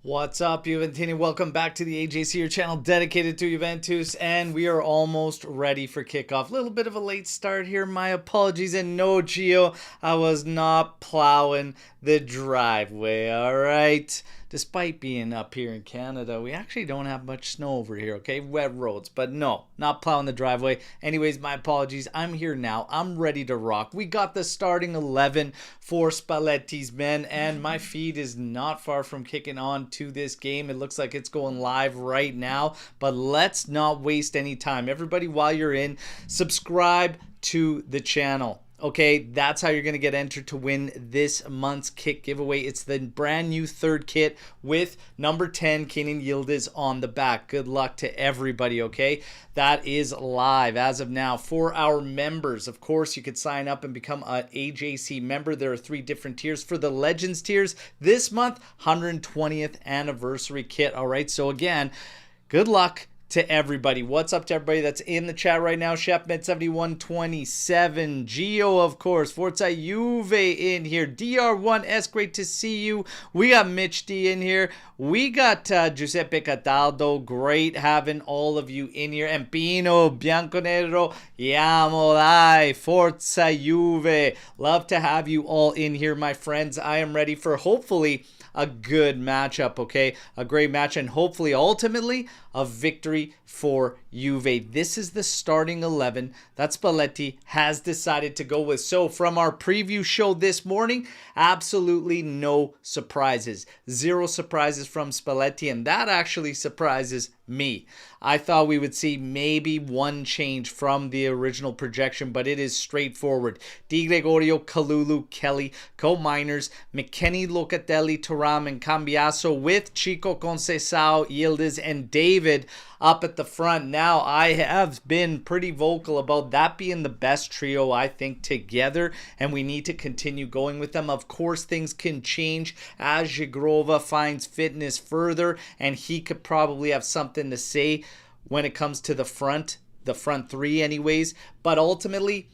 What's up, Juventus? Welcome back to the AJC, your channel dedicated to Juventus, and we are almost ready for kickoff. A little bit of a late start here. My apologies, and no, Gio, I was not plowing the driveway, all right? Despite being up here in Canada, we actually don't have much snow over here, okay? Wet roads, but no, not plowing the driveway. Anyways, my apologies. I'm here now. I'm ready to rock. We got the starting 11 for Spalletti's men, and my feed is not far from kicking on to this game. It looks like it's going live right now, but let's not waste any time. Everybody, while you're in, subscribe to the channel. Okay, that's how you're going to get entered to win this month's kit giveaway. It's the brand new third kit with number 10, Kenan Yildiz, on the back. Good luck to everybody, okay? That is live as of now. For our members, of course, you could sign up and become an AJC member. There are 3 different tiers. For the Legends tiers, this month, 120th anniversary kit, all right? So again, good luck to everybody. What's up to everybody that's in the chat right now? Chefmed7127, Gio, of course, Forza Juve in here, DR1S, great to see you. We got Mitch D in here. We got Giuseppe Cataldo, great having all of you in here. And Pino, Bianconeri, Yamo, dai, Forza Juve. Love to have you all in here, my friends. I am ready for hopefully a good matchup, okay? A great match, and hopefully, ultimately, a victory for Juve. This is the starting 11 that Spalletti has decided to go with. So, from our preview show this morning, absolutely no surprises. 0 surprises from Spalletti, and that actually surprises me. I thought we would see maybe one change from the original projection, but it is straightforward. Di Gregorio, Kalulu, Kelly, Co-Miners, McKennie, Locatelli, Thuram, and Cambiaso, with Chico, Conceição, Yildiz, and David up at the front. Now, I have been pretty vocal about that being the best trio, I think, together, and we need to continue going with them. Of course, things can change as Zhigrova finds fitness further, and he could probably have something to say when it comes to the front 3 anyways, but ultimately,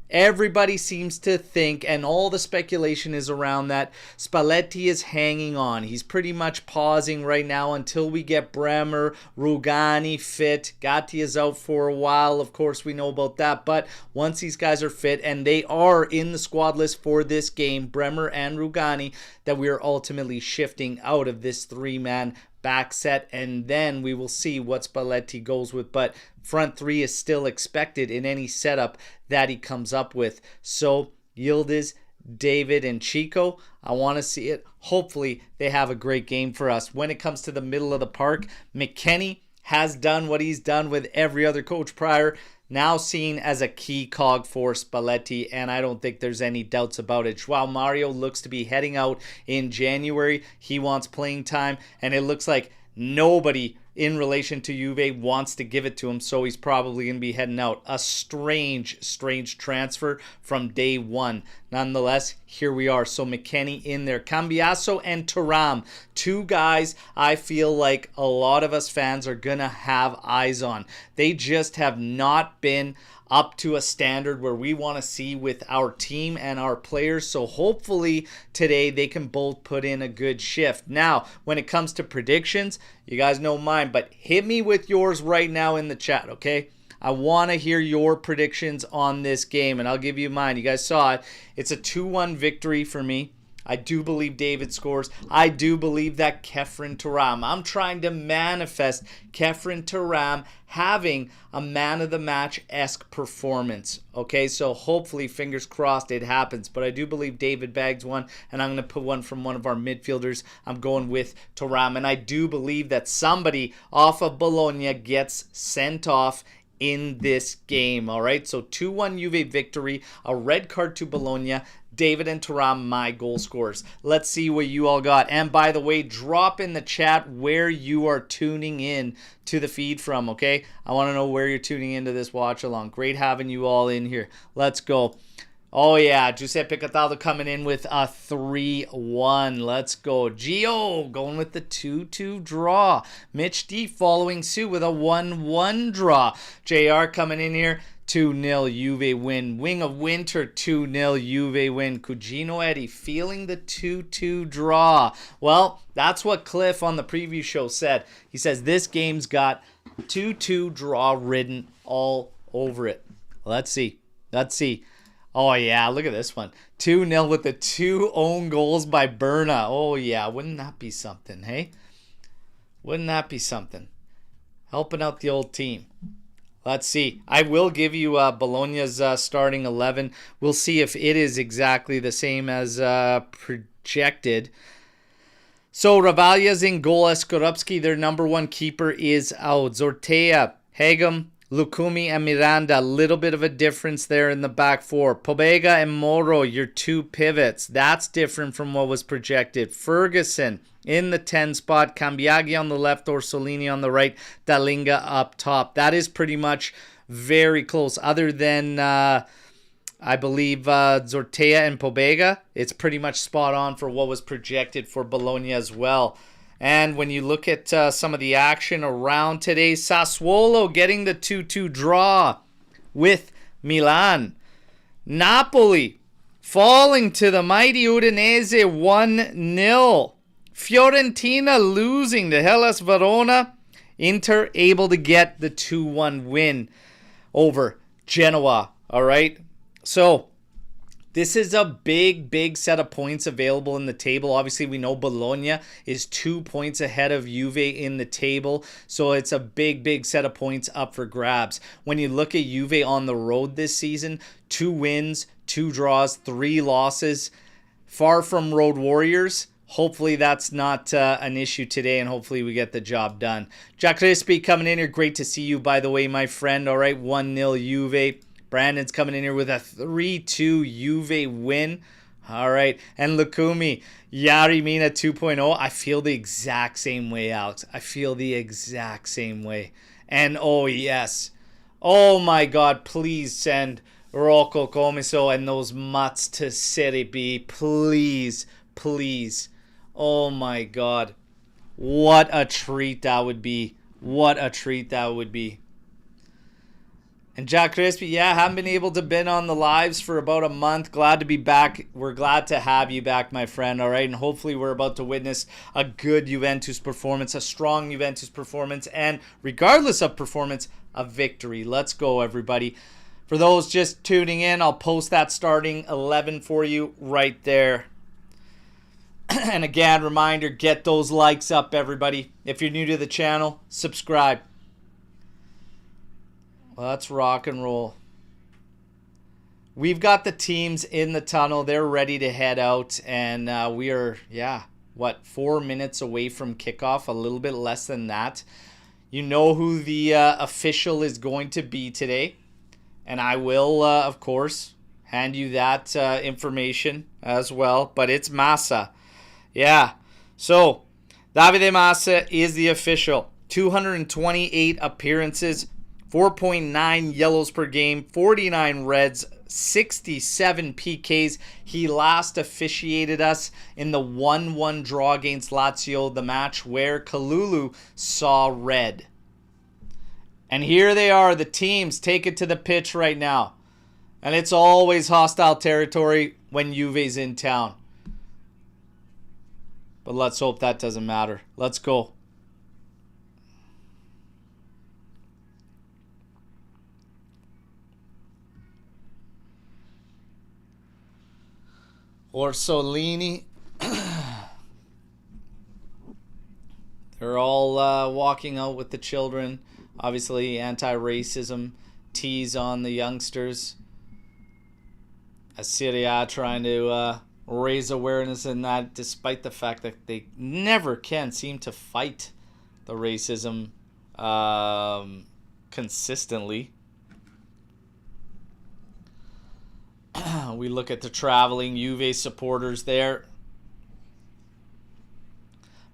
everybody seems to think, and all the speculation is around that, Spalletti is hanging on. He's pretty much pausing right now until we get Bremer, Rugani fit. Gatti is out for a while, of course we know about that, but once these guys are fit, and they are in the squad list for this game, Bremer and Rugani, that we are ultimately shifting out of this 3-man back set, and then we will see what Spalletti goes with. But front 3 is still expected in any setup that he comes up with. So Yildiz, David, and Chico, I want to see it. Hopefully they have a great game for us. When it comes to the middle of the park, McKennie has done what he's done with every other coach prior, now seen as a key cog for Spalletti, and I don't think there's any doubts about it. Joao Mario looks to be heading out in January. He wants playing time, and it looks like nobody in relation to Juve wants to give it to him, so he's probably going to be heading out. A strange transfer from day one. Nonetheless, here we are. So McKennie in there. Cambiaso and Thuram, 2 guys I feel like a lot of us fans are going to have eyes on. They just have not been up to a standard where we want to see with our team and our players. So hopefully today they can both put in a good shift. Now, when it comes to predictions, you guys know mine, but hit me with yours right now in the chat, okay? I want to hear your predictions on this game, and I'll give you mine. You guys saw it. It's a 2-1 victory for me. I do believe David scores. I do believe that Khéphren Thuram. I'm trying to manifest Khéphren Thuram having a man-of-the-match-esque performance. Okay, so hopefully, fingers crossed, it happens. But I do believe David bags one, and I'm going to put one from one of our midfielders. I'm going with Thuram. And I do believe that somebody off of Bologna gets sent off in this game. All right, so 2-1 Juve victory, a red card to Bologna. David and Thuram, my goal scorers. Let's see what you all got. And by the way, drop in the chat where you are tuning in to the feed from, okay? I want to know where you're tuning into this watch along. Great having you all in here. Let's go. Oh, yeah, Giuseppe Cataldo coming in with a 3-1. Let's go. Gio going with the 2-2 draw. Mitch D following suit with a 1-1 draw. JR coming in here. 2-0 Juve win. Wing of Winter, 2-0 Juve win. Cugino Eddie feeling the 2-2 draw. Well, that's what Cliff on the preview show said. He says this game's got 2-2 draw written all over it. Let's see. Oh, yeah, look at this one. 2-0 with the 2 own goals by Berna. Oh, yeah, wouldn't that be something, hey? Wouldn't that be something? Helping out the old team. Let's see. I will give you Bologna's starting 11. We'll see if it is exactly the same as projected. So Ravaglia's in goal. Skorupski, their number 1 keeper, is out. Zortea, Hegem, Lukumi, and Miranda. A little bit of a difference there in the back 4. Pobega and Moro, your 2 pivots. That's different from what was projected. Ferguson in the 10 spot, Cambiaghi on the left, Orsolini on the right, Dalinga up top. That is pretty much very close. Other than, I believe, Zortea and Pobega, it's pretty much spot on for what was projected for Bologna as well. And when you look at some of the action around today, Sassuolo getting the 2-2 draw with Milan. Napoli falling to the mighty Udinese 1-0. Fiorentina losing to Hellas Verona. Inter able to get the 2-1 win over Genoa. All right. So this is a big set of points available in the table. Obviously, we know Bologna is 2 points ahead of Juve in the table. So it's a big set of points up for grabs. When you look at Juve on the road this season, 2 wins, 2 draws, 3 losses. Far from road warriors. Hopefully that's not an issue today, and hopefully we get the job done. Jack Crispy coming in here. Great to see you, by the way, my friend. All right, 1-0 Juve. Brandon's coming in here with a 3-2 Juve win. All right, and Lukumi, Yari Mina 2.0. I feel the exact same way, Alex. I feel the exact same way. And oh, yes. Oh, my God, please send Rocco Comiso and those mutts to Serie B. Please. Oh my God. What a treat that would be. And Jack Crispy, yeah, haven't been able to been on the lives for about a month. Glad to be back. We're glad to have you back, my friend, all right? And hopefully we're about to witness a good Juventus performance, a strong Juventus performance, and regardless of performance, a victory. Let's go, everybody. For those just tuning in, I'll post that starting 11 for you right there. And again, reminder, get those likes up, everybody. If you're new to the channel, subscribe. Let's rock and roll. We've got the teams in the tunnel. They're ready to head out. And we are, 4 minutes away from kickoff, a little bit less than that. You know who the official is going to be today. And I will, of course, hand you that information as well. But it's Massa. Yeah, so Davide Massa is the official. 228 appearances, 4.9 yellows per game, 49 reds, 67 PKs. He last officiated us in the 1-1 draw against Lazio, the match where Kalulu saw red. And here they are, the teams take it to the pitch right now. And it's always hostile territory when Juve's in town. But let's hope that doesn't matter. Let's go. Orsolini. They're all walking out with the children. Obviously, anti-racism tease on the youngsters. Serie A trying to raise awareness in that, despite the fact that they never can seem to fight the racism consistently. We look at the traveling Juve supporters there.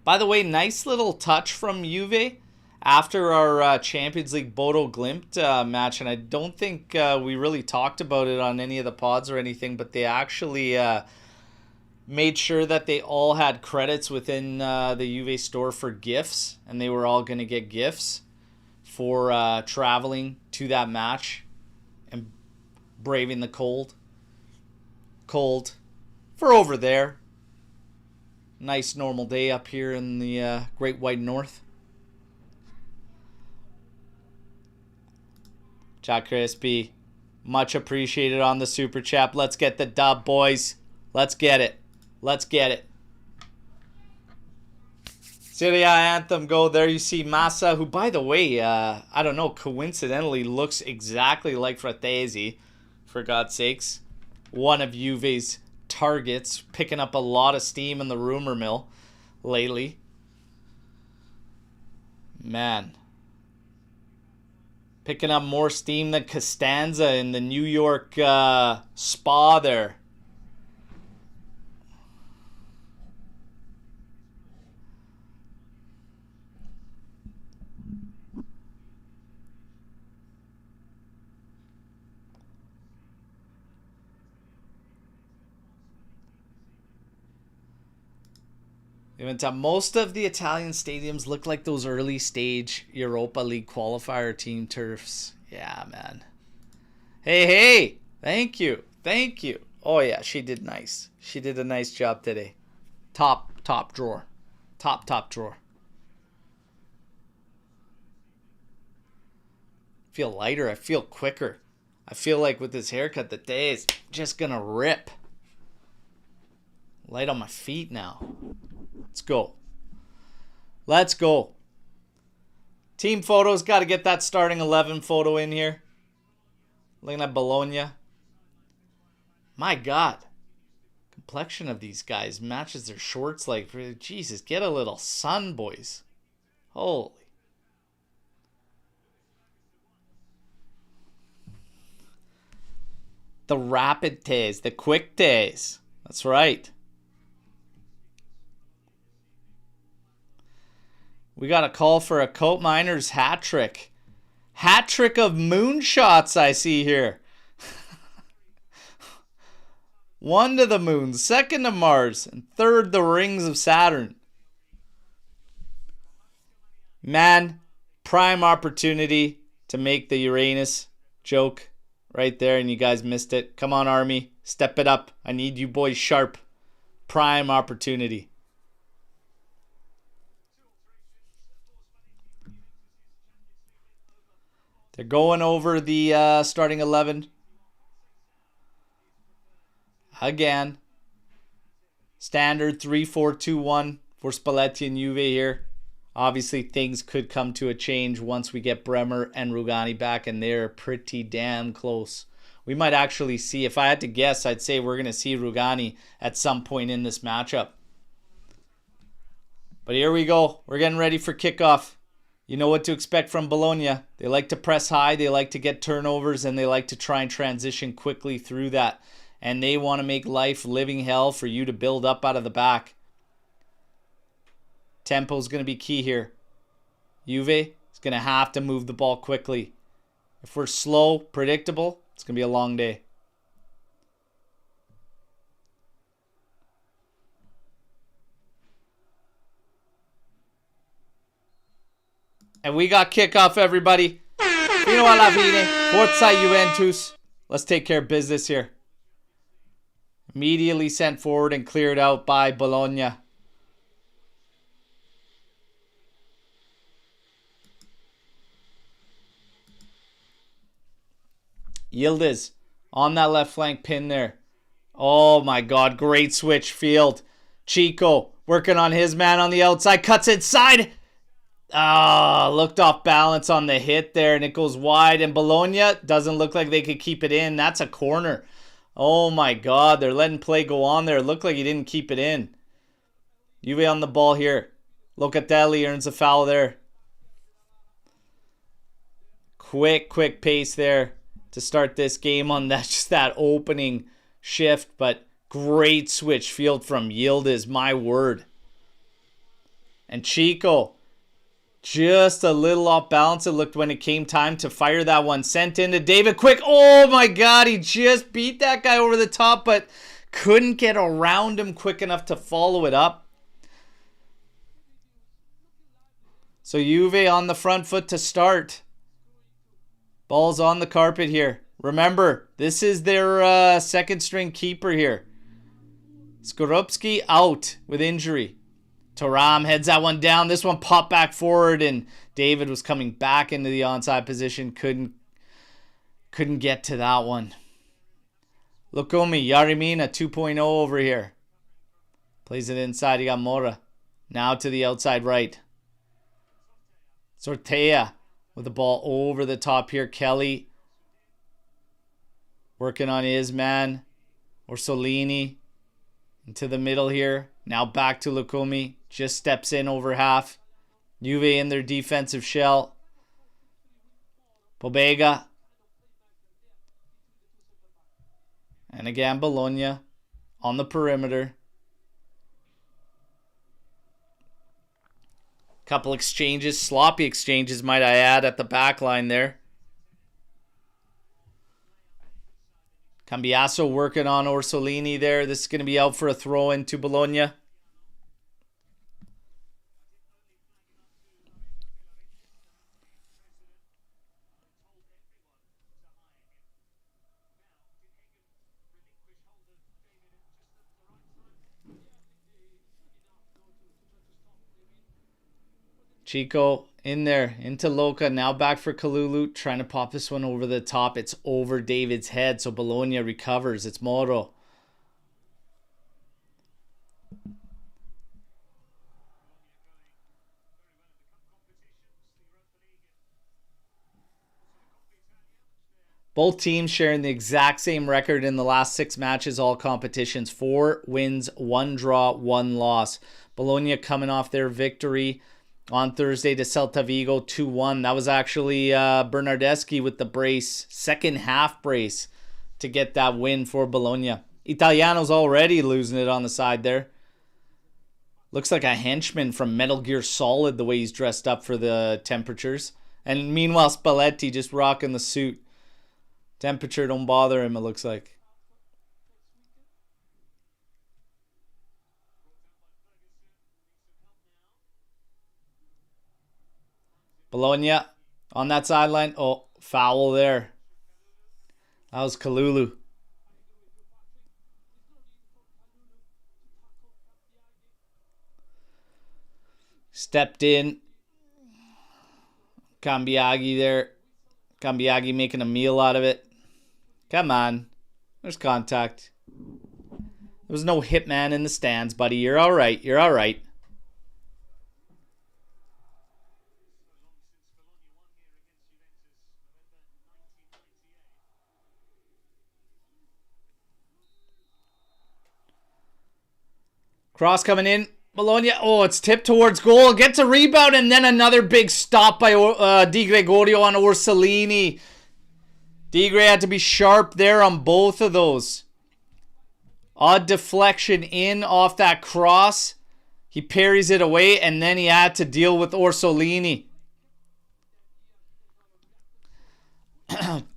By the way, nice little touch from Juve after our Champions League Bodo Glimt match, and I don't think we really talked about it on any of the pods or anything, but they actually made sure that they all had credits within the Juve store for gifts, and they were all going to get gifts for traveling to that match. braving the cold. Cold for over there. Nice normal day up here in the Great White North. Jack Crispy, much appreciated on the super chat. Let's get the dub, boys. Let's get it. Let's get it. Serie A anthem, go. There you see Massa, who, by the way, I don't know, coincidentally looks exactly like Fratesi, for God's sakes. One of Juve's targets, picking up a lot of steam in the rumor mill lately. Man. Picking up more steam than Costanza in the New York spa there. Most of the Italian stadiums look like those early stage Europa League qualifier team turfs. Yeah, man. Hey, hey! Thank you. Thank you. Oh, yeah, she did nice. She did a nice job today. Top drawer. Top drawer. I feel lighter. I feel quicker. I feel like with this haircut, the day is just gonna rip. Light on my feet now. Let's go. Let's go. Team photos. Got to get that starting 11 photo in here. Looking at Bologna. My God. Complexion of these guys matches their shorts like... Jesus, get a little sun, boys. Holy. The rapid days. The quick days. That's right. We got a call for a Coat Miners hat trick. Hat trick of moonshots I see here. 1 to the moon, 2nd to Mars, and 3rd the rings of Saturn. Man, prime opportunity to make the Uranus joke right there, and you guys missed it. Come on, Army, step it up. I need you boys sharp. Prime opportunity. They're going over the starting 11. Again. Standard 3-4-2-1 for Spalletti and Juve here. Obviously, things could come to a change once we get Bremer and Rugani back, and they're pretty damn close. We might actually see, if I had to guess, I'd say we're going to see Rugani at some point in this matchup. But here we go. We're getting ready for kickoff. You know what to expect from Bologna. They like to press high, they like to get turnovers, and they like to try and transition quickly through that. And they want to make life living hell for you to build up out of the back. Tempo is going to be key here. Juve is going to have to move the ball quickly. If we're slow, predictable, it's going to be a long day. And we got kickoff, everybody. Fino alla fine. Forza Juventus. Let's take care of business here. Immediately sent forward and cleared out by Bologna. Yildiz on that left flank pin there. Oh my God, great switch field. Chico working on his man on the outside. Cuts inside. Ah, looked off balance on the hit there, and it goes wide. And Bologna doesn't look like they could keep it in. That's a corner. Oh my God, they're letting play go on there. It looked like he didn't keep it in. Juve on the ball here. Locatelli earns a foul there. Quick pace there to start this game on that, just that opening shift. But great switch field from Yildiz, my word. And Chico, just a little off balance, it looked, when it came time to fire that one. Sent into David quick. Oh my God, he just beat that guy over the top, but couldn't get around him quick enough to follow it up. So Juve on the front foot to start. Ball's on the carpet here. Remember, this is their second string keeper here. Skorupski out with injury. Thuram heads that one down. This one popped back forward, and David was coming back into the onside position. Couldn't get to that one. Lukumi, Yarimina 2.0 over here. Plays it inside. You got Mora. Now to the outside right. Sortea with the ball over the top here. Kelly working on his man. Orsolini into the middle here. Now back to Lukumi. Just steps in over half. Juve in their defensive shell. Pobega. And again, Bologna on the perimeter. Couple exchanges, sloppy exchanges, might I add, at the back line there. Cambiasso working on Orsolini there. This is going to be out for a throw into Bologna. Chico in there, into Loca, now back for Kalulu, trying to pop this one over the top. It's over David's head, so Bologna recovers. It's Moro. Both teams sharing the exact same record in the last 6 matches, all competitions. 4 wins, 1 draw, 1 loss. Bologna coming off their victory on Thursday to Celta Vigo 2-1. That was actually Bernardeschi with the brace, second half brace, to get that win for Bologna. Italiano's already losing it on the side there. Looks like a henchman from Metal Gear Solid the way he's dressed up for the temperatures. And meanwhile, Spalletti just rocking the suit. Temperature don't bother him, it looks like. Bologna on that sideline. Oh, foul there. That was Kalulu. Stepped in. Cambiaghi there. Cambiaghi making a meal out of it. Come on. There's contact. There was no hitman in the stands, buddy. You're all right. You're all right. Cross coming in. Bologna. Oh, it's tipped towards goal. Gets a rebound and then another big stop by Di Gregorio on Orsolini. Di Gre had to be sharp there on both of those. Odd deflection in off that cross. He parries it away and then he had to deal with Orsolini.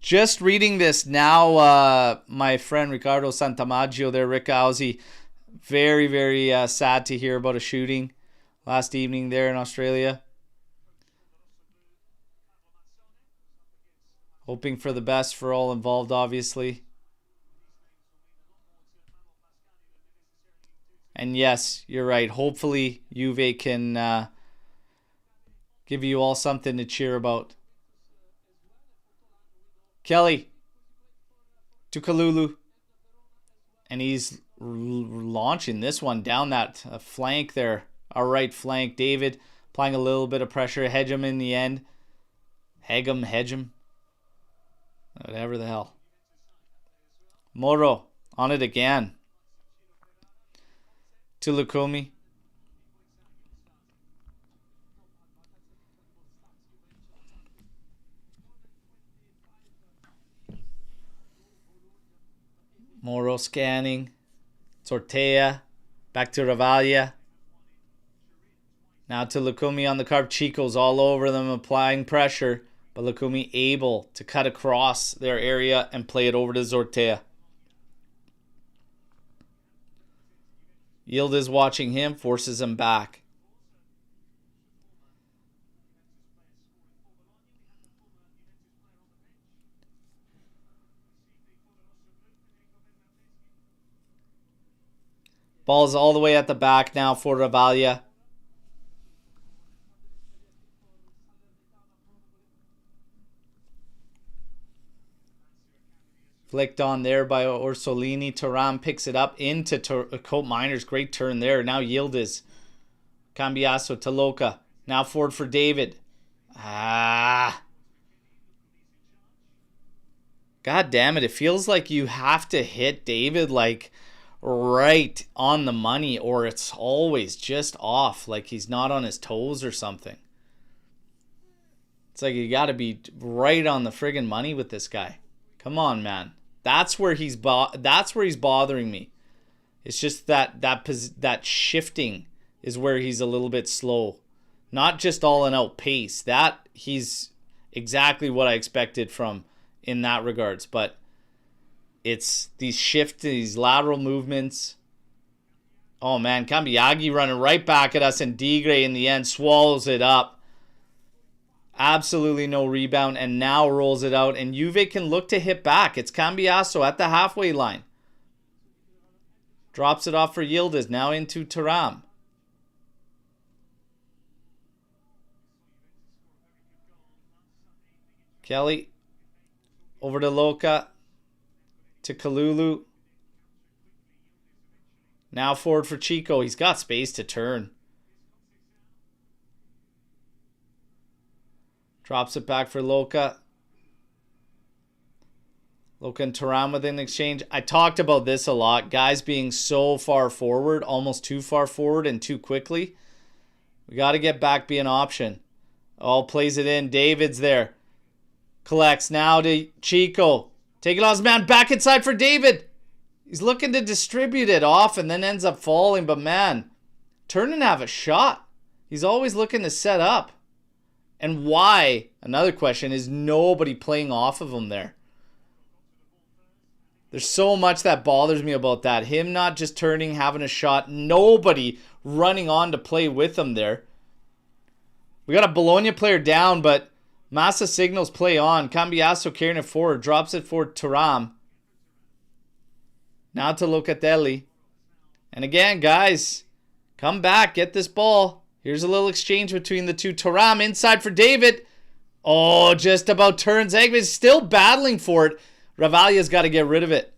Just reading this now, my friend Ricardo Santamaggio there, Rick Aussie. Very, very sad to hear about a shooting last evening there in Australia. Hoping for the best for all involved, obviously. And yes, you're right. Hopefully, Juve can give you all something to cheer about. Kelly to Kalulu. And he's launching this one down that flank there. Our right flank. David applying a little bit of pressure. Hedge him in the end. Hedge him. Whatever the hell. Moro on it again. To Lukumi. Moro scanning. Sortea. Back to Ravaglia. Now to Lukumi on the carb. Chico's all over them applying pressure. But Lukumi able to cut across their area and play it over to Zortea. Yield is watching him. Forces him back. Ball's all the way at the back now for Ravalia. Flicked on there by Orsolini. Thuram picks it up into Cope Miners. Great turn there. Now Yildiz. Cambiasso to Loca. Now forward for David. God damn it. It feels like you have to hit David like right on the money, or it's always just off. Like he's not on his toes or something. It's like you got to be right on the friggin' money with this guy. Come on, man. That's where he's bothering me. It's just that shifting is where he's a little bit slow. Not just all and out pace. That he's exactly what I expected from in that regards, but it's these shifts, these lateral movements. Oh man, Cambiaghi running right back at us, and Digre in the end swallows it up. Absolutely no rebound, and now rolls it out, and Juve can look to hit back. It's Cambiasso at the halfway line. Drops it off for Yildiz, now into Thuram. Kelly over to Loca, to Kalulu. Now forward for Chico. He's got space to turn. Drops it back for Loca. Loca and Thuram with an exchange. I talked about this a lot. Guys being so far forward, almost too far forward and too quickly. We got to get back be an option. Oh, plays it in. David's there. Collects now to Chico. Take it off his man. Back inside for David. He's looking to distribute it off and then ends up falling. But man, turn and have a shot. He's always looking to set up. And why, another question, is nobody playing off of him there? There's so much that bothers me about that. Him not just turning, having a shot. Nobody running on to play with him there. We got a Bologna player down, but Massa signals play on. Cambiasso carrying it forward. Drops it for Thuram. Now to Locatelli. And again, guys, come back. Get this ball. Here's a little exchange between the two. Thuram inside for David. Oh, just about turns. Eggman's still battling for it. Ravalia's got to get rid of it.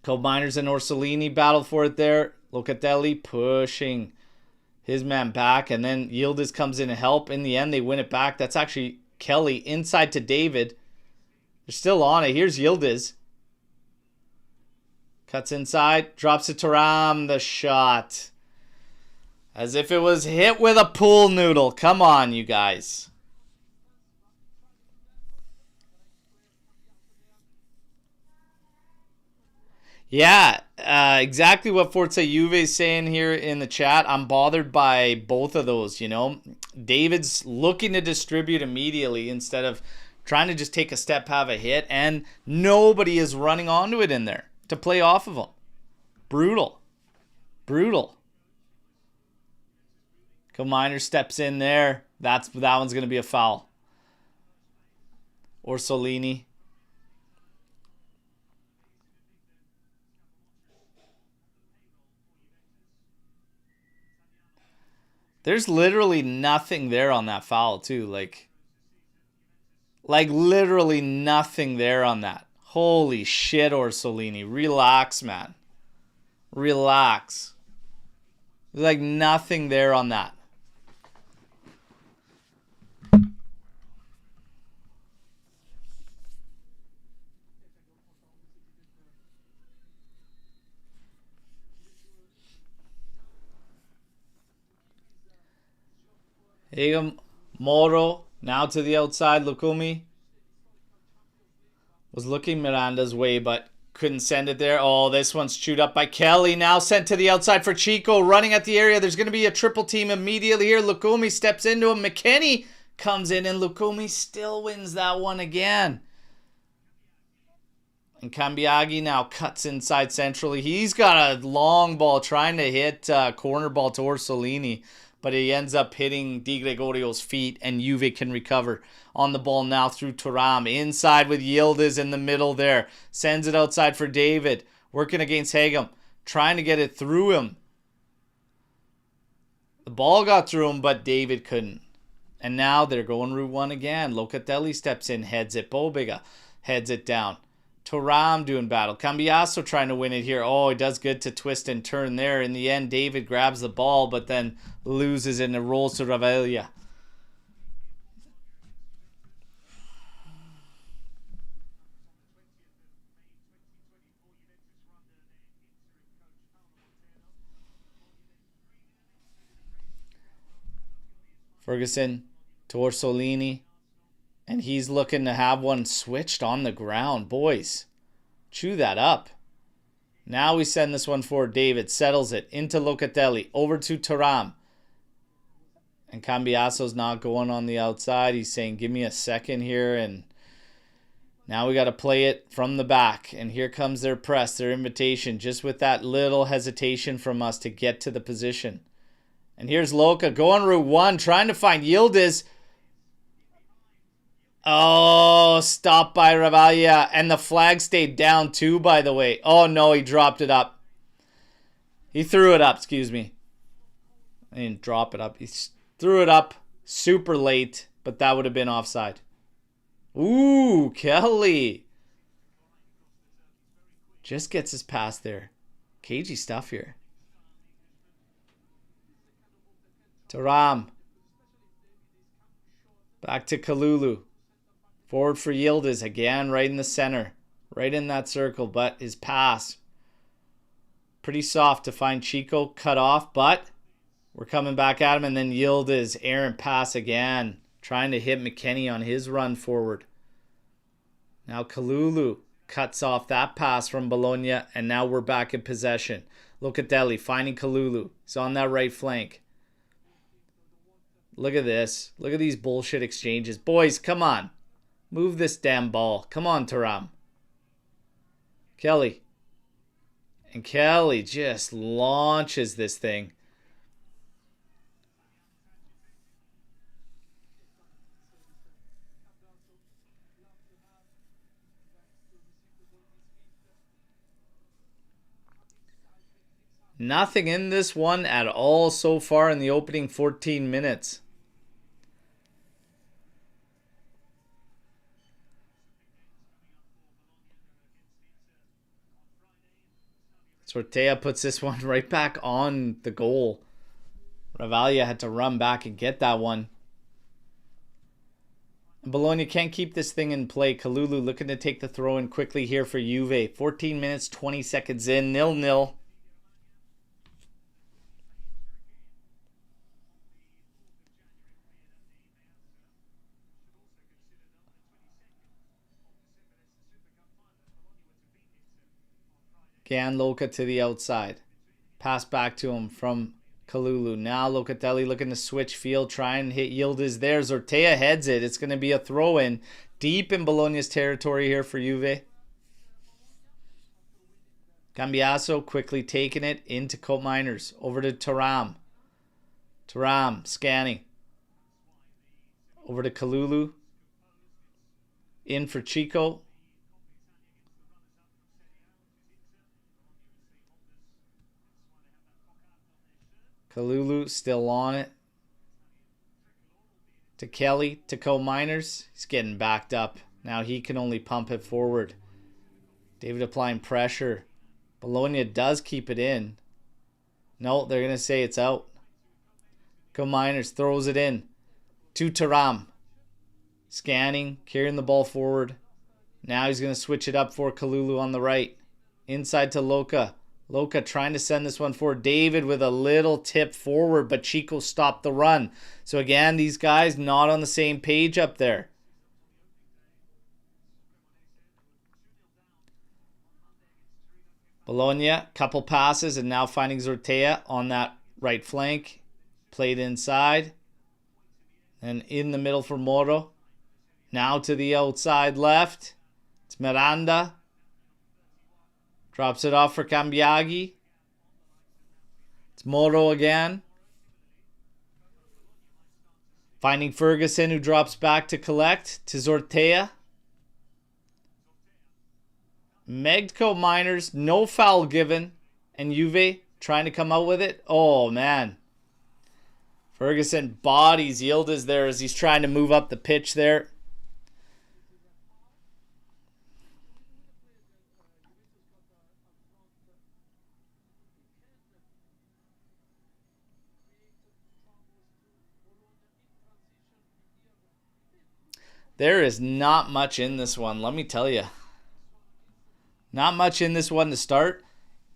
Cope Miners and Orsolini battle for it there. Locatelli pushing his man back. And then Yildiz comes in to help. In the end, they win it back. That's actually Kelly inside to David. They're still on it. Here's Yildiz. Cuts inside. Drops it to Thuram. The shot. As if it was hit with a pool noodle. Come on, you guys. Yeah, exactly what Forza Juve is saying here in the chat. I'm bothered by both of those, you know. David's looking to distribute immediately instead of trying to just take a step, have a hit. And nobody is running onto it in there to play off of him. Brutal. Brutal. Miner steps in there. That one's going to be a foul. Orsolini. There's literally nothing there on that foul too. Like literally nothing there on that. Holy shit, Orsolini. Relax, man. Relax. There's like nothing there on that. Higam, Moro, now to the outside. Lukumi was looking Miranda's way, but couldn't send it there. Oh, this one's chewed up by Kelly. Now sent to the outside for Chico. Running at the area. There's going to be a triple team immediately here. Lukumi steps into him. McKinney comes in, and Lukumi still wins that one again. And Cambiaghi now cuts inside centrally. He's got a long ball trying to hit corner ball to Orsolini. But he ends up hitting Di Gregorio's feet, and Juve can recover on the ball now through Thuram. Inside with Yildiz in the middle there. Sends it outside for David. Working against Hagem. trying to get it through him. The ball got through him, but David couldn't. And now they're going Route 1 again. Locatelli steps in, heads it. Bobiga heads it down. Thuram doing battle. Cambiasso trying to win it here. Oh, he does good to twist and turn there. In the end, David grabs the ball, but then loses it and it rolls to Ravaglia. Ferguson to Orsolini. And he's looking to have one switched on the ground. Boys, chew that up. Now we send this one forward. David settles it into Locatelli. Over to Thuram. And Cambiasso's not going on the outside. He's saying, give me a second here. And now we got to play it from the back. And here comes their press, their invitation. Just with that little hesitation from us to get to the position. And here's Loca going Route 1, trying to find Yildiz. Oh, stopped by Ravaglia. And the flag stayed down too, by the way. Oh, no, he dropped it up. He threw it up, excuse me. I didn't drop it up. He threw it up super late, but that would have been offside. Ooh, Kelly. Just gets his pass there. Cagey stuff here. Thuram. Back to Kalulu. Forward for Yildiz again, right in the center. Right in that circle, but his pass. Pretty soft to find Chico cut off, but we're coming back at him. And then Yildiz, errant pass again. Trying to hit McKennie on his run forward. Now Kalulu cuts off that pass from Bologna, and now we're back in possession. Locatelli finding Kalulu. He's on that right flank. Look at this. Look at these bullshit exchanges. Boys, come on. Move this damn ball. Come on, Thuram. Kelly. And Kelly just launches this thing. Nothing in this one at all so far in the opening 14 minutes. Sortea puts this one right back on the goal. Ravaglia had to run back and get that one. Bologna can't keep this thing in play. Kalulu looking to take the throw in quickly here for Juve. 14 minutes, 20 seconds in. 0-0. Loca to the outside. Pass back to him from Kalulu. Now Locatelli looking to switch field. Try and hit Yildiz there. Sortea heads it. It's going to be a throw-in. Deep in Bologna's territory here for Juve. Cambiasso quickly taking it into Coat Miners. Over to Thuram. Thuram scanning. Over to Kalulu. In for Chico. Kalulu still on it. To Kelly, to Coat Miners. He's getting backed up. Now he can only pump it forward. David applying pressure. Bologna does keep it in. No, they're going to say it's out. Coat Miners throws it in. To Thuram. Scanning, carrying the ball forward. Now he's going to switch it up for Kalulu on the right. Inside to Loca. Loca trying to send this one forward. David with a little tip forward, but Chico stopped the run. So again, these guys not on the same page up there. Bologna, couple passes, and now finding Sortea on that right flank. Played inside. And in the middle for Moro. Now to the outside left. It's Miranda. Drops it off for Cambiaghi. It's Moro again. Finding Ferguson, who drops back to collect. To Sortea. Megged Coat Miners. No foul given. And Juve trying to come out with it. Oh, man. Ferguson bodies Yildiz there as he's trying to move up the pitch there. There is not much in this one, let me tell you. Not much in this one to start.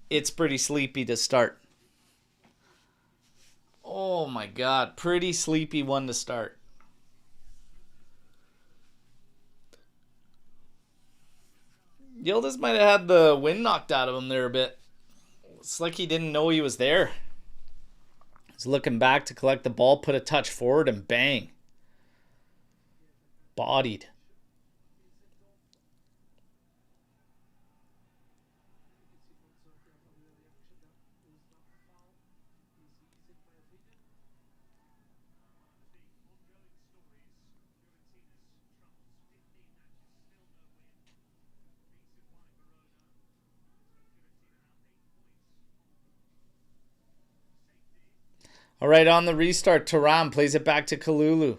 It's pretty sleepy to start. Oh my God, pretty sleepy one to start. Yildiz might have had the wind knocked out of him there a bit. It's like he didn't know he was there. He's looking back to collect the ball, put a touch forward, and bang. Bodied. All right, on the restart, Thuram plays it back to Kalulu.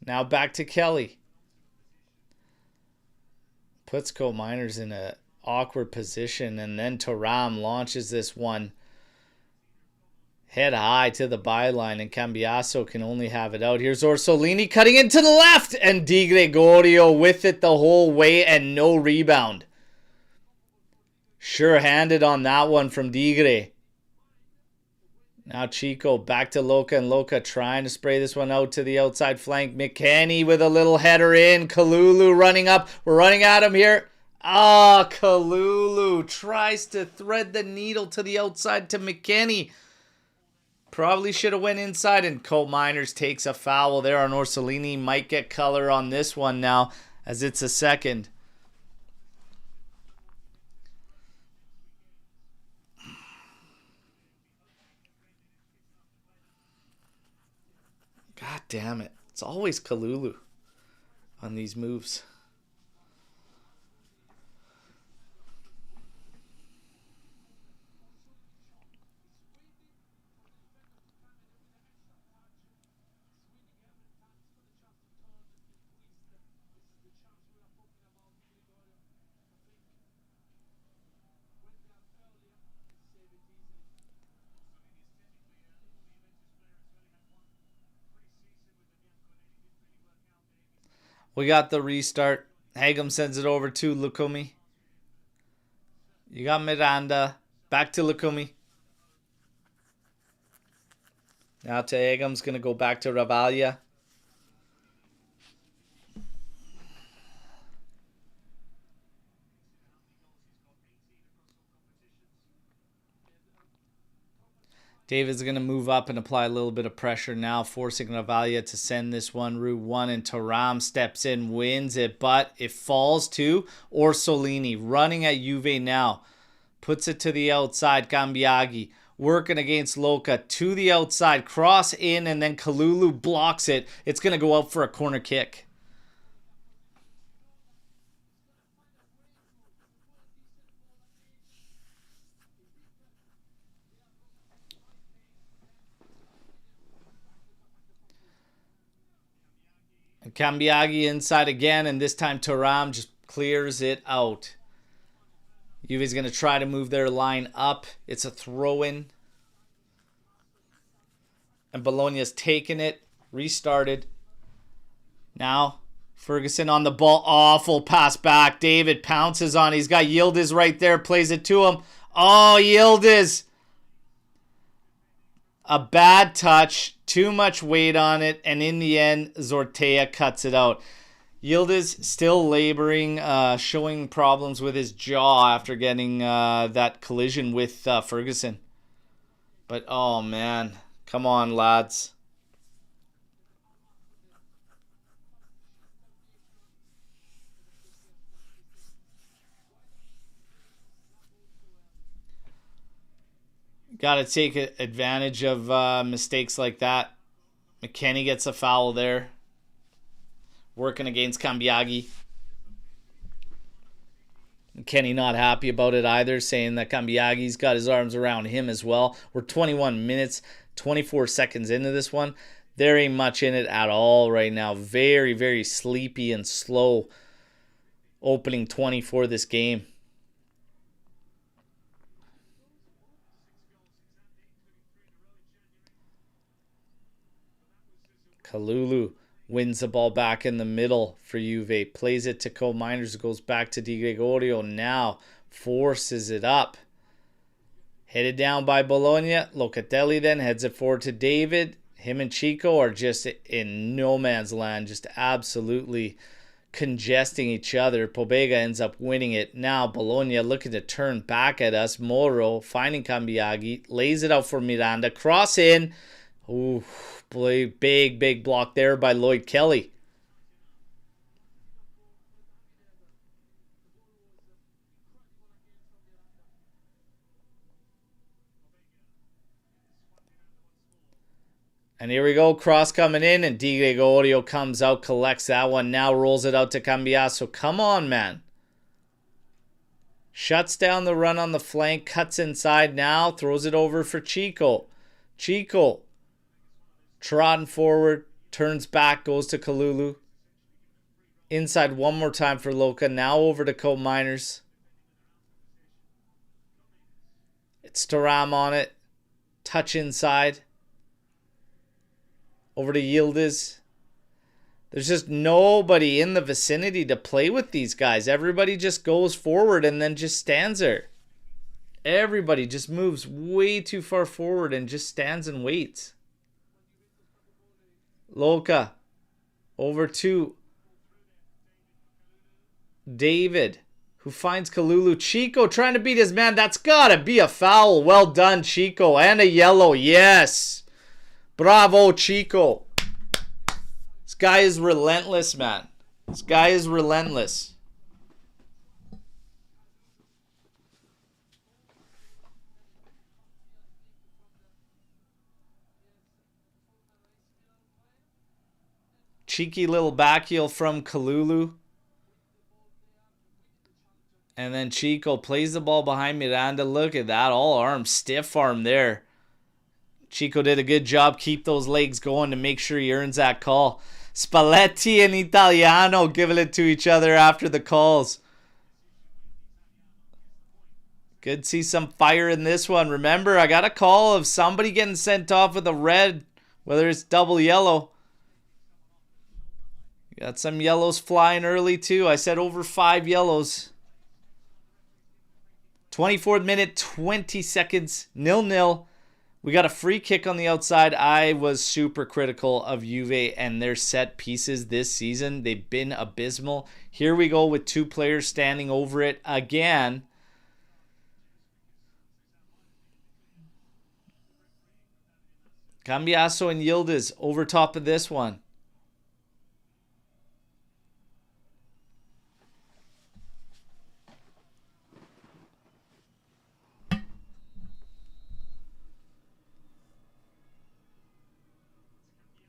Now back to Kelly. Puts Coal Miners in an awkward position, and then Thuram launches this one head high to the byline, and Cambiasso can only have it out. Here's Orsolini cutting into the left, and Di Gregorio with it the whole way and no rebound. Sure-handed on that one from Digre. Now Chico back to Loca, and Loca trying to spray this one out to the outside flank. McKennie with a little header in. Kalulu running up. We're running at him here. Ah, Kalulu tries to thread the needle to the outside to McKennie. Probably should have went inside, and Coal Miners takes a foul there on Orsolini. Might get color on this one now as it's a second. God damn it. It's always Kalulu on these moves. We got the restart. Hagum sends it over to Lukumi. You got Miranda. Back to Lukumi. Now to Hagum's going to go back to Ravalia. David's going to move up and apply a little bit of pressure now, forcing Ravalia to send this one Route 1, and Thuram steps in, wins it, but it falls to Orsolini, running at Juve now. Puts it to the outside, Cambiaghi, working against Loca, to the outside, cross in, and then Kalulu blocks it. It's going to go out for a corner kick. And Cambiaghi inside again, and this time Thuram just clears it out. Juve's going to try to move their line up. It's a throw-in. And Bologna's taken it. Restarted. Now, Ferguson on the ball. Awful pass back. David pounces on. He's got Yildiz right there. Plays it to him. Oh, Yildiz. A bad touch. Too much weight on it. And in the end, Zortea cuts it out. Yildiz still laboring, showing problems with his jaw after getting that collision with Ferguson. But, oh, man. Come on, lads. Got to take advantage of mistakes like that. McKennie gets a foul there. Working against Cambiaghi. Kenny not happy about it either, saying that Cambiagi's got his arms around him as well. We're 21 minutes, 24 seconds into this one. There ain't much in it at all right now. Very, very sleepy and slow opening 20 for this game. Kalulu wins the ball back in the middle for Juve. Plays it to Co-Miners. Goes back to Di Gregorio. Now forces it up. Headed down by Bologna. Locatelli then heads it forward to David. Him and Chico are just in no man's land. Just absolutely congesting each other. Pobega ends up winning it. Now Bologna looking to turn back at us. Moro finding Cambiagi. Lays it out for Miranda. Cross in. Ooh. Big block there by Lloyd Kelly. And here we go, cross coming in, and Di Gregorio comes out, collects that one, now rolls it out to Cambiasso. Come on, man. Shuts down the run on the flank, cuts inside now, throws it over for Chico. Chico trotting forward, turns back, goes to Kalulu. Inside one more time for Loca. Now over to Co-Miners. It's Thuram on it. Touch inside. Over to Yildiz. There's just nobody in the vicinity to play with these guys. Everybody just goes forward and then just stands there. Everybody just moves way too far forward and just stands and waits. Loca over to David, who finds Kalulu. Chico trying to beat his man. That's gotta be a foul. Well done, Chico. And a yellow. Yes. Bravo, Chico. This guy is relentless, man. This guy is relentless. Cheeky little back heel from Kalulu. And then Chico plays the ball behind Miranda. Look at that. All arm, stiff arm there. Chico did a good job. Keep those legs going to make sure he earns that call. Spalletti and Italiano giving it to each other after the calls. Good to see some fire in this one. Remember, I got a call of somebody getting sent off with a red, whether it's double yellow. Got some yellows flying early too. I said over 5 yellows. 24th minute, 20 seconds, 0-0. We got a free kick on the outside. I was super critical of Juve and their set pieces this season. They've been abysmal. Here we go with 2 players standing over it again. Cambiasso and Yildiz over top of this one.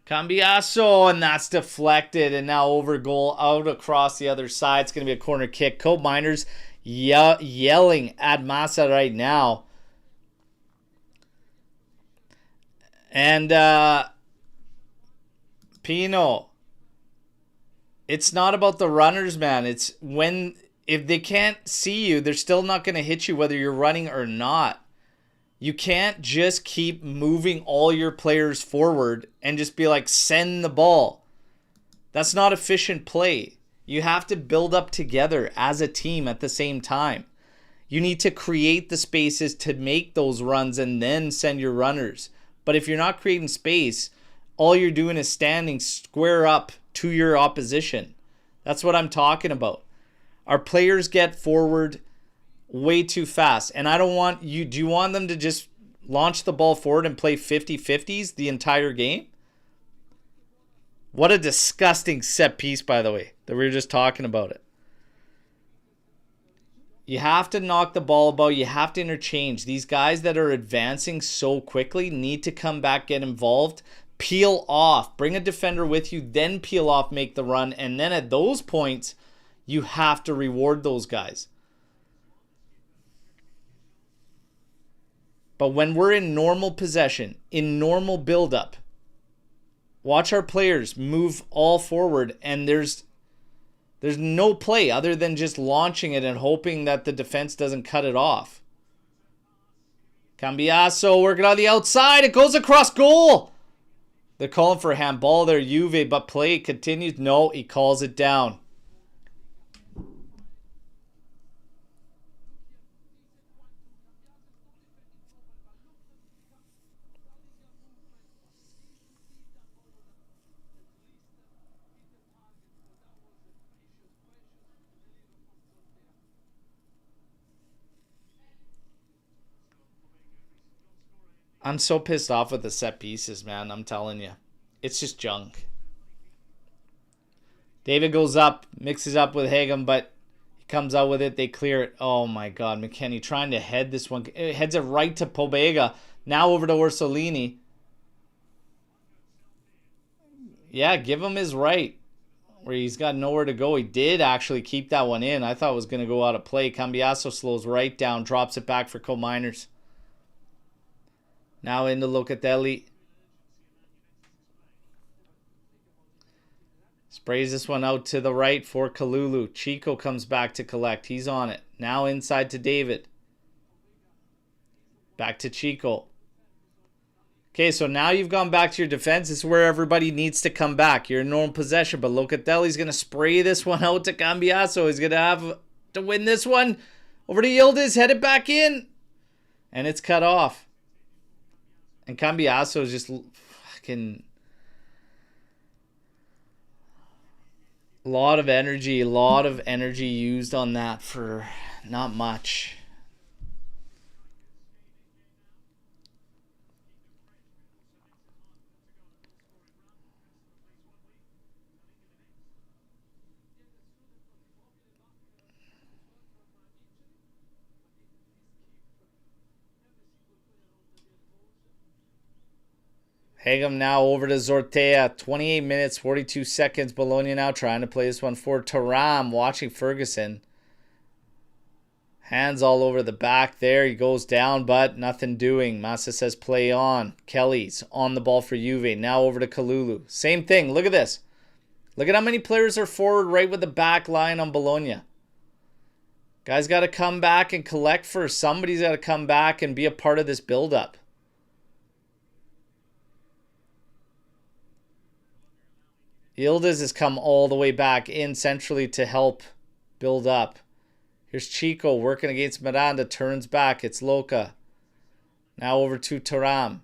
Cambiasso, and that's deflected, and now over goal out across the other side. It's going to be a corner kick. Co-Miners yelling at Massa right now. And Pino, it's not about the runners, man. It's if they can't see you, they're still not going to hit you whether you're running or not. You can't just keep moving all your players forward and just be like, send the ball. That's not efficient play. You have to build up together as a team at the same time. You need to create the spaces to make those runs and then send your runners. But if you're not creating space, all you're doing is standing square up to your opposition. That's what I'm talking about. Our players get forward way too fast. And I don't want you. Do you want them to just launch the ball forward and play 50-50s the entire game? What a disgusting set piece, by the way, that we were just talking about it. You have to knock the ball about. You have to interchange. These guys that are advancing so quickly need to come back, get involved, peel off, bring a defender with you, then peel off, make the run. And then at those points, you have to reward those guys. But when we're in normal possession, in normal build-up, watch our players move all forward, and there's no play other than just launching it and hoping that the defense doesn't cut it off. Cambiasso working on the outside. It goes across goal. They're calling for a handball there, Juve, but play continues. No, he calls it down. I'm so pissed off with the set pieces, man. I'm telling you. It's just junk. David goes up, mixes up with Hagem, but he comes out with it. They clear it. Oh, my God. McKennie trying to head this one. It heads it right to Pobega. Now over to Orsolini. Yeah, give him his right. Where he's got nowhere to go. He did actually keep that one in. I thought it was going to go out of play. Cambiasso slows right down. Drops it back for Co-Miners. Now into Locatelli. Sprays this one out to the right for Kalulu. Chico comes back to collect. He's on it. Now inside to David. Back to Chico. Okay, so now you've gone back to your defense. This is where everybody needs to come back. You're in normal possession, but Locatelli's going to spray this one out to Cambiasso. He's going to have to win this one. Over to Yildiz. Head it back in. And it's cut off. And Cambiasso is just fucking... A lot of energy used on that for not much. Hagem now over to Zortea. 28 minutes, 42 seconds. Bologna now trying to play this one for Thuram. Watching Ferguson. Hands all over the back there. He goes down, but nothing doing. Massa says play on. Kelly's on the ball for Juve. Now over to Kalulu. Same thing. Look at this. Look at how many players are forward right with the back line on Bologna. Guys got to come back and collect first. Somebody's got to come back and be a part of this build-up. Yildiz has come all the way back in centrally to help build up. Here's Chico working against Miranda. Turns back. It's Loca. Now over to Thuram.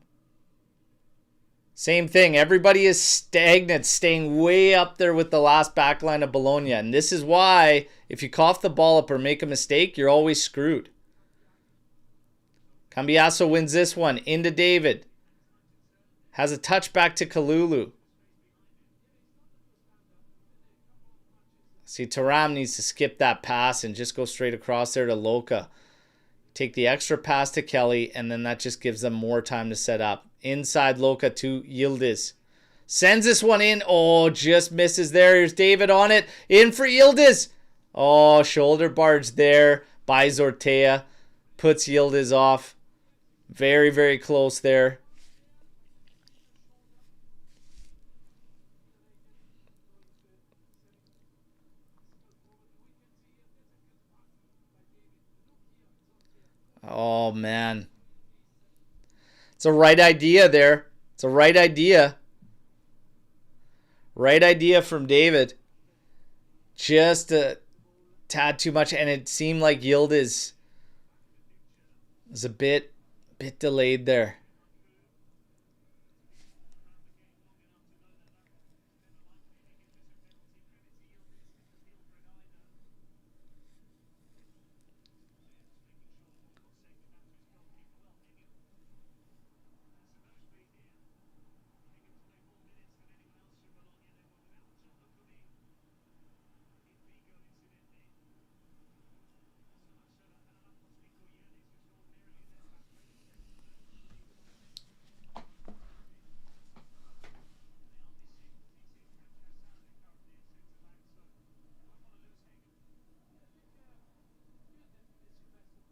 Same thing. Everybody is stagnant, staying way up there with the last back line of Bologna. And this is why if you cough the ball up or make a mistake, you're always screwed. Cambiasso wins this one. Into David. Has a touch back to Kalulu. See, Thuram needs to skip that pass and just go straight across there to Loca. Take the extra pass to Kelly, and then that just gives them more time to set up. Inside Loca to Yildiz. Sends this one in. Oh, just misses there. Here's David on it. In for Yildiz. Oh, shoulder barge there by Zortea. Puts Yildiz off. Very, very close there. Oh, man. It's a right idea there. It's a right idea. Right idea from David. Just a tad too much. And it seemed like Yildiz was a bit delayed there.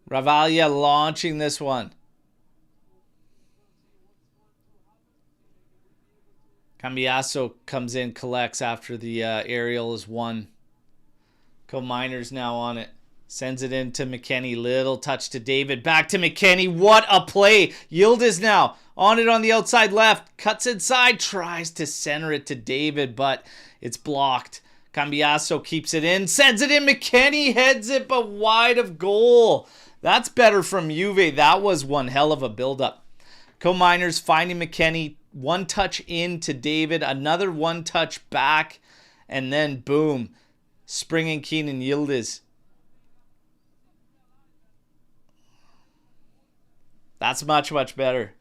Ravaglia launching this one. Cambiasso comes in, collects after the aerial is won. Miner's now on it. Sends it in to McKennie. Little touch to David. Back to McKennie. What a play. Yildiz now on it on the outside left. Cuts inside. Tries to center it to David, but it's blocked. Cambiasso keeps it in. Sends it in. McKennie heads it, but wide of goal. That's better from Juve. That was one hell of a build-up. Miners finding McKennie. One touch in to David. Another one touch back. And then boom. Springing Keenan Yildiz. That's much, much better.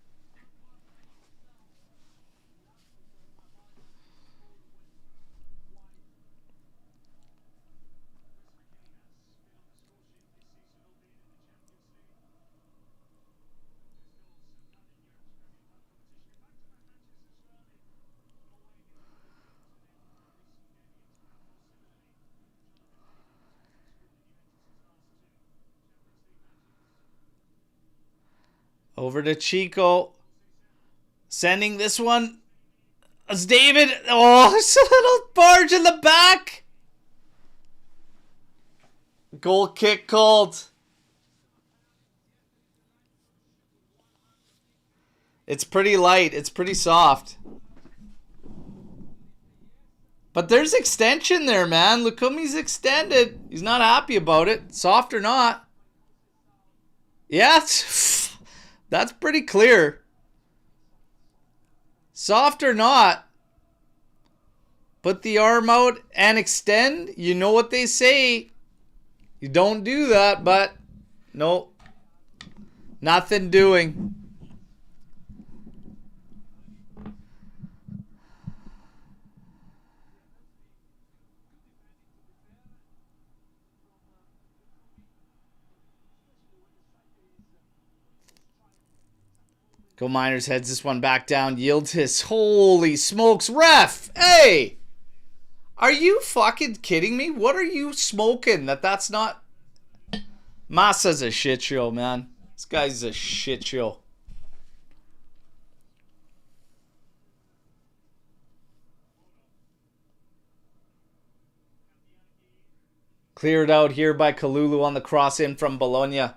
Over to Chico. Sending this one. It's David. Oh, there's a little barge in the back. Goal kick called. It's pretty light. It's pretty soft. But there's extension there, man. Lukumi's extended. He's not happy about it. Soft or not. Yeah, that's pretty clear. Soft or not. Put the arm out and extend. You know what they say. You don't do that, but no. Nothing doing. Miners heads this one back down. Yildiz. Holy smokes. Ref. Hey. Are you fucking kidding me? What are you smoking? That's not... Massa's a shit show, man. This guy's a shit show. Cleared out here by Kalulu on the cross in from Bologna.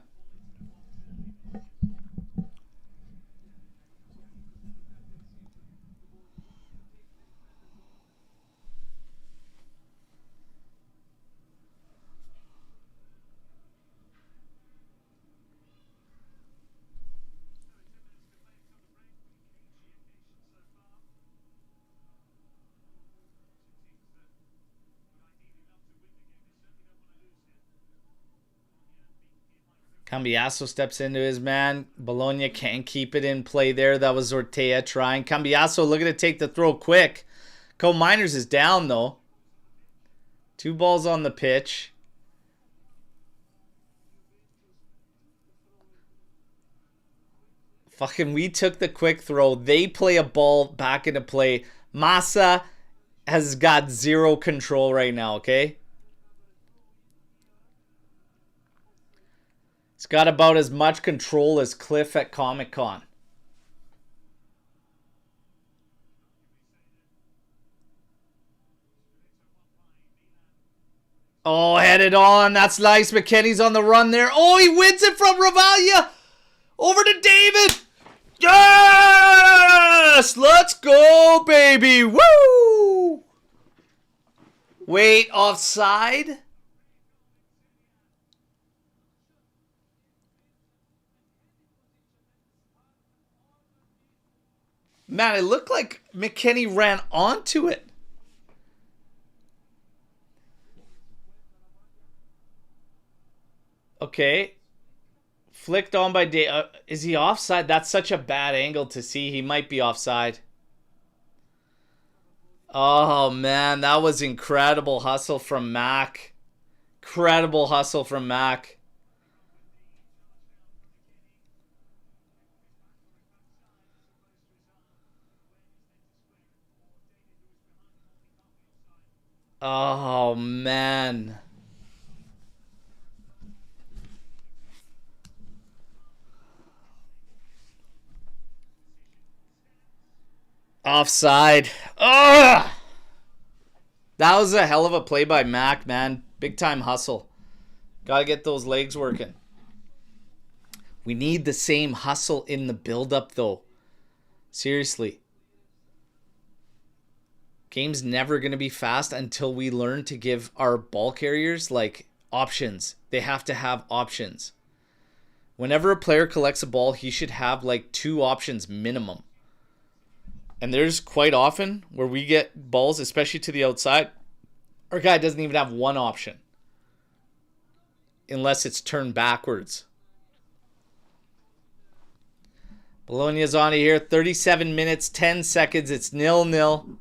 Cambiasso steps into his man. Bologna can't keep it in play there. That was Ortea trying. Cambiasso looking to take the throw quick. Miners is down, though. 2 balls on the pitch. Fucking, we took the quick throw. They play a ball back into play. Massa has got 0 control right now, okay? He's got about as much control as Cliff at Comic-Con. Oh, headed on. That's nice. McKennie's on the run there. Oh, he wins it from Ravalia. Over to David. Yes! Let's go, baby. Woo! Wait, offside? Man, it looked like McKennie ran onto it. Okay. Flicked on by Day. Is he offside? That's such a bad angle to see. He might be offside. Oh, man. That was incredible hustle from Mac. Incredible hustle from Mac. Oh, man. Offside. Ugh! That was a hell of a play by Mac, man. Big time hustle. Gotta get those legs working. We need the same hustle in the build-up, though. Seriously. Game's never going to be fast until we learn to give our ball carriers, like, options. They have to have options. Whenever a player collects a ball, he should have, like, 2 options minimum. And there's quite often where we get balls, especially to the outside, our guy doesn't even have 1 option. Unless it's turned backwards. Bologna's on here. 37 minutes, 10 seconds. It's 0-0.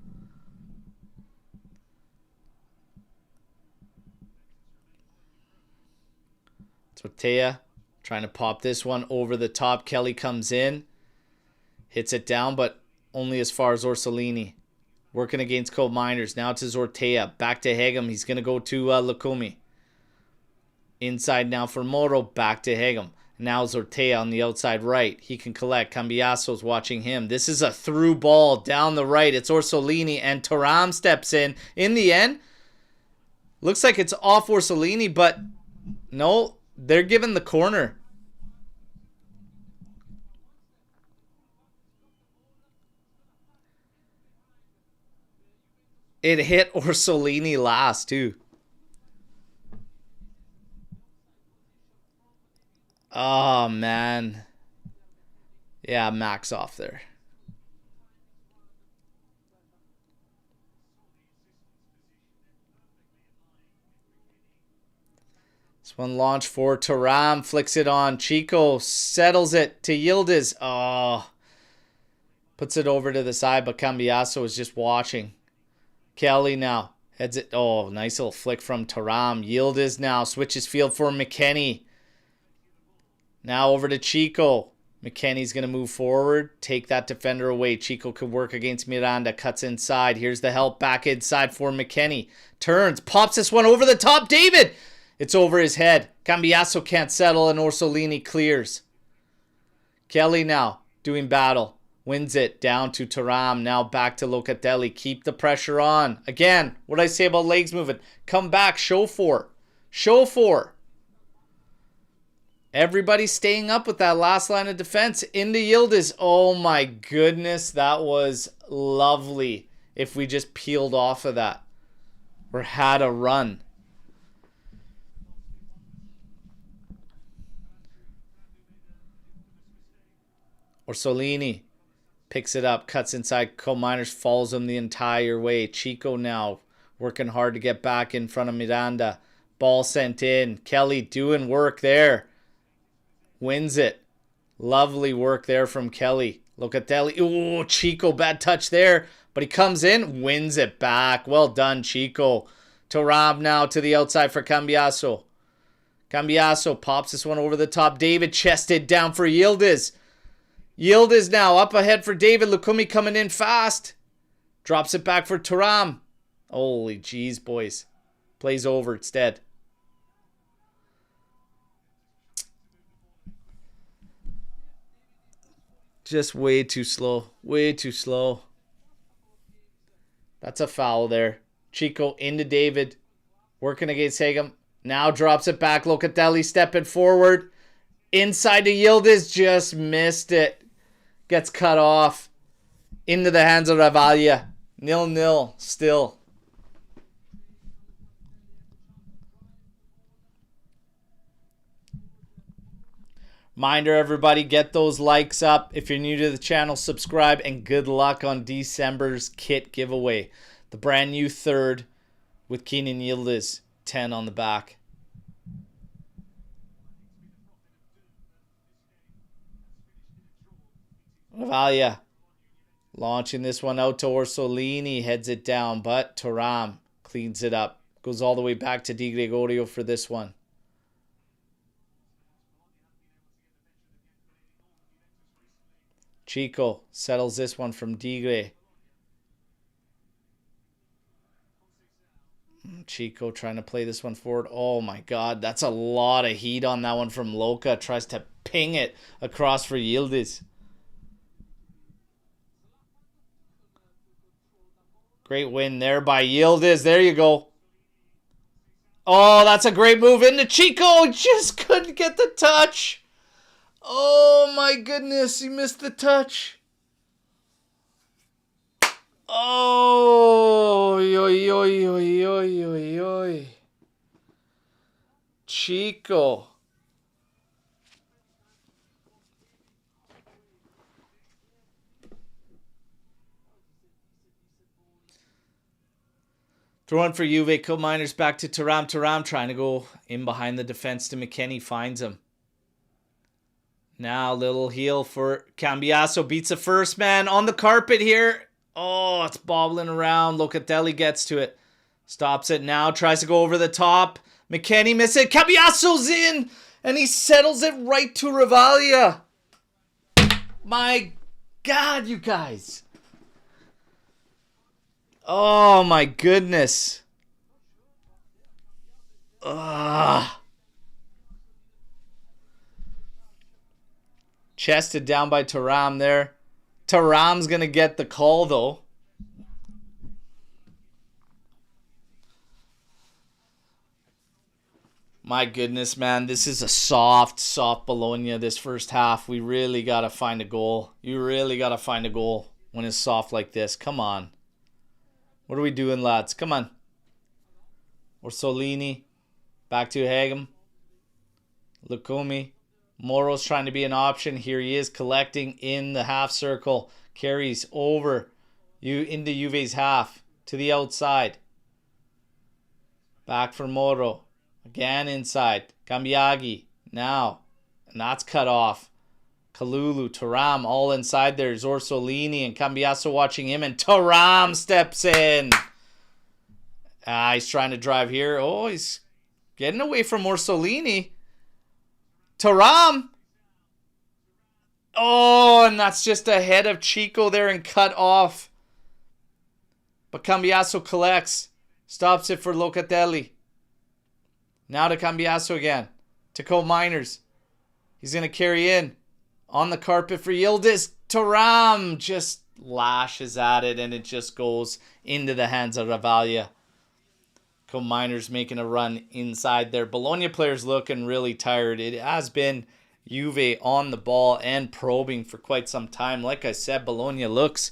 Tortilla trying to pop this one over the top. Kelly comes in. Hits it down, but only as far as Orsolini. Working against Coal Miners. Now it's Ortega. Back to Hegem. He's going to go to Lukumi. Inside now for Moro. Back to Hegem. Now Ortega on the outside right. He can collect. Cambiaso's watching him. This is a through ball down the right. It's Orsolini and Thuram steps in. In the end, looks like it's off Orsolini, but no, they're given the corner. It hit Orsolini last, too. Oh, man. Yeah, Max off there. This one launched for Thuram. Flicks it on. Chico settles it to Yildiz. Oh. Puts it over to the side, but Cambiaso is just watching. Kelly now. Heads it. Oh, nice little flick from Thuram. Yildiz now. Switches field for McKennie. Now over to Chico. McKennie's going to move forward. Take that defender away. Chico could work against Miranda. Cuts inside. Here's the help back inside for McKennie. Turns. Pops this one over the top. David! It's over his head. Cambiaso can't settle and Orsolini clears. Kelly now doing battle. Wins it down to Thuram. Now back to Locatelli. Keep the pressure on. Again, what I say about legs moving. Come back. Show for. Show for. Everybody staying up with that last line of defense. Into Yildiz. Oh my goodness. That was lovely. If we just peeled off of that. Or had a run. Orsolini picks it up, cuts inside. Cominers follows him the entire way. Chico now working hard to get back in front of Miranda. Ball sent in. Kelly doing work there. Wins it. Lovely work there from Kelly. Locatelli. Oh, Chico, bad touch there. But he comes in, wins it back. Well done, Chico. Thuram now to the outside for Cambiaso. Cambiaso pops this one over the top. David chested down for Yildiz. Yildiz now up ahead for David. Lukumi coming in fast. Drops it back for Thuram. Holy jeez, boys. Plays over instead. Just way too slow. Way too slow. That's a foul there. Chico into David. Working against Hagem. Now drops it back. Locatelli stepping forward. Inside to Yildiz. Just missed it. Gets cut off. Into the hands of Ravaglia. 0-0 still. Reminder, everybody, get those likes up. If you're new to the channel, subscribe, and good luck on December's kit giveaway. The brand new third with Keenan Yildiz, 10 on the back. Ravaglia launching this one out to Orsolini, heads it down, but Thuram cleans it up. Goes all the way back to Di Gregorio for this one. Chico settles this one from Digre. Chico trying to play this one forward. Oh my god, that's a lot of heat on that one from Loca. Tries to ping it across for Yildiz. Great win there by Yildiz. There you go. Oh, that's a great move into Chico. Just couldn't get the touch. Oh, my goodness. He missed the touch. Oh, yoy, yoy, yoy, yoy, yoy, yoy. Chico. Throw in for Juve. Coal Miners back to Taram. Taram trying to go in behind the defense to McKennie. Finds him. Now little heel for Cambiasso. Beats the first man on the carpet here. Oh, it's bobbling around. Locatelli gets to it. Stops it now. Tries to go over the top. McKennie misses it. Cambiasso's in. And he settles it right to Rivalia. My God, you guys. Oh, my goodness. Ugh. Chested down by Taram there. Taram's going to get the call, though. My goodness, man. This is a soft Bologna this first half. We really got to find a goal. You really got to find a goal when it's soft like this. Come on. What are we doing, lads? Come on. Orsolini. Back to Hagem. Lukumi. Moro's trying to be an option. Here he is collecting in the half circle. Carries over into Juve's half. To the outside. Back for Moro. Again inside. Cambiaghi. Now. And that's cut off. Kalulu, Taram, all inside there. Orsolini and Cambiasso watching him. And Taram steps in. He's trying to drive here. Oh, he's getting away from Orsolini. Taram. Oh, and that's just ahead of Chico there and cut off. But Cambiasso collects. Stops it for Locatelli. Now to Cambiasso again. To Coal Miners. He's going to carry in. On the carpet for Yildiz. Taram just lashes at it and it just goes into the hands of Rivalia. Coal Miners making a run inside there. Bologna players looking really tired. It has been Juve on the ball and probing for quite some time. Like I said, Bologna looks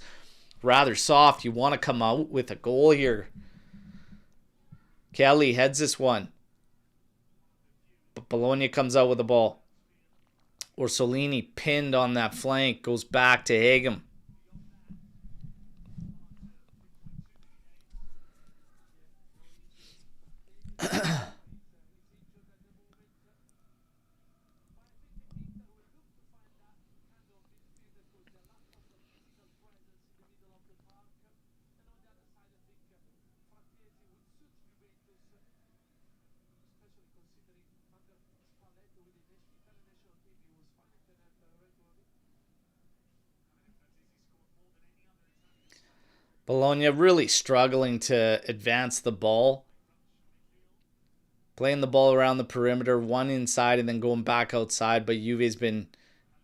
rather soft. You want to come out with a goal here. Kelly heads this one. But Bologna comes out with the ball. Orsolini pinned on that flank. Goes back to Hagem. Bologna really struggling to advance the ball. Playing the ball around the perimeter, one inside and then going back outside. But Juve's been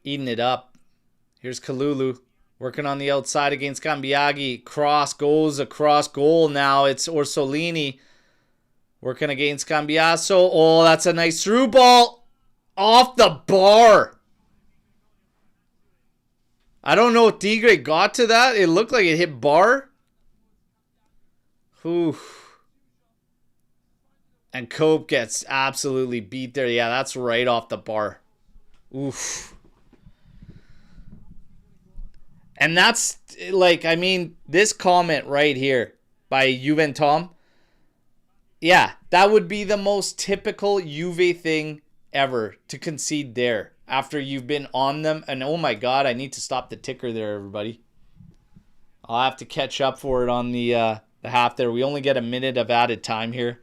eating it up. Here's Kalulu working on the outside against Cambiaghi. Cross goes across goal now. It's Orsolini working against Cambiasso. Oh, that's a nice through ball. Off the bar. I don't know if Tigre got to that. It looked like it hit bar. Oof. And Cope gets absolutely beat there. Yeah, that's right off the bar. Oof. And that's, like, I mean, this comment right here by Juventus. Yeah, that would be the most typical Juve thing ever to concede there after you've been on them. And oh my God, I need to stop the ticker there, everybody. I'll have to catch up for it on the half there. We only get a minute of added time here.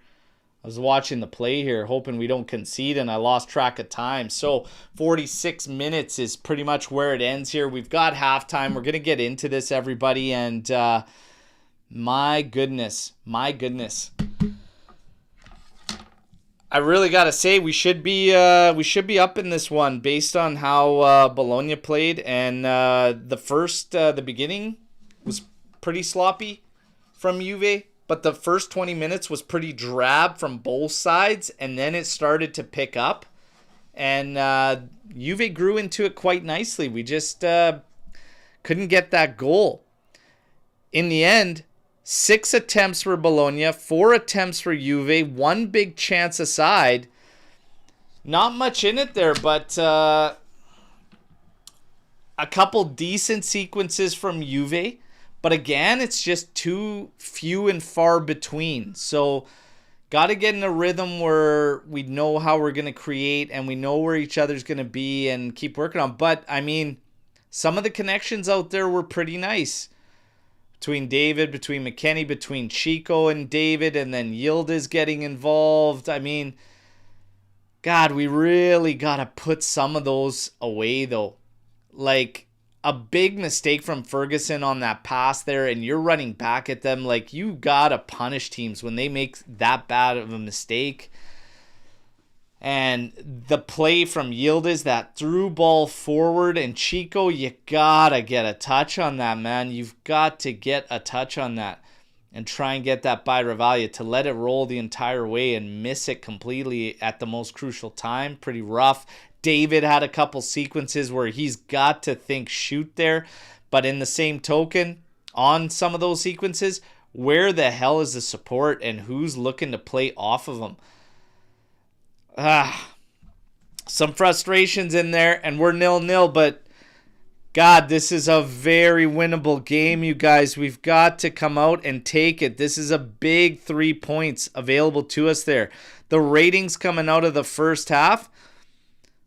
I was watching the play here, hoping we don't concede, and I lost track of time. So 46 minutes is pretty much where it ends here. We've got halftime. We're going to get into this, everybody, and my goodness. I really got to say we should be up in this one based on how Bologna played, and the beginning was pretty sloppy. from Juve, but the first 20 minutes was pretty drab from both sides, and then it started to pick up, and Juve grew into it quite nicely. We just couldn't get that goal. In the end, 6 attempts for Bologna, 4 attempts for Juve, 1 big chance aside. Not much in it there, but a couple decent sequences from Juve. But again, it's just too few and far between. So, got to get in a rhythm where we know how we're going to create and we know where each other's going to be and keep working on. But, I mean, some of the connections out there were pretty nice. Between David, between McKennie, between Chico and David, and then Yildiz getting involved. I mean, God, we really got to put some of those away, though. Like, a big mistake from Ferguson on that pass there, and you're running back at them. Like, you got to punish teams when they make that bad of a mistake. And the play from Yildiz, that through ball forward, and Chico, you got to get a touch on that, man. You've got to get a touch on that and try and get that by Ravaglia. To let it roll the entire way and miss it completely at the most crucial time, pretty rough. David had a couple sequences where he's got to think shoot there, but in the same token, on some of those sequences, where the hell is the support and who's looking to play off of him? Some frustrations in there, and we're 0-0, but God, this is a very winnable game, you guys. We've got to come out and take it. This is a big 3 points available to us there. The ratings coming out of the first half,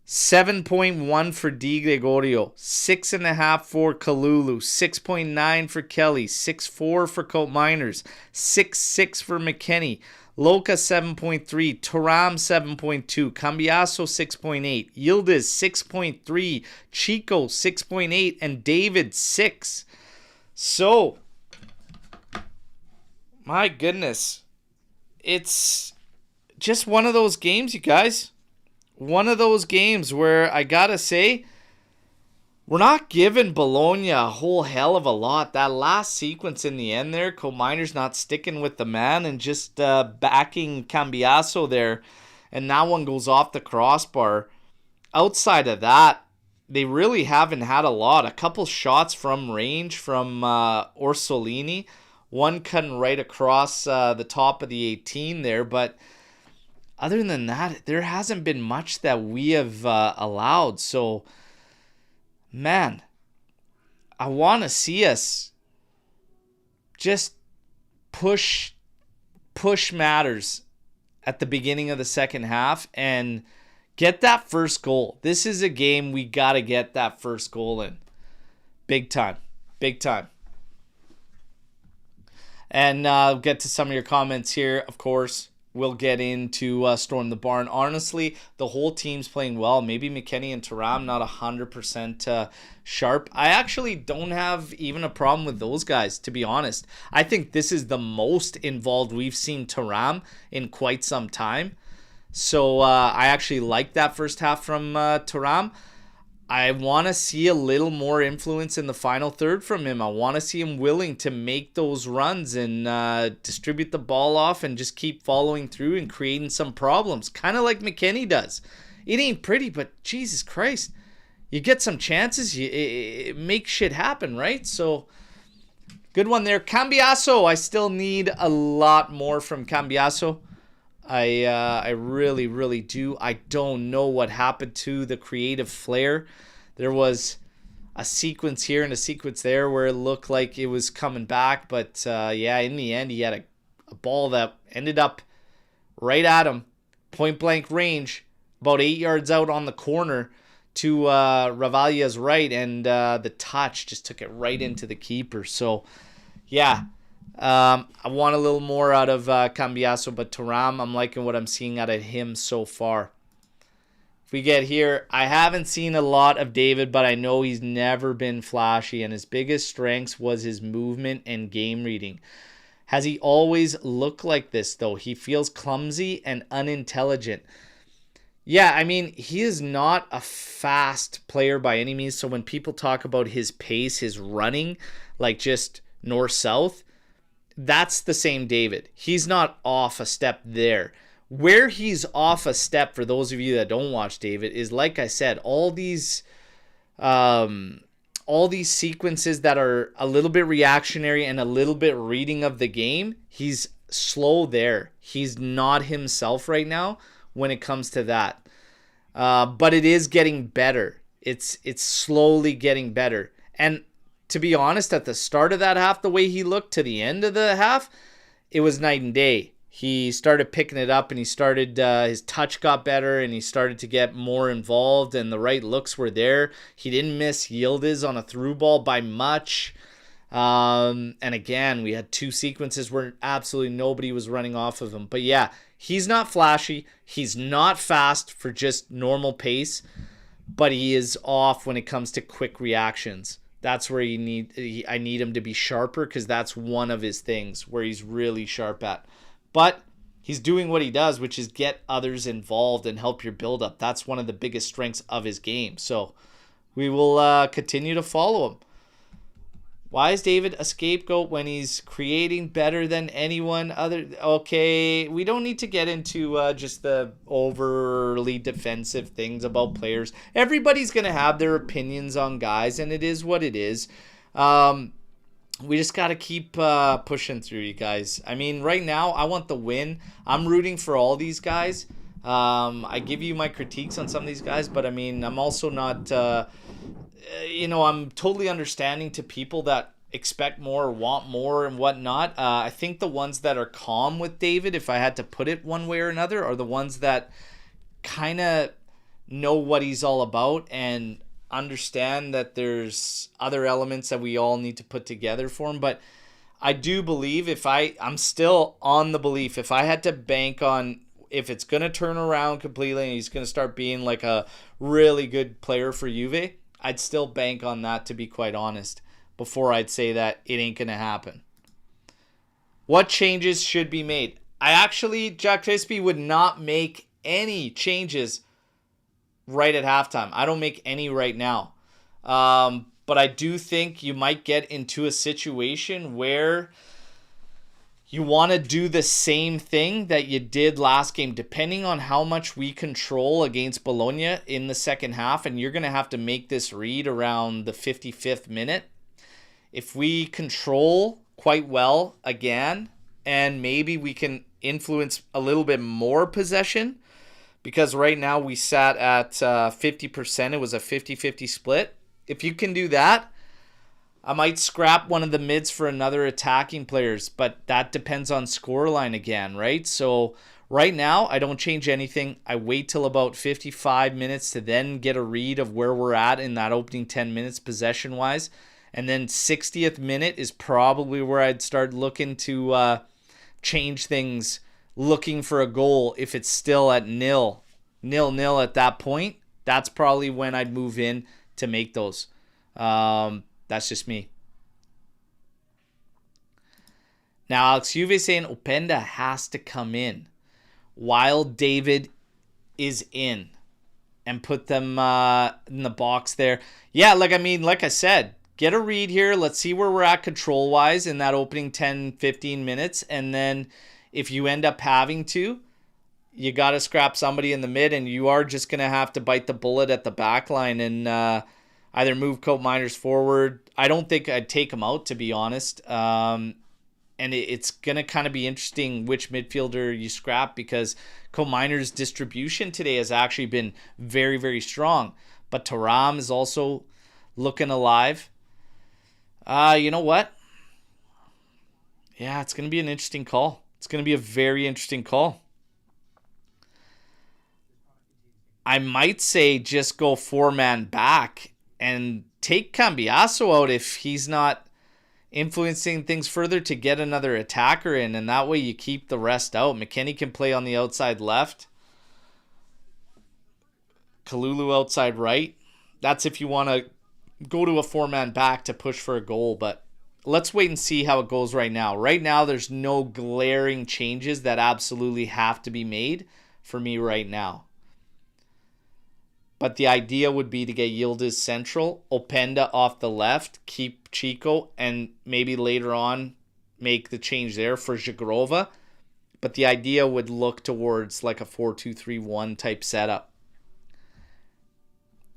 7.1 for Di Gregorio, 6.5 for Kalulu, 6.9 for Kelly, 6.4 for Coat Miners, 6.6 for McKennie, Loca 7.3, Thuram 7.2, Cambiaso 6.8, Yildiz 6.3, Chico 6.8, and David 6. So, my goodness, it's just one of those games, you guys. One of those games where I gotta say, we're not giving Bologna a whole hell of a lot. That last sequence in the end there, Cominer's not sticking with the man and just backing Cambiaso there. And that one goes off the crossbar. Outside of that, they really haven't had a lot. A couple shots from range from Orsolini. One cutting right across the top of the 18 there, but other than that, there hasn't been much that we have allowed. So, man, I want to see us just push matters at the beginning of the second half and get that first goal. This is a game we got to get that first goal in. Big time. Big time. And I'll get to some of your comments here, of course. We'll get into Storm the Barn. Honestly, the whole team's playing well. Maybe McKennie and Thuram not 100% sharp. I actually don't have even a problem with those guys, to be honest. I think this is the most involved we've seen Thuram in quite some time. So I actually like that first half from Thuram. I want to see a little more influence in the final third from him. I want to see him willing to make those runs and distribute the ball off and just keep following through and creating some problems. Kind of like McKennie does. It ain't pretty, but Jesus Christ. You get some chances, it makes shit happen, right? So, good one there. Cambiaso, I still need a lot more from Cambiaso. I really, really do. I don't know what happened to the creative flair. There was a sequence here and a sequence there where it looked like it was coming back. But, yeah, in the end, he had a ball that ended up right at him. Point-blank range, about 8 yards out on the corner to Ravaglia's right. And the touch just took it right into the keeper. So, yeah. I want a little more out of Cambiaso, but Thuram, I'm liking what I'm seeing out of him so far. If we get here, I haven't seen a lot of David, but I know he's never been flashy, and his biggest strengths was his movement and game reading. Has he always looked like this, though? He feels clumsy and unintelligent. Yeah, I mean, he is not a fast player by any means, so when people talk about his pace, his running, like just north-south, that's the same David. He's not off a step there. Where he's off a step, for those of you that don't watch David, is like I said, all these sequences that are a little bit reactionary and a little bit reading of the game. He's slow there. He's not himself right now when it comes to that. But it is getting better. It's slowly getting better. And to be honest, at the start of that half, the way he looked to the end of the half, it was night and day. He started picking it up, and he started, his touch got better, and he started to get more involved, and the right looks were there. He didn't miss Yildiz on a through ball by much. And again, we had 2 sequences where absolutely nobody was running off of him. But yeah, he's not flashy. He's not fast for just normal pace, but he is off when it comes to quick reactions. That's where I need him to be sharper, because that's one of his things where he's really sharp at. But he's doing what he does, which is get others involved and help your build-up. That's one of the biggest strengths of his game. So we will continue to follow him. Why is David a scapegoat when he's creating better than anyone other? Okay, we don't need to get into just the overly defensive things about players. Everybody's going to have their opinions on guys, and it is what it is. We just got to keep pushing through, you guys. I mean, right now, I want the win. I'm rooting for all these guys. I give you my critiques on some of these guys, but I mean, I'm also not, I'm totally understanding to people that expect more or want more and whatnot. I think the ones that are calm with David, if I had to put it one way or another, are the ones that kind of know what he's all about and understand that there's other elements that we all need to put together for him. But I do believe I'm still on the belief, if I had to bank on if it's going to turn around completely and he's going to start being like a really good player for Juve, I'd still bank on that, to be quite honest, before I'd say that it ain't going to happen. What changes should be made? Jack Crispy would not make any changes right at halftime. I don't make any right now. But I do think you might get into a situation where you want to do the same thing that you did last game, depending on how much we control against Bologna in the second half. And you're going to have to make this read around the 55th minute. If we control quite well again, and maybe we can influence a little bit more possession, because right now we sat at 50%. It was a 50-50 split. If you can do that, I might scrap one of the mids for another attacking players, but that depends on scoreline again, right? So right now, I don't change anything. I wait till about 55 minutes to then get a read of where we're at in that opening 10 minutes possession-wise. And then 60th minute is probably where I'd start looking to change things, looking for a goal. If it's still at nil at that point, that's probably when I'd move in to make those. That's just me. Now, Alex Juve saying Openda has to come in while David is in and put them in the box there. Yeah, like I said, get a read here. Let's see where we're at control-wise in that opening 10, 15 minutes. And then if you end up having to, you got to scrap somebody in the mid, and you are just going to have to bite the bullet at the back line and either move Cope Miners forward. I don't think I'd take him out, to be honest. And it's going to kind of be interesting which midfielder you scrap, because Cope Miners' distribution today has actually been very, very strong. But Thuram is also looking alive. You know what? Yeah, it's going to be an interesting call. It's going to be a very interesting call. I might say just go 4-man back and take Cambiasso out if he's not influencing things further, to get another attacker in, and that way you keep the rest out. McKennie can play on the outside left. Kalulu outside right. That's if you want to go to a 4-man back to push for a goal, but let's wait and see how it goes right now. Right now, there's no glaring changes that absolutely have to be made for me right now. But the idea would be to get Yildiz central, Openda off the left, keep Chico, and maybe later on, make the change there for Zagrova. But the idea would look towards like a 4-2-3-1 type setup.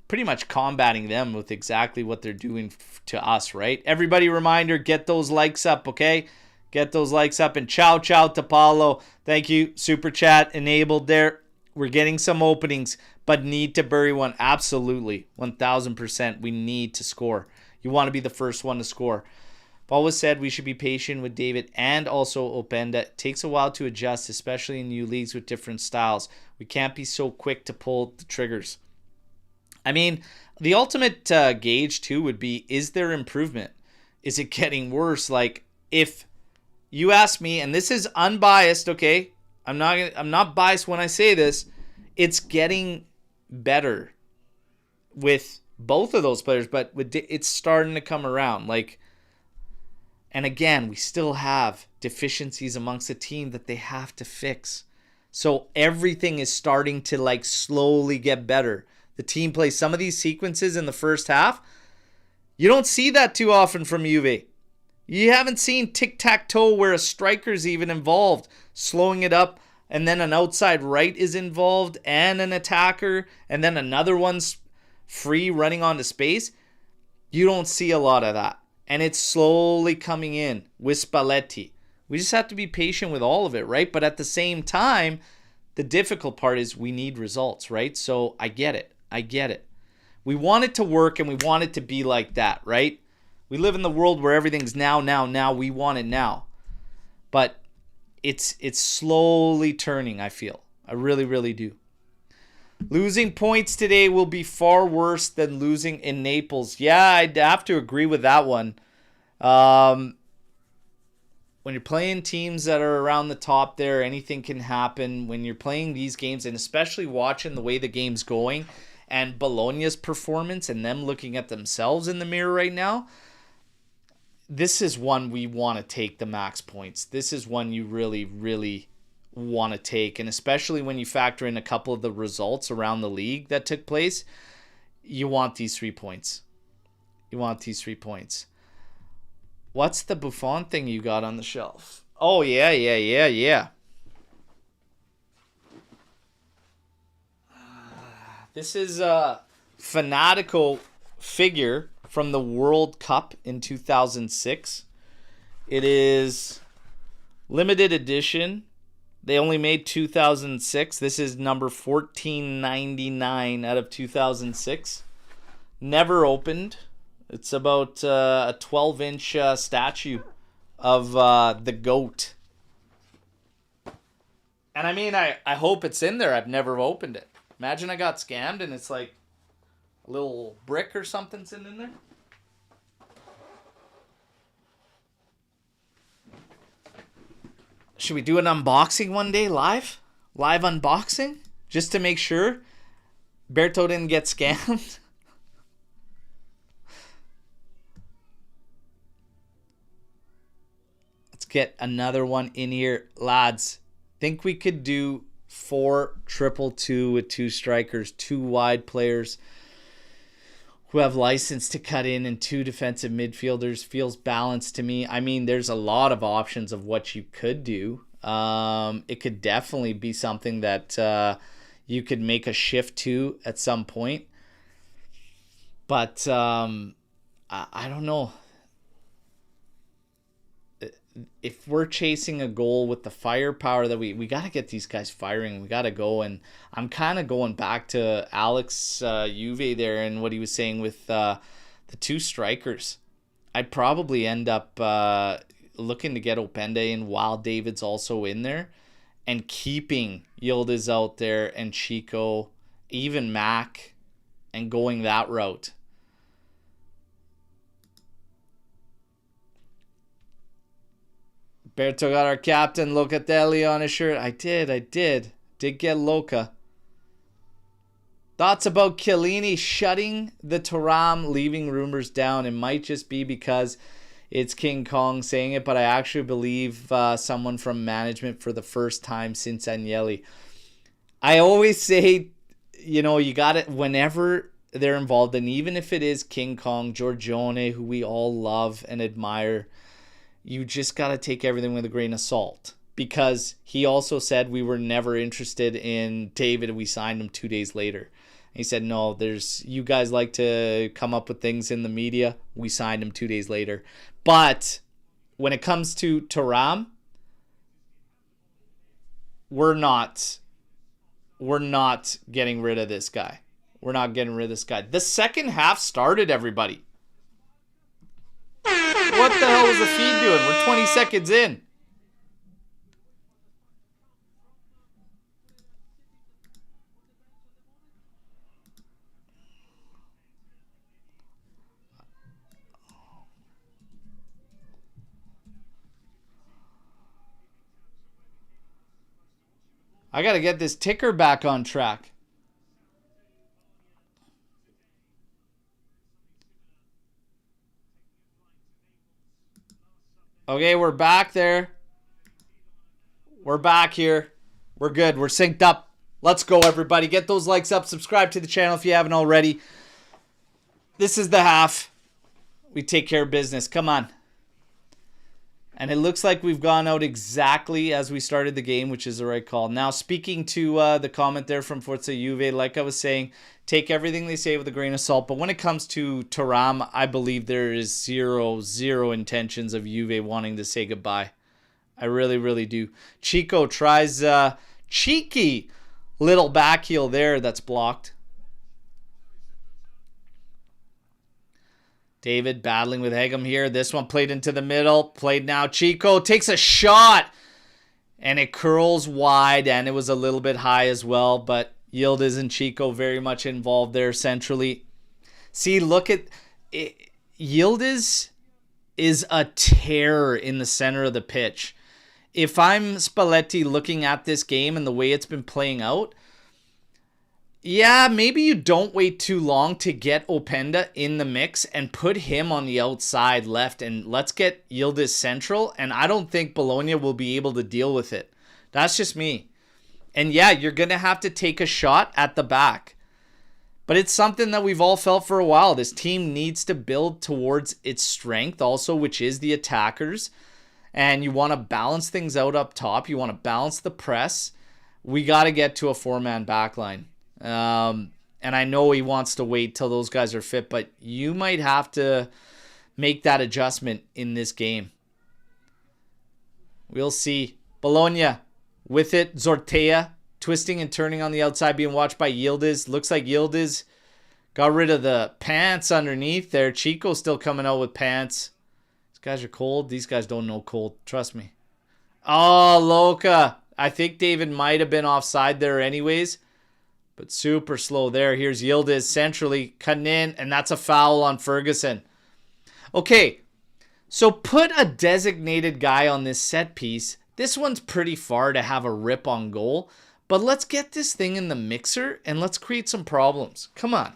Pretty much combating them with exactly what they're doing to us, right? Everybody, reminder, get those likes up, okay? Get those likes up. And ciao to Paulo. Thank you. Super chat enabled there. We're getting some openings, but need to bury one. Absolutely. 1,000%. We need to score. You want to be the first one to score. I've always said we should be patient with David and also Openda. It takes a while to adjust, especially in new leagues with different styles. We can't be so quick to pull the triggers. I mean, the ultimate gauge too would be, is there improvement? Is it getting worse? Like, if you ask me, and this is unbiased, okay? I'm not biased when I say this. It's getting better with both of those players, but it's starting to come around. Like, and again, we still have deficiencies amongst the team that they have to fix. So everything is starting to like slowly get better. The team plays some of these sequences in the first half. You don't see that too often from Juve. You haven't seen tic-tac-toe where a striker's even involved, slowing it up, and then an outside right is involved, and an attacker, and then another one's free running onto space. You don't see a lot of that. And it's slowly coming in with Spalletti. We just have to be patient with all of it, right? But at the same time, the difficult part is we need results, right? So I get it. We want it to work and we want it to be like that, right? We live in the world where everything's now. We want it now. But it's slowly turning, I feel. I really, really do. Losing points today will be far worse than losing in Naples. Yeah, I'd have to agree with that one. When you're playing teams that are around the top there, anything can happen. When you're playing these games, and especially watching the way the game's going, and Bologna's performance and them looking at themselves in the mirror right now, this is one we want to take the max points. This is one you really, really want to take. And especially when you factor in a couple of the results around the league that took place, you want these 3 points. What's the Buffon thing you got on the shelf? Oh, yeah. This is a Fanatico figure from the World Cup in 2006. It is limited edition. They only made 2006. This is number 1499 out of 2006. Never opened. It's about a 12-inch statue of the GOAT. And I mean, I hope it's in there. I've never opened it. Imagine I got scammed and it's like a little brick or something sitting in there. Should we do an unboxing one day live? Live unboxing? Just to make sure Berto didn't get scammed? Let's get another one in here. Lads, think we could do 4-2-2 with 2 strikers, 2 wide players who have license to cut in, and 2 defensive midfielders. Feels balanced to me. I mean, there's a lot of options of what you could do. It could definitely be something that you could make a shift to at some point. But I don't know. If we're chasing a goal with the firepower that we got to get these guys firing. We got to go. And I'm kind of going back to Alex Juve there and what he was saying with the 2 strikers. I'd probably end up looking to get Openda in while David's also in there, and keeping Yildiz out there and Chico, even Mac, and going that route. Berto got our captain Locatelli on his shirt. I did. Did get Loca. Thoughts about Chiellini shutting the Thuram, leaving rumors down. It might just be because it's King Kong saying it, but I actually believe someone from management for the first time since Agnelli. I always say, you got it whenever they're involved, and even if it is King Kong, Giorgione, who we all love and admire, you just got to take everything with a grain of salt. Because he also said we were never interested in David and we signed him 2 days later. He said, no, you guys like to come up with things in the media. We signed him 2 days later. But when it comes to Thuram, we're not getting rid of this guy. We're not getting rid of this guy. The second half started, everybody. What the hell was the feed doing? We're 20 seconds in. I got to get this ticker back on track. Okay, we're back there. We're back here. We're good. We're synced up. Let's go, everybody. Get those likes up. Subscribe to the channel if you haven't already. This is the half. We take care of business. Come on. And it looks like we've gone out exactly as we started the game, which is the right call. Now, speaking to the comment there from Forza Juve, like I was saying, take everything they say with a grain of salt. But when it comes to Thuram, I believe there is zero intentions of Juve wanting to say goodbye. I really, really do. Chico tries cheeky little back heel there that's blocked. David battling with Hegem here. This one played into the middle. Played now. Chico takes a shot. And it curls wide. And it was a little bit high as well. But Yildiz and Chico very much involved there centrally. See, look at it. Yildiz is a terror in the center of the pitch. If I'm Spalletti looking at this game and the way it's been playing out, yeah, maybe you don't wait too long to get Openda in the mix and put him on the outside left and let's get Yildiz central, and I don't think Bologna will be able to deal with it. That's just me. And yeah, you're going to have to take a shot at the back. But it's something that we've all felt for a while. This team needs to build towards its strength also, which is the attackers. And you want to balance things out up top. You want to balance the press. We got to get to a four-man backline. And I know he wants to wait till those guys are fit, but you might have to make that adjustment in this game. We'll see. Bologna with it. Zortea twisting and turning on the outside, being watched by Yildiz. Looks like Yildiz got rid of the pants underneath there. Chico still coming out with pants. These guys are cold. These guys don't know cold. Trust me. Oh, Loca. I think David might have been offside there anyways. But super slow there. Here's Yildiz centrally cutting in, and that's a foul on Ferguson. Okay, so put a designated guy on this set piece. This one's pretty far to have a rip on goal, but let's get this thing in the mixer and let's create some problems. Come on.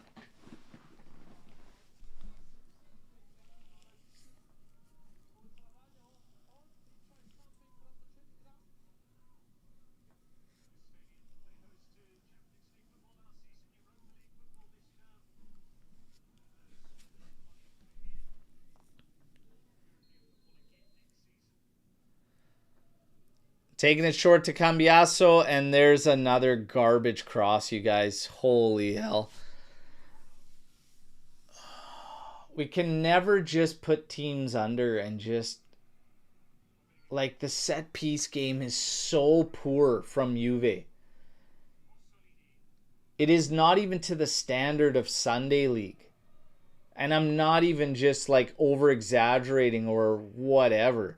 Taking it short to Cambiaso, and there's another garbage cross, you guys. Holy hell. We can never just put teams under and just... Like, the set piece game is so poor from Juve. It is not even to the standard of Sunday League. And I'm not even just, like, over-exaggerating or whatever.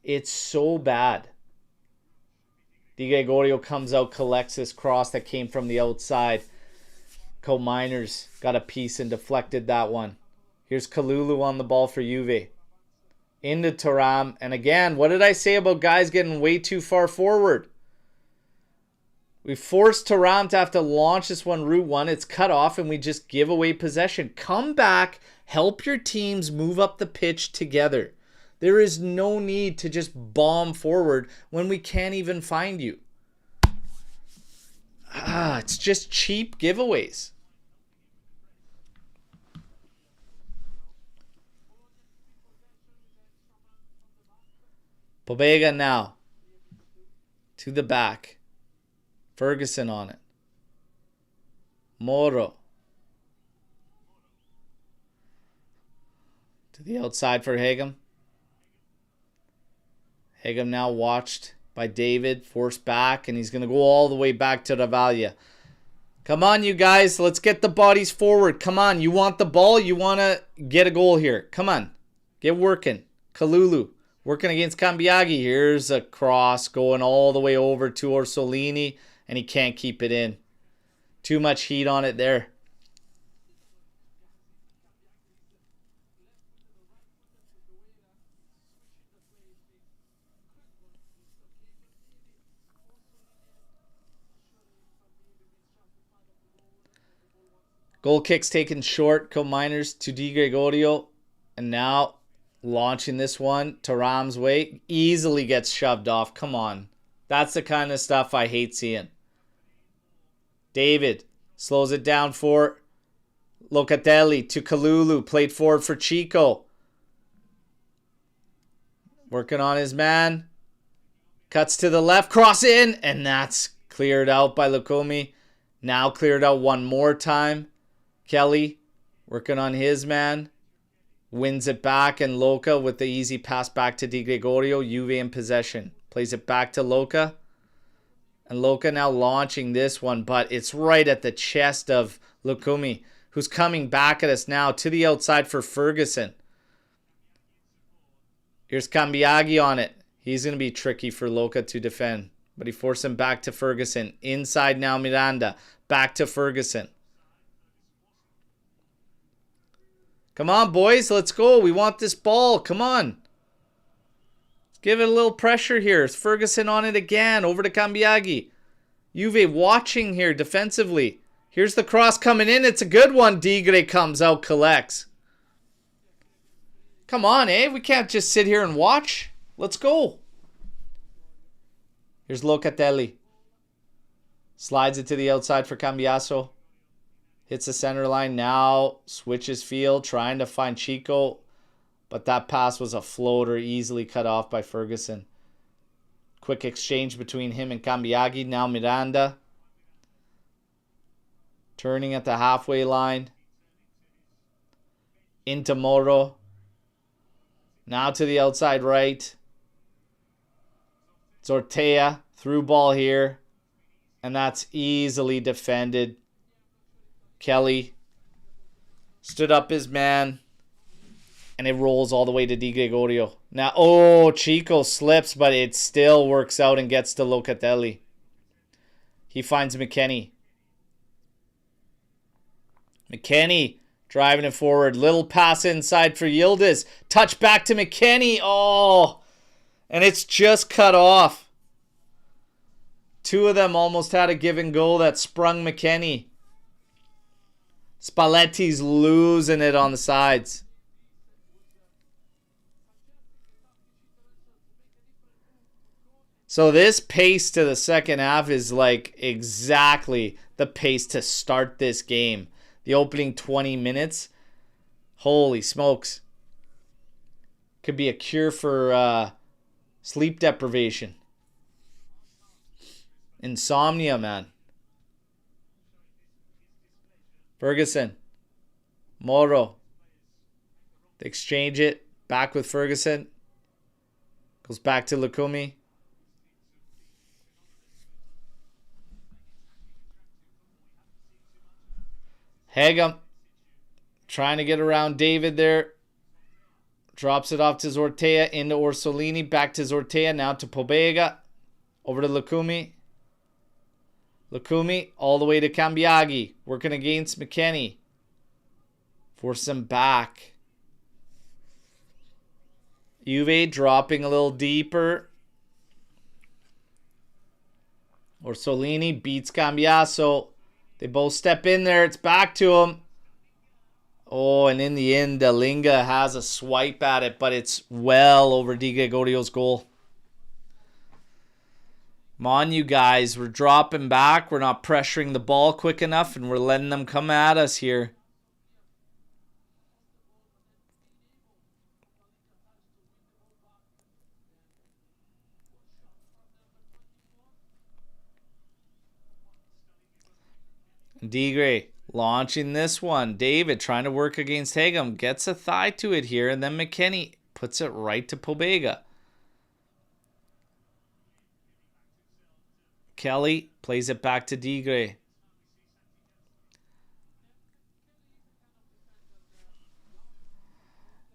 It's so bad. Di Gregorio comes out, collects this cross that came from the outside. Co-Miners got a piece and deflected that one. Here's Kalulu on the ball for Juve. Into Thuram. And again, what did I say about guys getting way too far forward? We forced Thuram to have to launch this one route one. It's cut off and we just give away possession. Come back. Help your teams move up the pitch together. There is no need to just bomb forward when we can't even find you. It's just cheap giveaways. Pobega now. To the back. Ferguson on it. Moro. To the outside for Hagem. Hagem now watched by David. Forced back. And he's going to go all the way back to Ravaglia. Come on, you guys. Let's get the bodies forward. Come on. You want the ball? You want to get a goal here. Come on. Get working. Kalulu. Working against Cambiaghi. Here's a cross going all the way over to Orsolini. And he can't keep it in. Too much heat on it there. Goal kicks taken short. Co-Miners to Di Gregorio. And now launching this one to Ram's way. Easily gets shoved off. Come on. That's the kind of stuff I hate seeing. David slows it down for Locatelli to Kalulu. Played forward for Chico. Working on his man. Cuts to the left. Cross in. And that's cleared out by Lukumi. Now cleared out one more time. Kelly working on his man. Wins it back. And Loca with the easy pass back to Di Gregorio. Juve in possession. Plays it back to Loca. And Loca now launching this one, but it's right at the chest of Lukumi, who's coming back at us now to the outside for Ferguson. Here's Cambiaghi on it. He's going to be tricky for Loca to defend, but he forced him back to Ferguson. Inside now Miranda. Back to Ferguson. Come on, boys. Let's go. We want this ball. Come on. Give it a little pressure here. It's Ferguson on it again. Over to Cambiaghi. Juve watching here defensively. Here's the cross coming in. It's a good one. Digre comes out, collects. Come on, eh? We can't just sit here and watch. Let's go. Here's Locatelli. Slides it to the outside for Cambiaso. Hits the center line now. Switches field. Trying to find Chico. But that pass was a floater, easily cut off by Ferguson. Quick exchange between him and Cambiaghi. Now Miranda. Turning at the halfway line. Into Moro. Now to the outside right. Zortea. Through ball here. And that's easily defended. Kelly. Stood up his man. And it rolls all the way to Di Gregorio. Now, oh, Chico slips, but it still works out and gets to Locatelli. He finds McKennie. McKennie driving it forward. Little pass inside for Yildiz. Touch back to McKennie. Oh, and it's just cut off. Two of them almost had a give and go that sprung McKennie. Spalletti's losing it on the sides. So this pace to the second half is like exactly the pace to start this game. The opening 20 minutes. Holy smokes. Could be a cure for sleep deprivation. Insomnia, man. Ferguson. Moro. They exchange it. Back with Ferguson. Goes back to Lukumi. Hagem trying to get around David there. Drops it off to Zortea into Orsolini. Back to Zortea. Now to Pobega. Over to Lukumi. Lukumi all the way to Cambiaghi. Working against McKennie. Force him back. Juve dropping a little deeper. Orsolini beats Cambiaso. They both step in there. It's back to him. Oh, and in the end, Dalinga has a swipe at it, but it's well over Di Gregorio's goal. Come on, you guys. We're dropping back. We're not pressuring the ball quick enough, and we're letting them come at us here. Digre launching this one. David trying to work against Hagum. Gets a thigh to it here. And then McKenny puts it right to Pobega. Kelly plays it back to Digre.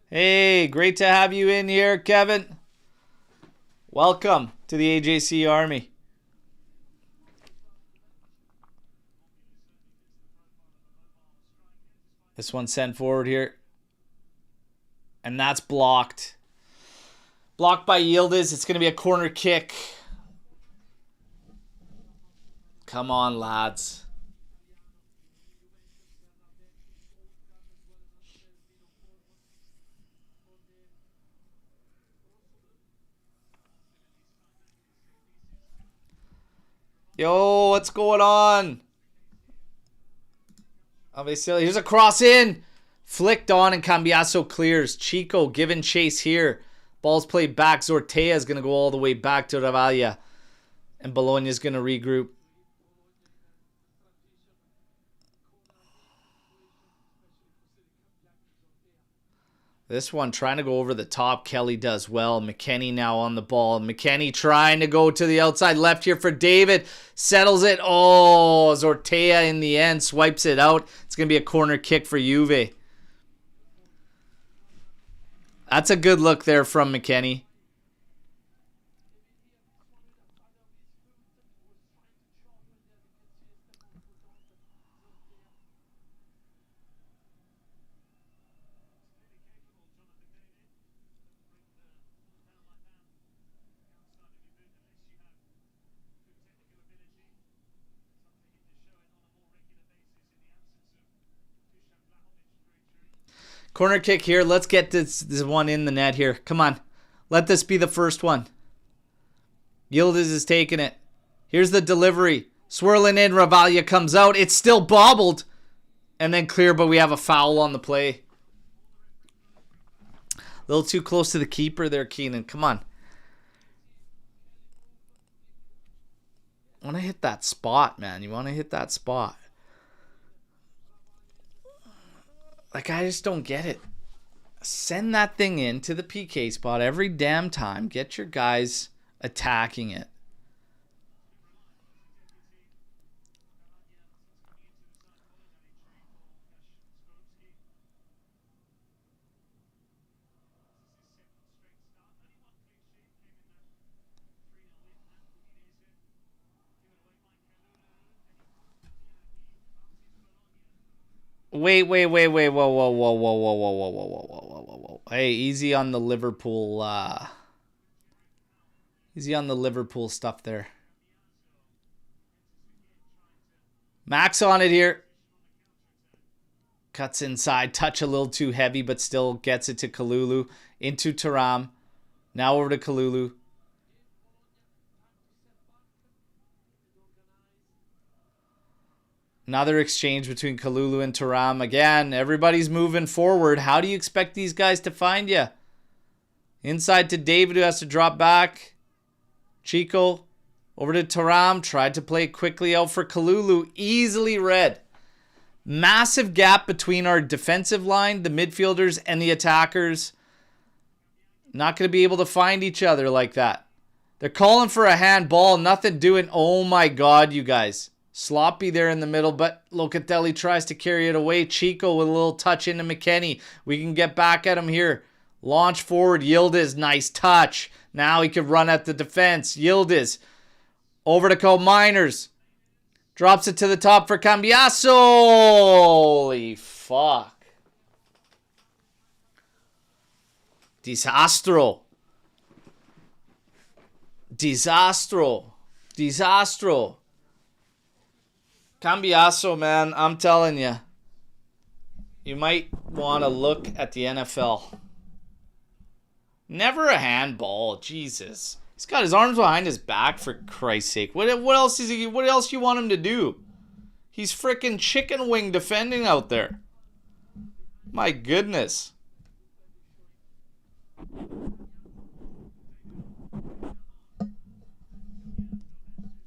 Hey, great to have you in here, Kevin. Welcome to the AJC Army. This one sent forward here. And that's blocked. Blocked by Yildiz. It's going to be a corner kick. Come on, lads. Yo, what's going on? Obviously, here's a cross in. Flicked on and Cambiaso clears. Chico giving chase here. Ball's played back. Zortea is going to go all the way back to Ravaglia. And Bologna is going to regroup. This one trying to go over the top. Kelly does well. McKenny now on the ball. McKenny trying to go to the outside left here for David. Settles it. Oh, Zortea in the end swipes it out. It's going to be a corner kick for Juve. That's a good look there from McKenny. Corner kick here. Let's get this one in the net here. Come on. Let this be the first one. Yildiz is taking it. Here's the delivery. Swirling in. Ravaglia comes out. It's still bobbled. And then clear, but we have a foul on the play. A little too close to the keeper there, Keenan. Come on. I want to hit that spot, man. You want to hit that spot. Like, I just don't get it. Send that thing in to the PK spot every damn time. Get your guys attacking it. Wait. Whoa. Hey, easy on the Liverpool. Easy on the Liverpool stuff there. Max on it here. Cuts inside. Touch a little too heavy, but still gets it to Kalulu. Into Thuram. Now over to Kalulu. Another exchange between Kalulu and Thuram. Again, everybody's moving forward. How do you expect these guys to find you? Inside to David, who has to drop back. Chico over to Thuram. Tried to play quickly out for Kalulu. Easily read. Massive gap between our defensive line, the midfielders, and the attackers. Not going to be able to find each other like that. They're calling for a handball. Nothing doing. Oh my God, you guys. Sloppy there in the middle, but Locatelli tries to carry it away. Chico with a little touch into McKenny. We can get back at him here. Launch forward. Yildiz, nice touch. Now he can run at the defense. Yildiz over to Cole Miners. Drops it to the top for Cambiaso. Holy fuck. Disastro. Cambiaso, man, I'm telling you. You might want to look at the NFL. Never a handball, Jesus. He's got his arms behind his back, for Christ's sake. What else is he? What else you want him to do? He's freaking chicken wing defending out there. My goodness.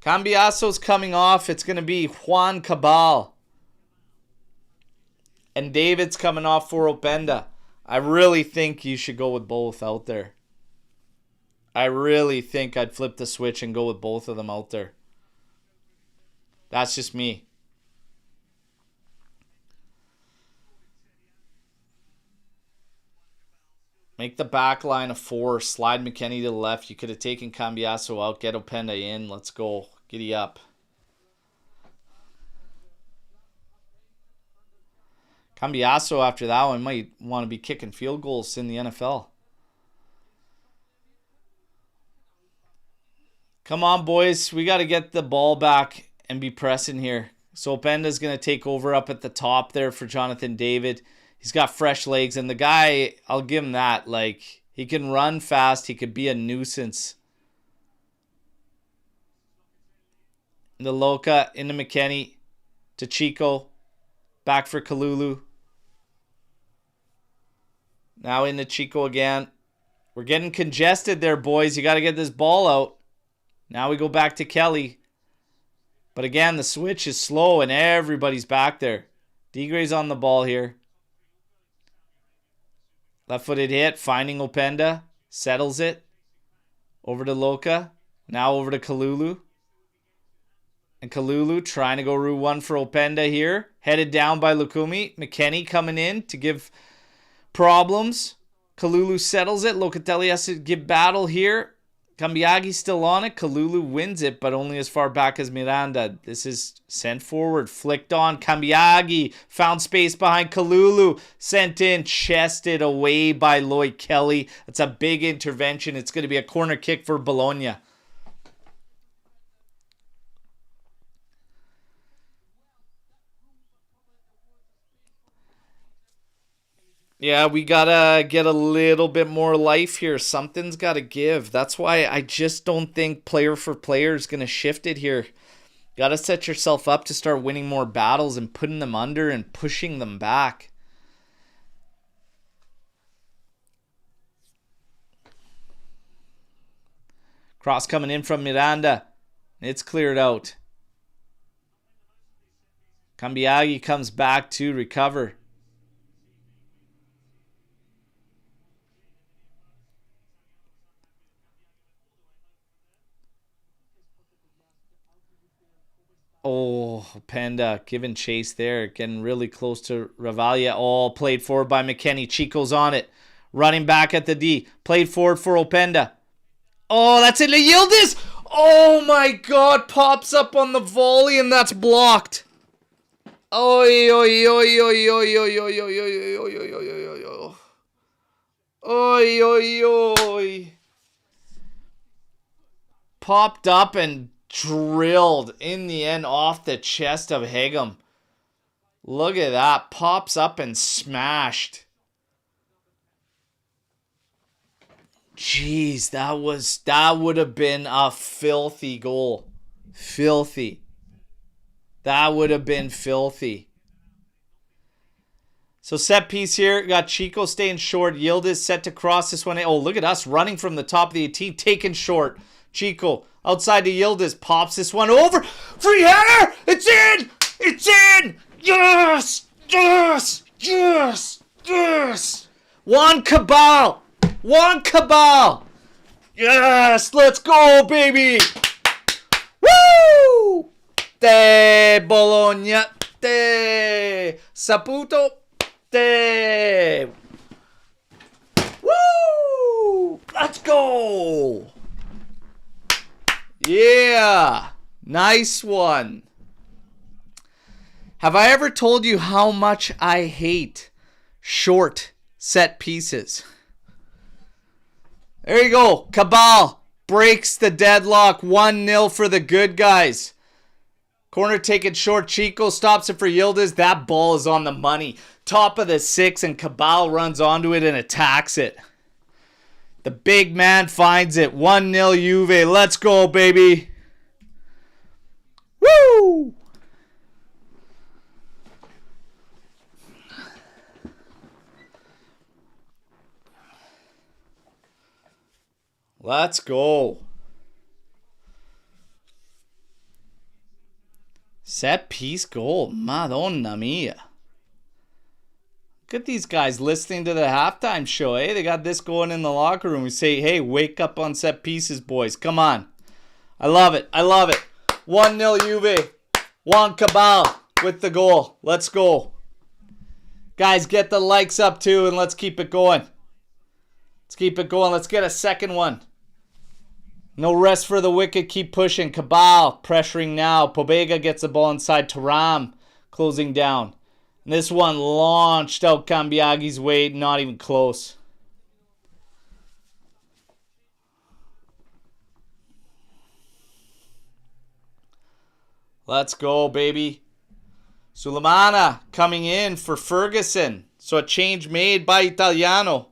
Cambiaso's coming off. It's going to be Juan Cabal. And David's coming off for Openda. I really think you should go with both out there. I really think I'd flip the switch and go with both of them out there. That's just me. Make the back line a 4. Slide McKennie to the left. You could have taken Cambiasso out. Get Openda in. Let's go. Giddy up. Cambiasso after that one might want to be kicking field goals in the NFL. Come on, boys. We got to get the ball back and be pressing here. So Openda's going to take over up at the top there for Jonathan David. He's got fresh legs, and the guy, I'll give him that. Like, he can run fast. He could be a nuisance. The Loca into McKennie to Chico. Back for Kalulu. Now into Chico again. We're getting congested there, boys. You got to get this ball out. Now we go back to Kelly. But again, the switch is slow and everybody's back there. Degray's on the ball here. Left-footed hit, finding Openda. Settles it. Over to Loca. Now over to Kalulu. And Kalulu trying to go route 1 for Openda here. Headed down by Lukumi. McKennie coming in to give problems. Kalulu settles it. Locatelli has to give battle here. Cambiagi's still on it. Kalulu wins it, but only as far back as Miranda. This is sent forward. Flicked on. Cambiagi found space behind Kalulu. Sent in. Chested away by Lloyd Kelly. That's a big intervention. It's going to be a corner kick for Bologna. Yeah, we gotta get a little bit more life here. Something's gotta give. That's why I just don't think player for player is gonna shift it here. Gotta set yourself up to start winning more battles and putting them under and pushing them back. Cross coming in from Miranda. It's cleared out. Cambiagi comes back to recover. Oh, Panda giving chase there. Getting really close to Ravalia. Oh, played forward by McKennie. Chico's on it. Running back at the D. Played forward for Openda. Oh, that's it. Yildiz. Oh, my God. Pops up on the volley, and that's blocked. Oi, oi, oi, oi, oi, oi, oi, oi, oi, oi, oi, oi, oi. Oi, oi, oi. Popped up and drilled in the end off the chest of Hegem. Look at that. Pops up and smashed. Jeez, that would have been a filthy goal. Filthy. That would have been filthy. So set piece here. Got Chico staying short. Yildiz set to cross this one. Oh, look at us running from the top of the 18. Taken short. Chico outside to Yildiz. Pops this one over. Free header. It's in. It's in. Yes. Yes. Yes. Yes. Juan Cabal. Juan Cabal. Yes. Let's go, baby. Woo. Te Bologna. Te Saputo. Te. Woo. Let's go. Yeah, nice one. Have I ever told you how much I hate short set pieces? There you go. Cabal breaks the deadlock. 1-0 for the good guys. Corner taken short. Chico stops it for Yildiz. That ball is on the money. Top of the 6, and Cabal runs onto it and attacks it. The big man finds it. 1-0 Juve. Let's go, baby. Woo! Let's go. Set piece goal. Madonna mia. Look at these guys listening to the halftime show, eh? They got this going in the locker room. We say, hey, wake up on set pieces, boys. Come on. I love it. I love it. 1-0 Juve. Juan Cabal with the goal. Let's go. Guys, get the likes up too, and let's keep it going. Let's keep it going. Let's get a second one. No rest for the wicked. Keep pushing. Cabal pressuring now. Pobega gets the ball inside. Thuram closing down. And this one launched out Cambiaghi's way. Not even close. Let's go, baby. Sulemana coming in for Ferguson. So a change made by Italiano.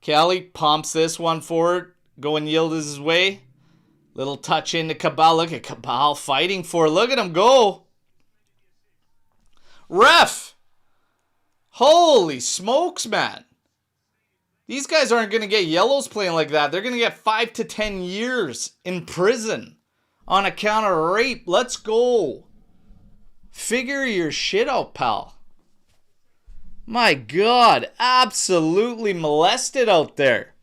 Kelly pumps this one forward. Going Yildiz' way. Little touch into Cabal. Look at Cabal fighting for it. Look at him go. Ref! Holy smokes, man. These guys aren't going to get yellows playing like that. They're going to get 5 to 10 years in prison on account of rape. Let's go. Figure your shit out, pal. My God. Absolutely molested out there.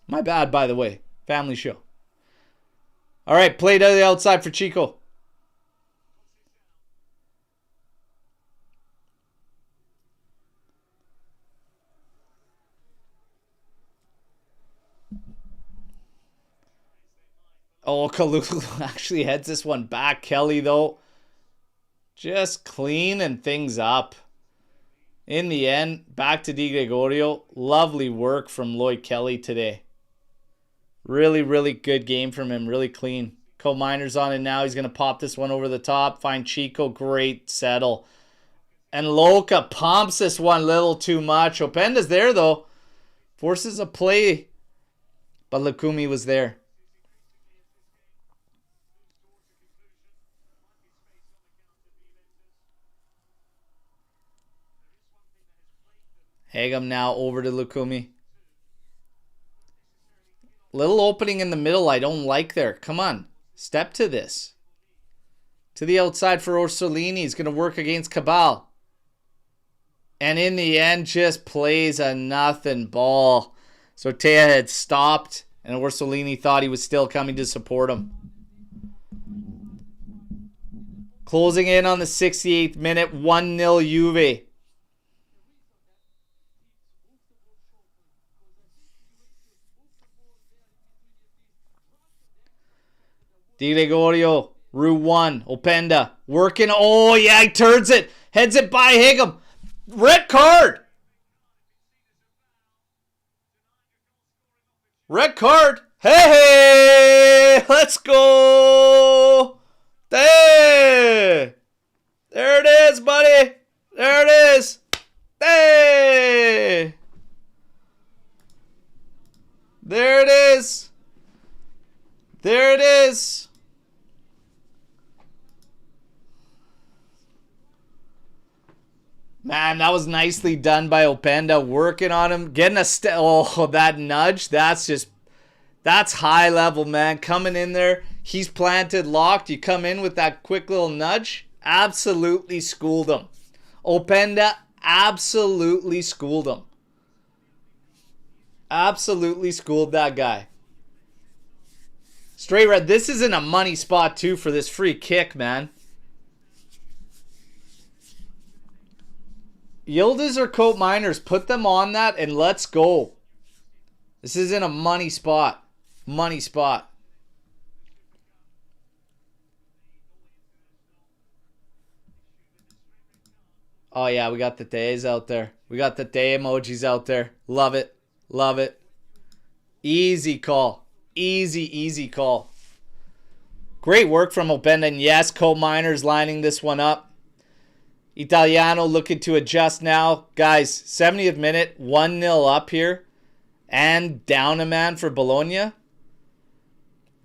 My bad, by the way. Family show. All right, play to the outside for Chico. Oh, Kalulu actually heads this one back. Kelly, though, just cleaning things up. In the end, back to Di Gregorio. Lovely work from Lloyd Kelly today. Really, really good game from him. Really clean. Co-Miner's on it now. He's going to pop this one over the top. Find Chico. Great settle. And Loca pumps this one a little too much. Openda's there, though. Forces a play. But Lukumi was there. Hagam now over to Lukumi. Little opening in the middle I don't like there. Come on. Step to this. To the outside for Orsolini. He's going to work against Cabal. And in the end, just plays a nothing ball. Sortea had stopped. And Orsolini thought he was still coming to support him. Closing in on the 68th minute. 1-0 Juve. Di Gregorio, Rue 1, Openda, working. Oh, yeah, he turns it. Heads it by Higgham. Red card. Red card. Hey, let's go. Hey. There it is, buddy. There it is. Hey. There it is. There it is. Man, that was nicely done by Openda. Working on him. Getting a oh, that nudge. That's high level, man. Coming in there. He's planted, locked. You come in with that quick little nudge. Absolutely schooled him. Openda absolutely schooled him. Absolutely schooled that guy. Straight red. This isn't a money spot, too, for this free kick, man. Yildiz or Coat Miners, put them on that and let's go. This isn't a money spot. Money spot. Oh, yeah, we got the days out there. We got the day emojis out there. Love it. Love it. Easy call. Easy call. Great work from Openda. And yes, Coat Miners lining this one up. Italiano looking to adjust now. Guys, 70th minute, 1-0 up here. And down a man for Bologna.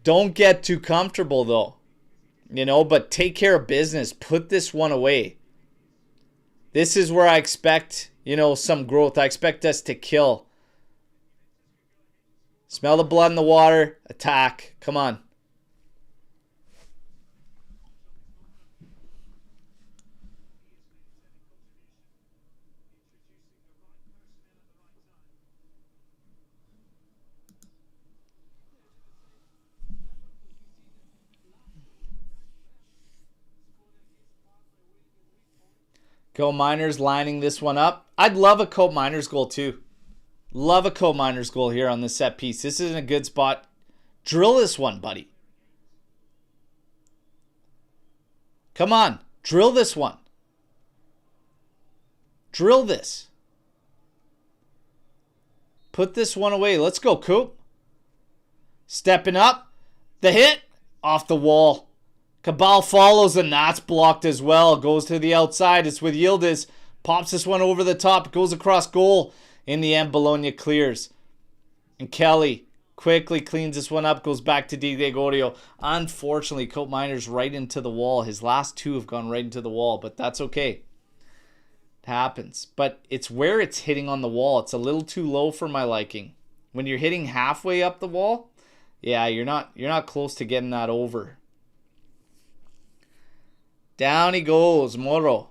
Don't get too comfortable, though. You know, but take care of business. Put this one away. This is where I expect, you know, some growth. I expect us to kill. Smell the blood in the water. Attack. Come on. Go Miners lining this one up. I'd love a Cope Miners goal too. Love a Cope Miners goal here on this set piece. This is in a good spot. Drill this one, buddy. Come on. Drill this one. Drill this. Put this one away. Let's go, Coop. Stepping up. The hit. Off the wall. Cabal follows and that's blocked as well. Goes to the outside. It's with Yildiz. Pops this one over the top. Goes across goal. In the end, Bologna clears. And Kelly quickly cleans this one up. Goes back to Di Gregorio. Unfortunately, Cope Miners right into the wall. His last two have gone right into the wall. But that's okay. It happens. But it's where it's hitting on the wall. It's a little too low for my liking. When you're hitting halfway up the wall, yeah, you're not close to getting that over. Down he goes, Moro.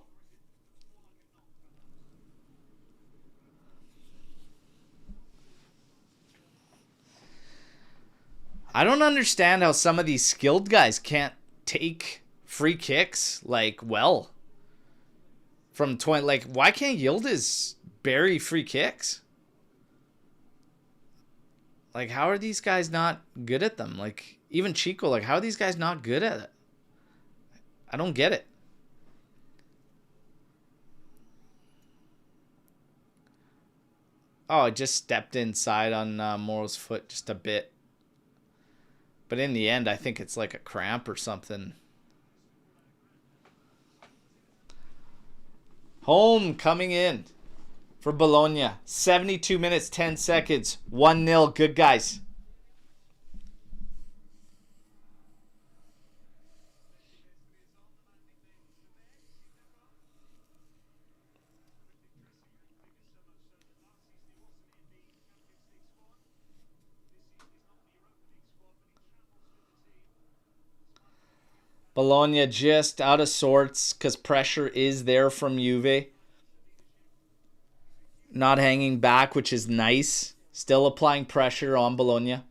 I don't understand how some of these skilled guys can't take free kicks like well. From 20, like why can't Yildiz bury free kicks? Like how are these guys not good at them? Like even Chico, like how are these guys not good at it? I don't get it. Oh, I just stepped inside on Moro's foot just a bit. But in the end, I think it's like a cramp or something. Home coming in for Bologna. 72 minutes, 10 seconds. 1-0. Good guys. Bologna just out of sorts because pressure is there from Juve. Not hanging back, which is nice. Still applying pressure on Bologna.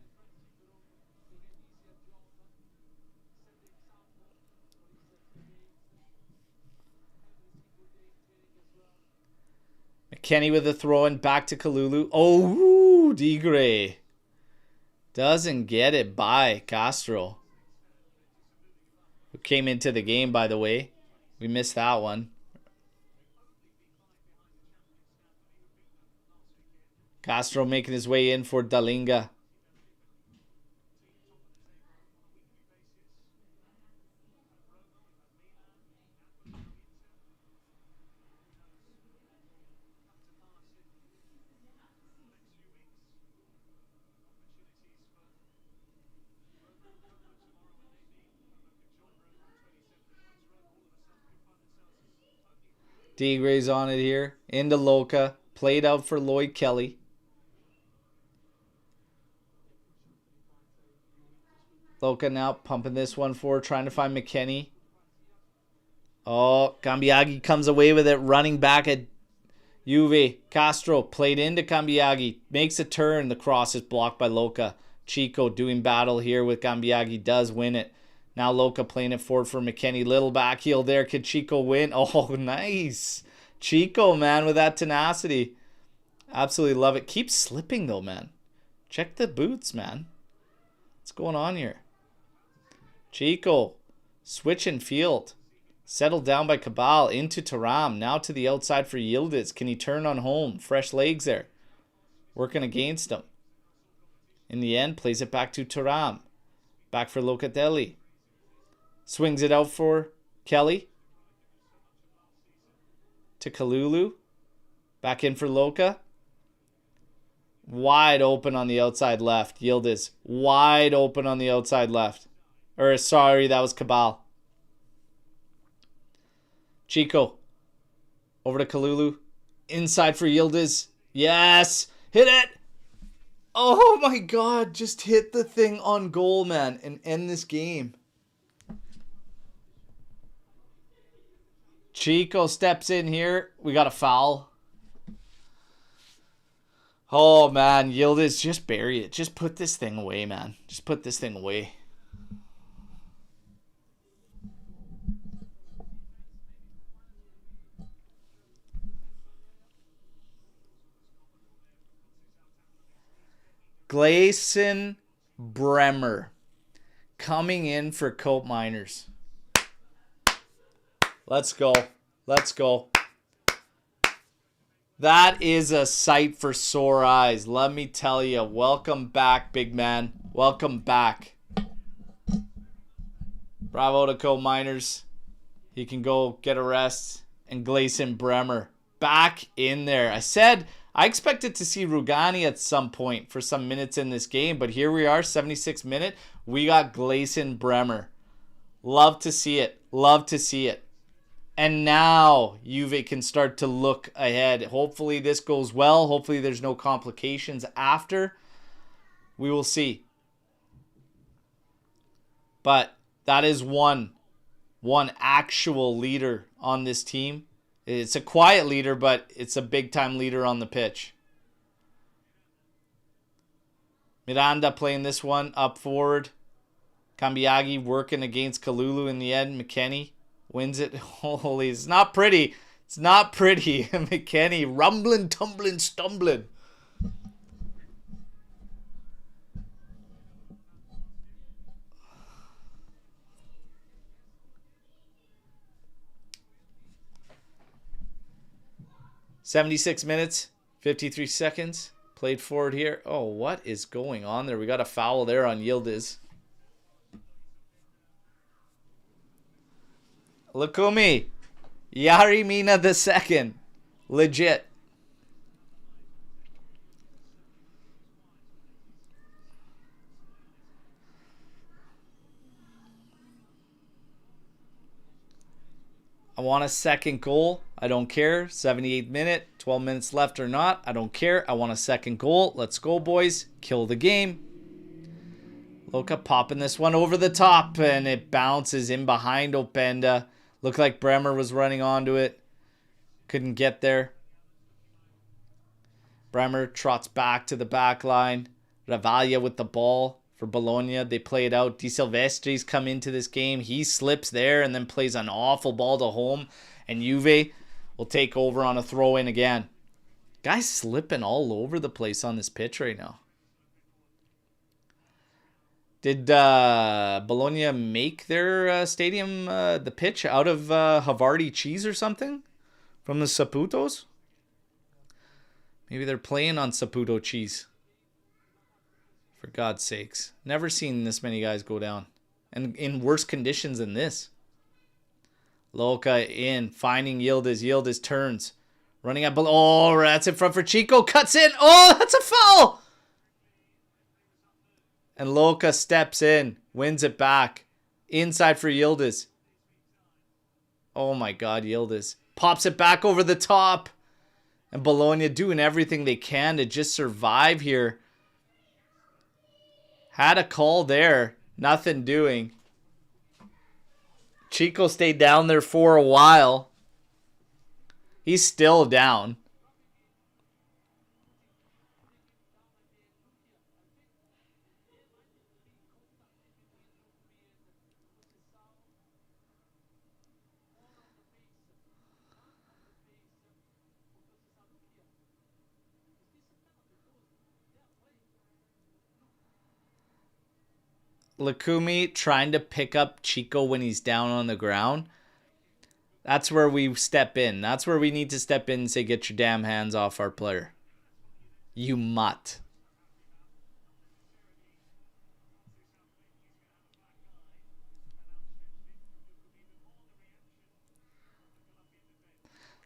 McKennie with a throw in back to Kalulu. Oh, Digre. Doesn't get it by Castro. Who came into the game, by the way. We missed that one. Castro making his way in for Dalinga. D-Gray's on it here. Into Loca. Played out for Lloyd Kelly. Loca now pumping this one forward. Trying to find McKennie. Oh, Cambiaghi comes away with it. Running back at Juve. Castro played into Cambiaghi. Makes a turn. The cross is blocked by Loca. Chico doing battle here with Cambiaghi. Does win it. Now Loca playing it forward for McKennie. Little back heel there. Could Chico win? Oh, nice. Chico, man, with that tenacity. Absolutely love it. Keeps slipping, though, man. Check the boots, man. What's going on here? Chico. Switching field. Settled down by Cabal. Into Taram. Now to the outside for Yildiz. Can he turn on home? Fresh legs there. Working against him. In the end, plays it back to Taram. Back for Locatelli. Swings it out for Kelly. To Kalulu. Back in for Loca. Wide open on the outside left. Yildiz. Wide open on the outside left. Or, sorry, that was Cabal. Chico. Over to Kalulu. Inside for Yildiz. Yes! Hit it! Oh my god, just hit the thing on goal, man, and end this game. Chico steps in here. We got a foul. Oh, man. Yildiz, just bury it. Just put this thing away, man. Just put this thing away. Gleison Bremer coming in for Cope Miners. Let's go. Let's go. That is a sight for sore eyes. Let me tell you. Welcome back, big man. Welcome back. Bravo to Cope Miners. He can go get a rest. And Gleison Bremer back in there. I said I expected to see Rugani at some point for some minutes in this game, but here we are, 76th minute. We got Gleison Bremer. Love to see it. Love to see it. And now Juve can start to look ahead. Hopefully this goes well. Hopefully there's no complications after. We will see. But that is one actual leader on this team. It's a quiet leader, but it's a big-time leader on the pitch. Miranda playing this one up forward. Cambiaghi working against Kalulu in the end. McKennie wins it. Holy, it's not pretty. It's not pretty. McKennie rumbling, tumbling, stumbling. "76 minutes, 53 seconds. Played forward here. Oh, what is going on there? We got a foul there on Yildiz. Lukumi. Yari Mina the second. Legit. I want a second goal. I don't care. 78th minute, 12 minutes left or not. I don't care. I want a second goal. Let's go, boys. Kill the game. Loka popping this one over the top, and it bounces in behind Openda. Looked like Bremer was running onto it. Couldn't get there. Bremer trots back to the back line. Ravaglia with the ball for Bologna. They play it out. Di Silvestri's come into this game. He slips there and then plays an awful ball to home. And Juve will take over on a throw-in again. Guys slipping all over the place on this pitch right now. Did Bologna make their stadium, the pitch, out of Havarti cheese or something? From the Saputos? Maybe they're playing on Saputo cheese. For God's sakes. Never seen this many guys go down. And in worse conditions than this. Loca in. Finding Yildiz. Yildiz turns. Running at below. Oh, that's in front for Chico. Cuts in. Oh, that's a foul. And Loca steps in. Wins it back. Inside for Yildiz. Oh my God, Yildiz. Pops it back over the top. And Bologna doing everything they can to just survive here. Had a call there. Nothing doing. Chico stayed down there for a while. He's still down. Lukumi trying to pick up Chico when he's down on the ground. That's where we step in. That's where we need to step in and say, get your damn hands off our player. You mutt.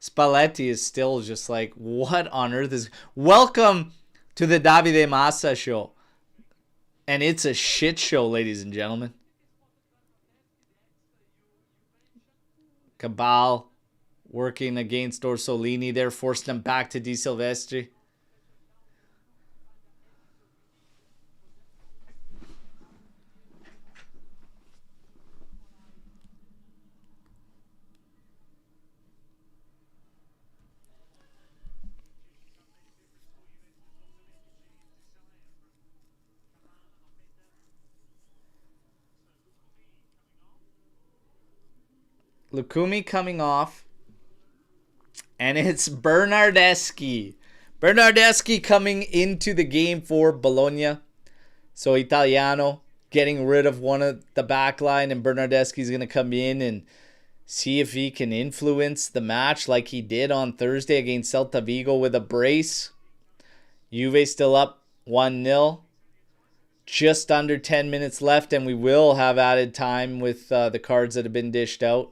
Spalletti is still just like, what on earth is... Welcome to the Davide Massa show. And it's a shit show, ladies and gentlemen. Cabal working against Orsolini there, forced them back to Di Silvestri. Lukumi coming off. And it's Bernardeschi. Bernardeschi coming into the game for Bologna. So Italiano getting rid of one of the back line, and Bernardeschi's going to come in and see if he can influence the match like he did on Thursday against Celta Vigo with a brace. Juve still up 1-0. Just under 10 minutes left, and we will have added time with the cards that have been dished out.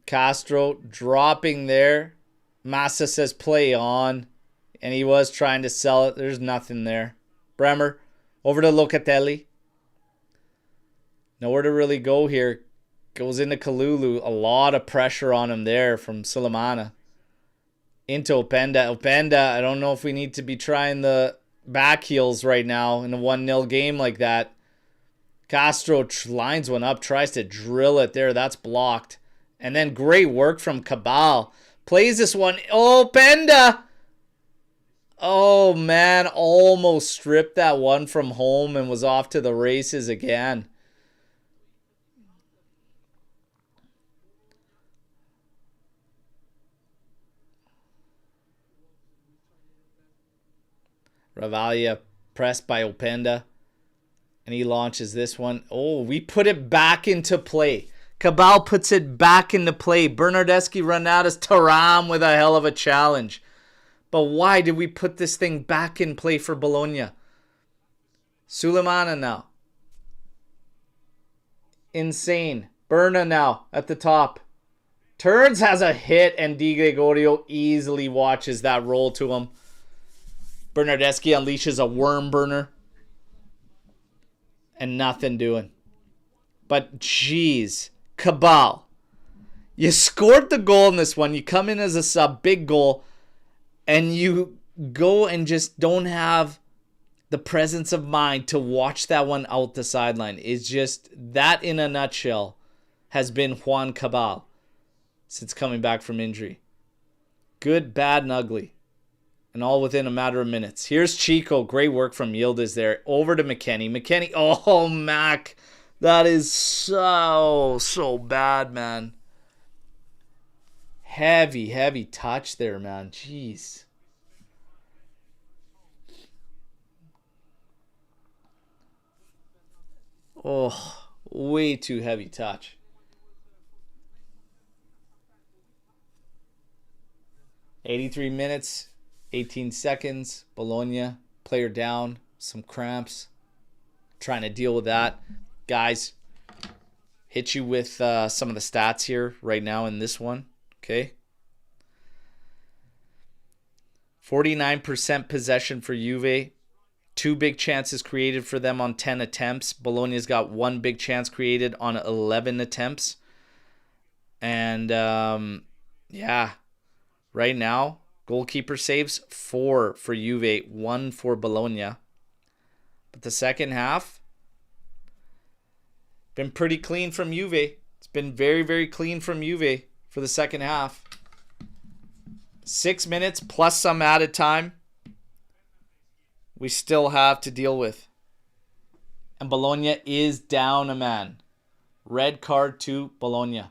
Castro dropping there. Massa says play on. And he was trying to sell it. There's nothing there. Bremer over to Locatelli. Nowhere to really go here. Goes into Kalulu. A lot of pressure on him there from Sulemana. Into Openda. Openda, I don't know if we need to be trying the back heels right now in a 1-0 game like that. Castro lines one up. Tries to drill it there. That's blocked. And then great work from Cabal. Plays this one. Oh, Openda! Oh, man. Almost stripped that one from home and was off to the races again. Ravaglia pressed by Openda. And he launches this one. Oh, we put it back into play. Cabal puts it back into play. Bernardeschi run out as Thuram with a hell of a challenge. But why did we put this thing back in play for Bologna? Sulemana now. Insane. Berna now at the top. Turns has a hit, and Di Gregorio easily watches that roll to him. Bernardeschi unleashes a worm burner. And nothing doing. But jeez. Cabal. You scored the goal in this one. You come in as a sub. Big goal. And you go and just don't have the presence of mind to watch that one out the sideline. It's just that in a nutshell has been Juan Cabal since coming back from injury. Good, bad, and ugly. And all within a matter of minutes. Here's Chico. Great work from Yildiz there. Over to McKennie. McKennie. Oh, Mac. That is so bad, man. Heavy touch there, man. Jeez. Oh, way too heavy touch. $83 minutes, 18 seconds. Bologna, player down, some cramps. Trying to deal with that. Guys, hit you with some of the stats here right now in this one. Okay. 49% possession for Juve. 2 big chances created for them on 10 attempts. Bologna's got 1 big chance created on 11 attempts. And, yeah, right now, goalkeeper saves 4 for Juve, 1 for Bologna. But the second half, been pretty clean from Juve. It's been very clean from Juve for the second half. 6 minutes plus some added time. We still have to deal with. And Bologna is down a man. Red card to Bologna.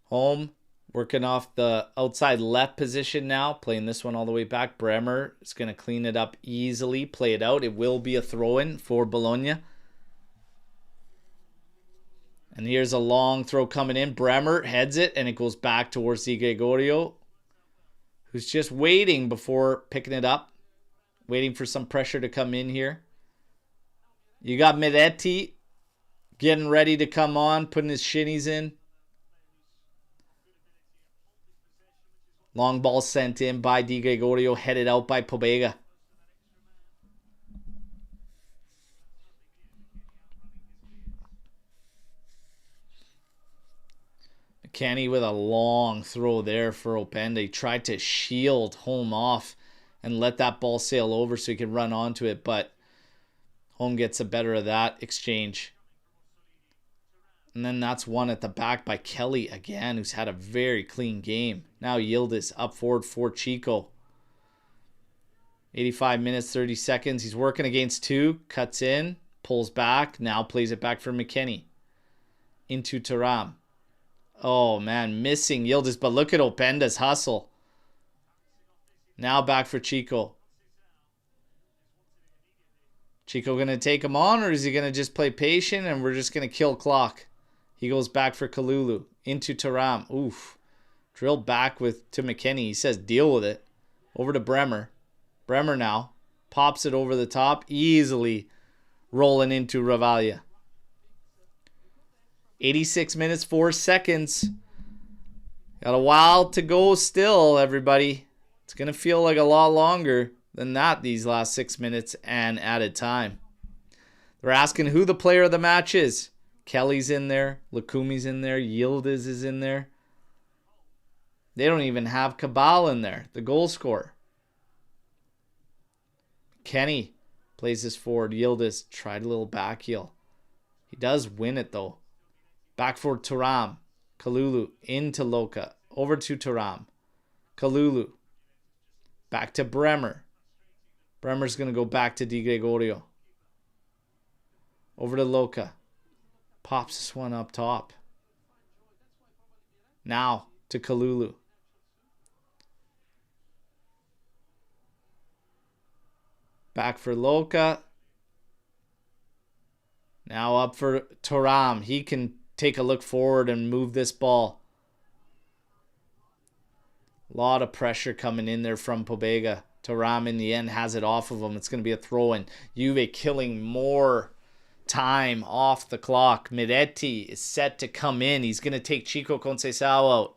Home. Working off the outside left position now. Playing this one all the way back. Bremer is going to clean it up easily. Play it out. It will be a throw-in for Bologna. And here's a long throw coming in. Bremer heads it, and it goes back towards Di Gregorio, who's just waiting before picking it up. Waiting for some pressure to come in here. You got Miretti getting ready to come on, putting his shinnies in. Long ball sent in by Di Gregorio, headed out by Pobega. McKennie with a long throw there for Openda. He tried to shield home off and let that ball sail over so he could run onto it, but home gets the better of that exchange. And then that's one at the back by Kelly again, who's had a very clean game. Now Yildiz up forward for Chico. 85 minutes, 30 seconds. He's working against two. Cuts in. Pulls back. Now plays it back for McKennie. Into Thuram. Oh, man. Missing Yildiz. But look at Openda's hustle. Now back for Chico. Chico going to take him on, or is he going to just play patient and we're just going to kill clock? He goes back for Kalulu. Into Thuram. Oof. Drilled back to McKennie. He says deal with it. Over to Bremer. Bremer now. Pops it over the top. Easily rolling into Ravalia. 86 minutes, 4 seconds. Got a while to go still, everybody. It's going to feel like a lot longer than that these last 6 minutes and added time. They're asking who the player of the match is. Kelly's in there. Lukumi's in there. Yildiz is in there. They don't even have Cabal in there, the goal scorer. Kenny plays this forward. Yildiz tried a little back heel. He does win it, though. Back for Thuram. Kalulu into Loka. Over to Thuram. Kalulu. Back to Bremer. Bremer's going to go back to Di Gregorio. Over to Loka. Pops this one up top. Now to Kalulu. Back for Loka. Now up for Thuram. He can take a look forward and move this ball. A lot of pressure coming in there from Pobega. Thuram in the end has it off of him. It's going to be a throw-in. Juve killing more time off the clock. Miretti is set to come in. He's going to take Chico Conceição out.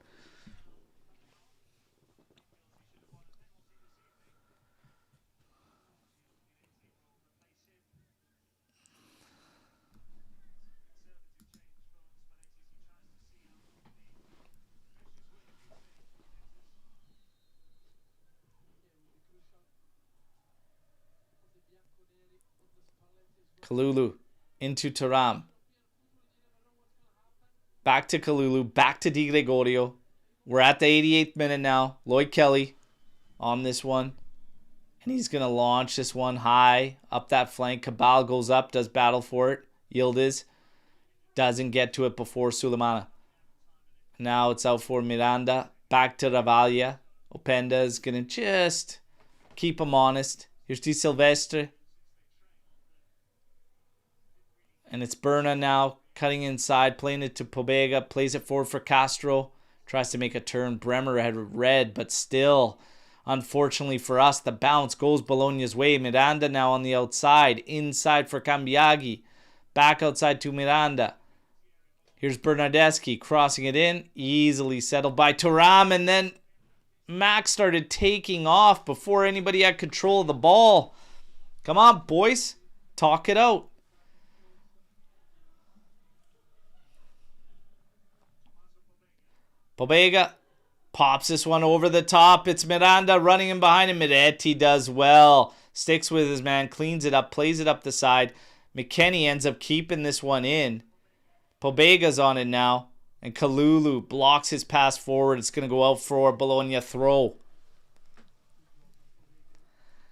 Kalulu into Thuram. Back to Kalulu. Back to Di Gregorio. We're at the 88th minute now. Lloyd Kelly on this one. And he's going to launch this one high up that flank. Cabal goes up, does battle for it. Yildiz doesn't get to it before Sulemana. Now it's out for Miranda. Back to Ravalia. Openda is going to just keep him honest. Here's Di Silvestre. And it's Berna now cutting inside, playing it to Pobega, plays it forward for Castro, tries to make a turn. Bremer had red, but still, unfortunately for us, the bounce goes Bologna's way. Miranda now on the outside, inside for Cambiaghi, back outside to Miranda. Here's Bernardeschi crossing it in, easily settled by Thuram, and then Max started taking off before anybody had control of the ball. Come on, boys, talk it out. Pobega pops this one over the top. It's Miranda running in behind him. Miretti does well. Sticks with his man, cleans it up, plays it up the side. McKennie ends up keeping this one in. Pobega's on it now. And Kalulu blocks his pass forward. It's going to go out for a Bologna throw.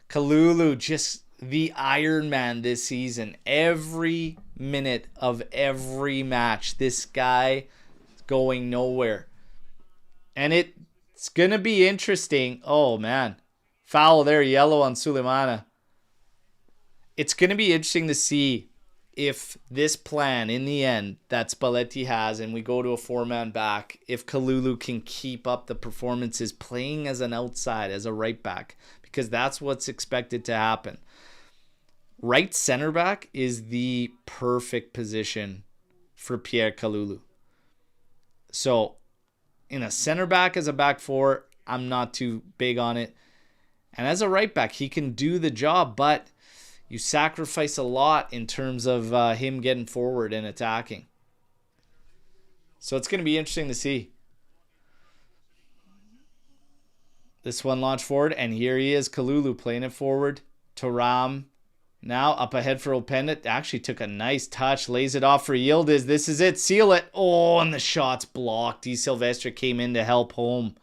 Kalulu, just the Iron Man this season. Every minute of every match, this guy is going nowhere. And it's going to be interesting. Oh, man. Foul there, yellow on Sulemana. It's going to be interesting to see if this plan, in the end, that Spalletti has, and we go to a four-man back, if Kalulu can keep up the performances playing as an outside, as a right back, because that's what's expected to happen. Right center back is the perfect position for Pierre Kalulu. So, in a center back as a back four, I'm not too big on it. And as a right back, he can do the job, but you sacrifice a lot in terms of him getting forward and attacking. So it's going to be interesting to see. This one launched forward, and here he is, Kalulu playing it forward. Thuram Now up ahead for Openda. Actually took a nice touch. Lays it off for Yildiz. This is it. Seal it. Oh, and the shot's blocked. D. Silvestre came in to help home.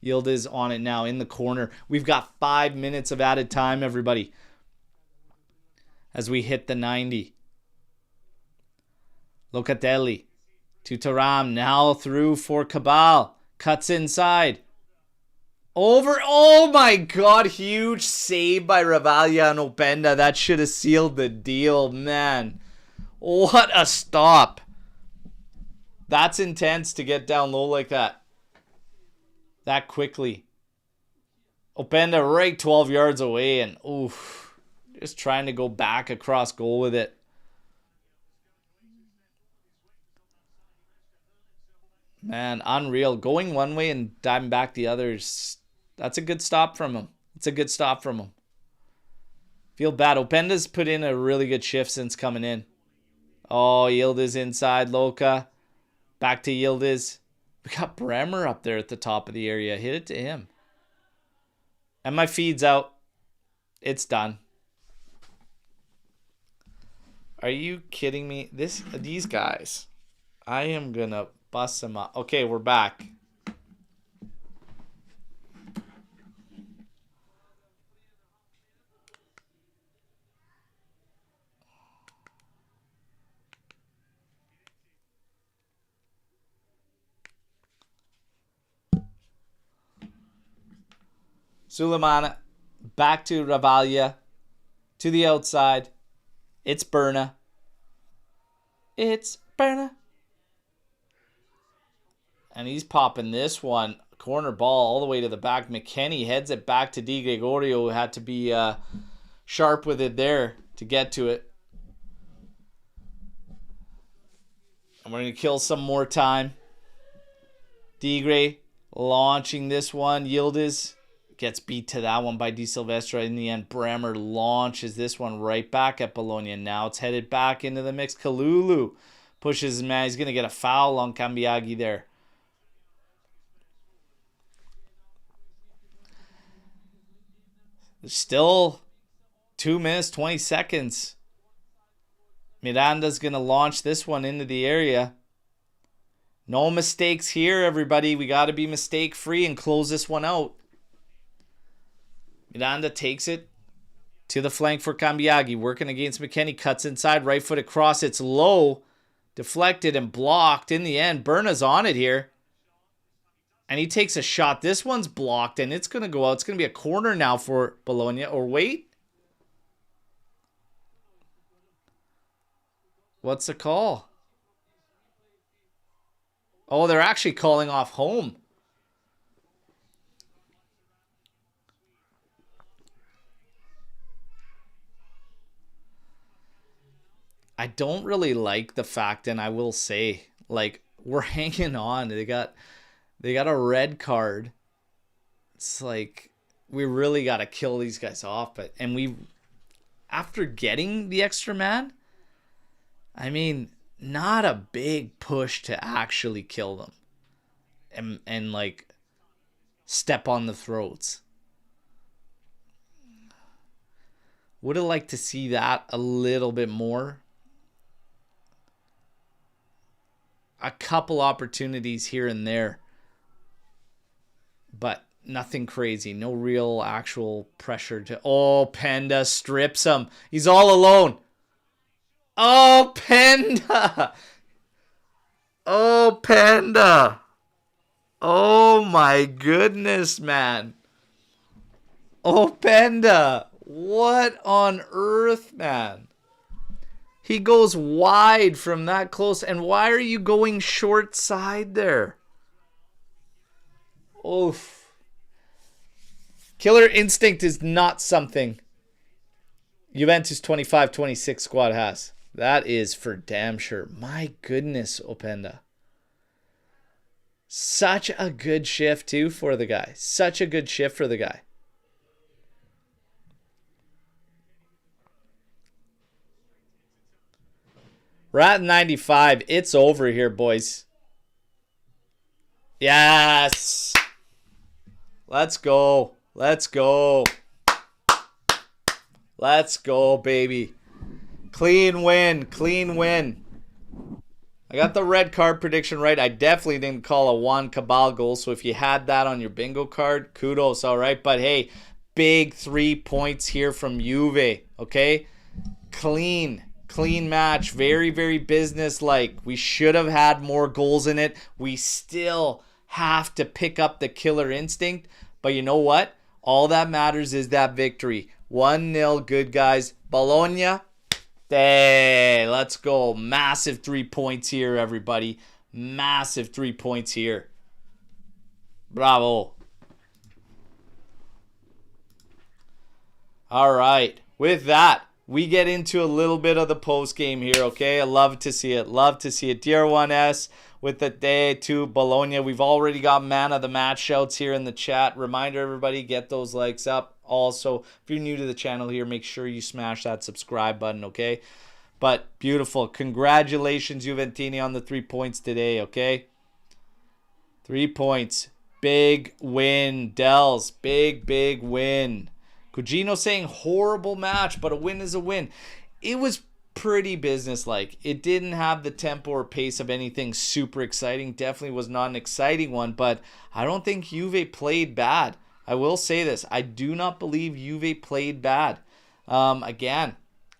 Yildiz on it now in the corner. We've got 5 minutes of added time, everybody, as we hit the 90. Locatelli to Thuram. Now through for Cabal. Cuts inside. Over. Oh my God. Huge save by Ravaglia and Openda. That should have sealed the deal, man. What a stop. That's intense to get down low like that. That quickly. Openda right 12 yards away and oof. Just trying to go back across goal with it. Man, unreal. Going one way and diving back the others. That's a good stop from him. It's a good stop from him. Feel bad. Openda's put in a really good shift since coming in. Oh, Yildiz inside. Loca. Back to Yildiz. We got Bremer up there at the top of the area. Hit it to him. And my feed's out. It's done. Are you kidding me? These guys. I am going to bust them up. Okay, we're back. Suleiman back to Ravaglia. To the outside. It's Berna. It's Berna. And he's popping this one. Corner ball all the way to the back. McKennie heads it back to Di Gregorio, who had to be sharp with it there to get to it. And we're going to kill some more time. Digre launching this one. Yildiz gets beat to that one by Di Silvestre. In the end, Bremer launches this one right back at Bologna. Now it's headed back into the mix. Kalulu pushes, man. He's going to get a foul on Cambiaghi there. There's still 2 minutes, 20 seconds. Miranda's going to launch this one into the area. No mistakes here, everybody. We got to be mistake-free and close this one out. Miranda takes it to the flank for Cambiaghi. Working against McKennie. Cuts inside. Right foot across. It's low. Deflected and blocked. In the end, Berna's on it here. And he takes a shot. This one's blocked and it's going to go out. It's going to be a corner now for Bologna. Or wait. What's the call? Oh, they're actually calling off home. I don't really like the fact, and I will say, like, we're hanging on. They got a red card. It's like we really got to kill these guys off, and we, after getting the extra man, I mean, not a big push to actually kill them and like step on the throats. Would have liked to see that a little bit more. A couple opportunities here and there, but nothing crazy. No real actual pressure to... Oh, Penda strips him. He's all alone. Oh, Penda. Oh, Penda. Oh, my goodness, man. Oh, Penda. What on earth, man? He goes wide from that close. And why are you going short side there? Oof. Killer instinct is not something Juventus 25-26 squad has. That is for damn sure. My goodness, Openda. Such a good shift, too, for the guy. Such a good shift for the guy. We're at 95. It's over here, boys. Yes. Let's go. Let's go. Let's go, baby. Clean win. Clean win. I got the red card prediction right. I definitely didn't call a Juan Cabal goal. So if you had that on your bingo card, kudos, all right? But hey, big 3 points here from Juve, okay? Clean match. Very, very business-like. We should have had more goals in it. We still have to pick up the killer instinct. But you know what? All that matters is that victory. 1-0, good guys. Bologna. Hey, let's go. Massive 3 points here, everybody. Massive 3 points here. Bravo. All right. With that, we get into a little bit of the post game here, okay? I love to see it. Love to see it. DR1S with the day to Bologna. We've already got man of the match shouts here in the chat. Reminder, everybody, get those likes up. Also, if you're new to the channel here, make sure you smash that subscribe button, okay? But beautiful. Congratulations, Juventini, on the 3 points today, okay? 3 points. Big win, Dells. Big, big win. Cugino saying horrible match, but a win is a win. It was pretty businesslike. It didn't have the tempo or pace of anything super exciting. Definitely was not an exciting one, but I don't think Juve played bad. I will say this. I do not believe Juve played bad. Again,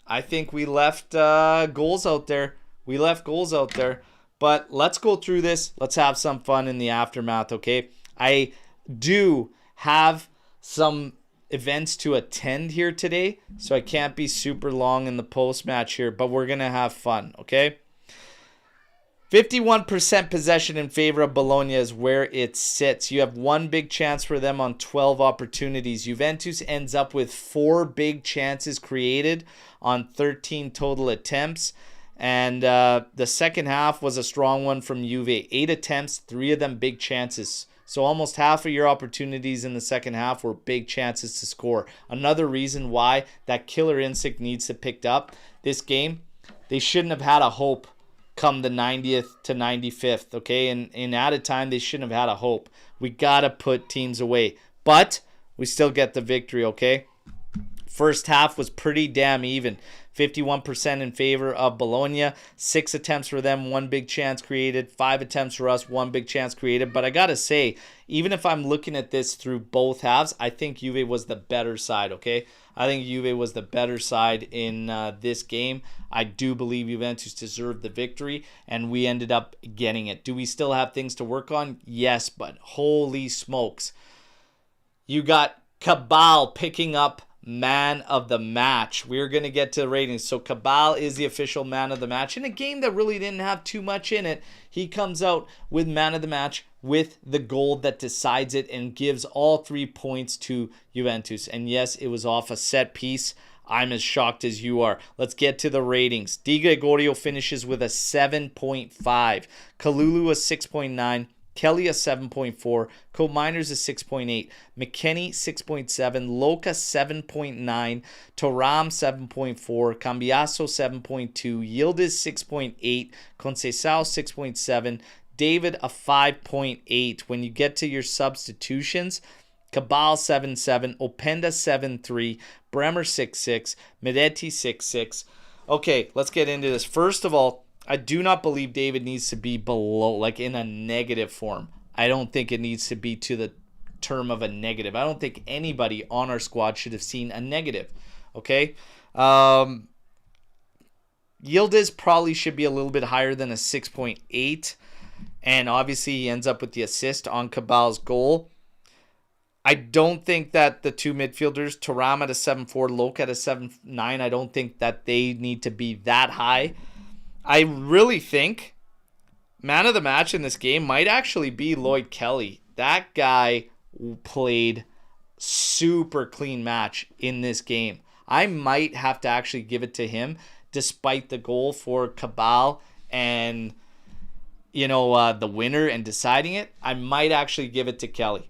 I think we left goals out there. We left goals out there. But let's go through this. Let's have some fun in the aftermath, okay? I do have some events to attend here today, so I can't be super long in the post-match here, but we're going to have fun, okay? 51% possession in favor of Bologna is where it sits. You have one big chance for them on 12 opportunities. Juventus ends up with 4 big chances created on 13 total attempts. And the second half was a strong one from Juve. 8 attempts, 3 of them big chances. So almost half of your opportunities in the second half were big chances to score. Another reason why that killer instinct needs to pick up this game. They shouldn't have had a hope come the 90th to 95th, okay? And in added time, they shouldn't have had a hope. We got to put teams away. But we still get the victory, okay? First half was pretty damn even. 51% in favor of Bologna. 6 attempts for them, 1 big chance created. 5 attempts for us, 1 big chance created. But I got to say, even if I'm looking at this through both halves, I think Juve was the better side, okay? I think Juve was the better side in this game. I do believe Juventus deserved the victory, and we ended up getting it. Do we still have things to work on? Yes, but holy smokes. You got Cabal picking up man of the match. We're going to get to the ratings. So Cabal is the official man of the match. In a game that really didn't have too much in it, he comes out with man of the match with the goal that decides it and gives all 3 points to Juventus. And yes, it was off a set piece. I'm as shocked as you are. Let's get to the ratings. Di Gregorio finishes with a 7.5. Kalulu a 6.9. Kelly a 7.4, Colt Miners a 6.8, McKenny 6.7, Loca 7.9, Toram 7.4, Cambiaso 7.2, Yildiz 6.8, Conceição 6.7, David a 5.8. When you get to your substitutions, Cabal 7.7, Openda 7.3, Bremer 6.6, Medetti 6.6. Okay, let's get into this. First of all, I do not believe David needs to be below, like in a negative form. I don't think it needs to be to the term of a negative. I don't think anybody on our squad should have seen a negative. Okay? Yildiz probably should be a little bit higher than a 6.8. And obviously he ends up with the assist on Cabal's goal. I don't think that the two midfielders, Thuram at a 7.4, Loke at a 7.9, I don't think that they need to be that high. I really think man of the match in this game might actually be Lloyd Kelly. That guy played super clean match in this game. I might have to actually give it to him despite the goal for Cabal and, the winner and deciding it. I might actually give it to Kelly.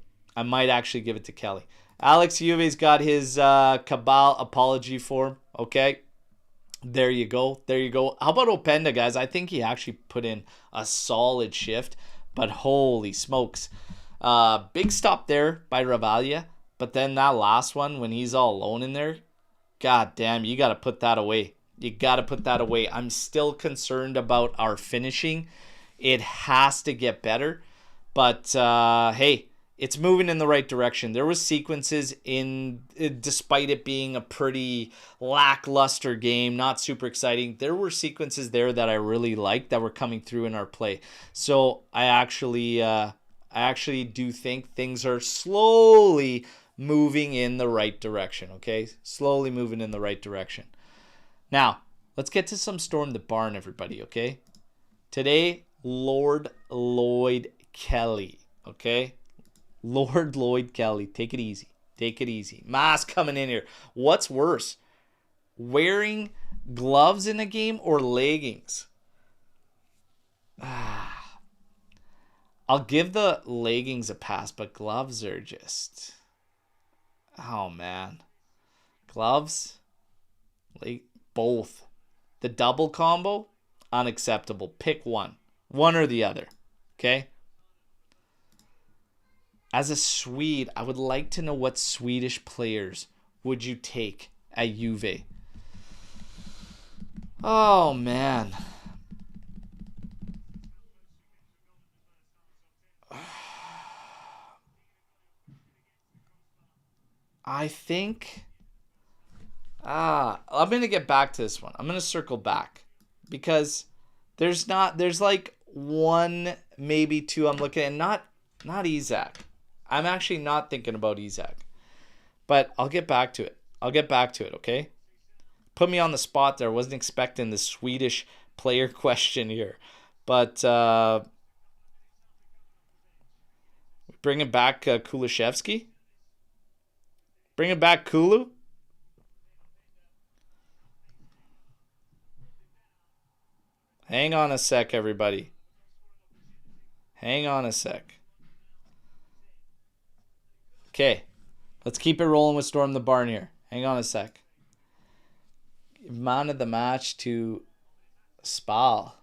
Alex Juve's got his Cabal apology form, okay? There you go. How about Openda, guys? I think he actually put in a solid shift, but holy smokes. Big stop there by Ravaglia, but then that last one when he's all alone in there, God damn, you got to put that away. You got to put that away. I'm still concerned about our finishing. It has to get better. But, hey, it's moving in the right direction. There was sequences despite it being a pretty lackluster game, not super exciting. There were sequences there that I really liked that were coming through in our play. So I actually do think things are slowly moving in the right direction, okay? Slowly moving in the right direction. Now, let's get to some Storm the Barn, everybody, okay? Today, Lord Lloyd Kelly, okay? Lord Lloyd Kelly. Take it easy. Take it easy. Mask coming in here. What's worse? Wearing gloves in a game or leggings? I'll give the leggings a pass, but gloves are just... Oh, man. Gloves? Both. The double combo? Unacceptable. Pick one. One or the other. Okay? As a Swede, I would like to know what Swedish players would you take at Juve? Oh, man. I think... I'm going to get back to this one. I'm going to circle back. Because there's like one, maybe two I'm looking at. Not Isak. I'm actually not thinking about Isak. But I'll get back to it. Okay? Put me on the spot there. I wasn't expecting the Swedish player question here. But bringing back Kulishevsky? Bringing back Kulu? Hang on a sec, everybody. Hang on a sec. Okay. Let's keep it rolling with Storm the Barn here. Hang on a sec. Man of the match to Spal.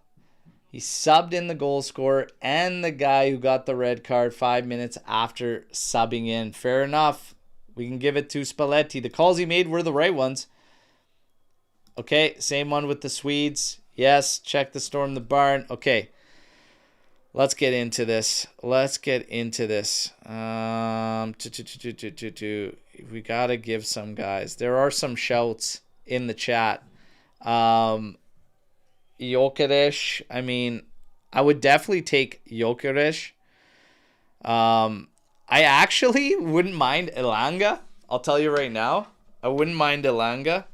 He subbed in the goal scorer and the guy who got the red card 5 minutes after subbing in. Fair enough. We can give it to Spalletti. The calls he made were the right ones. Okay, same one with the Swedes. Yes, check the Storm the Barn. Okay, let's get into this. We got to give some guys. There are some shouts in the chat. Jokeres, I mean, I would definitely take Jokeres. I actually wouldn't mind Elanga. I'll tell you right now. I wouldn't mind Elanga.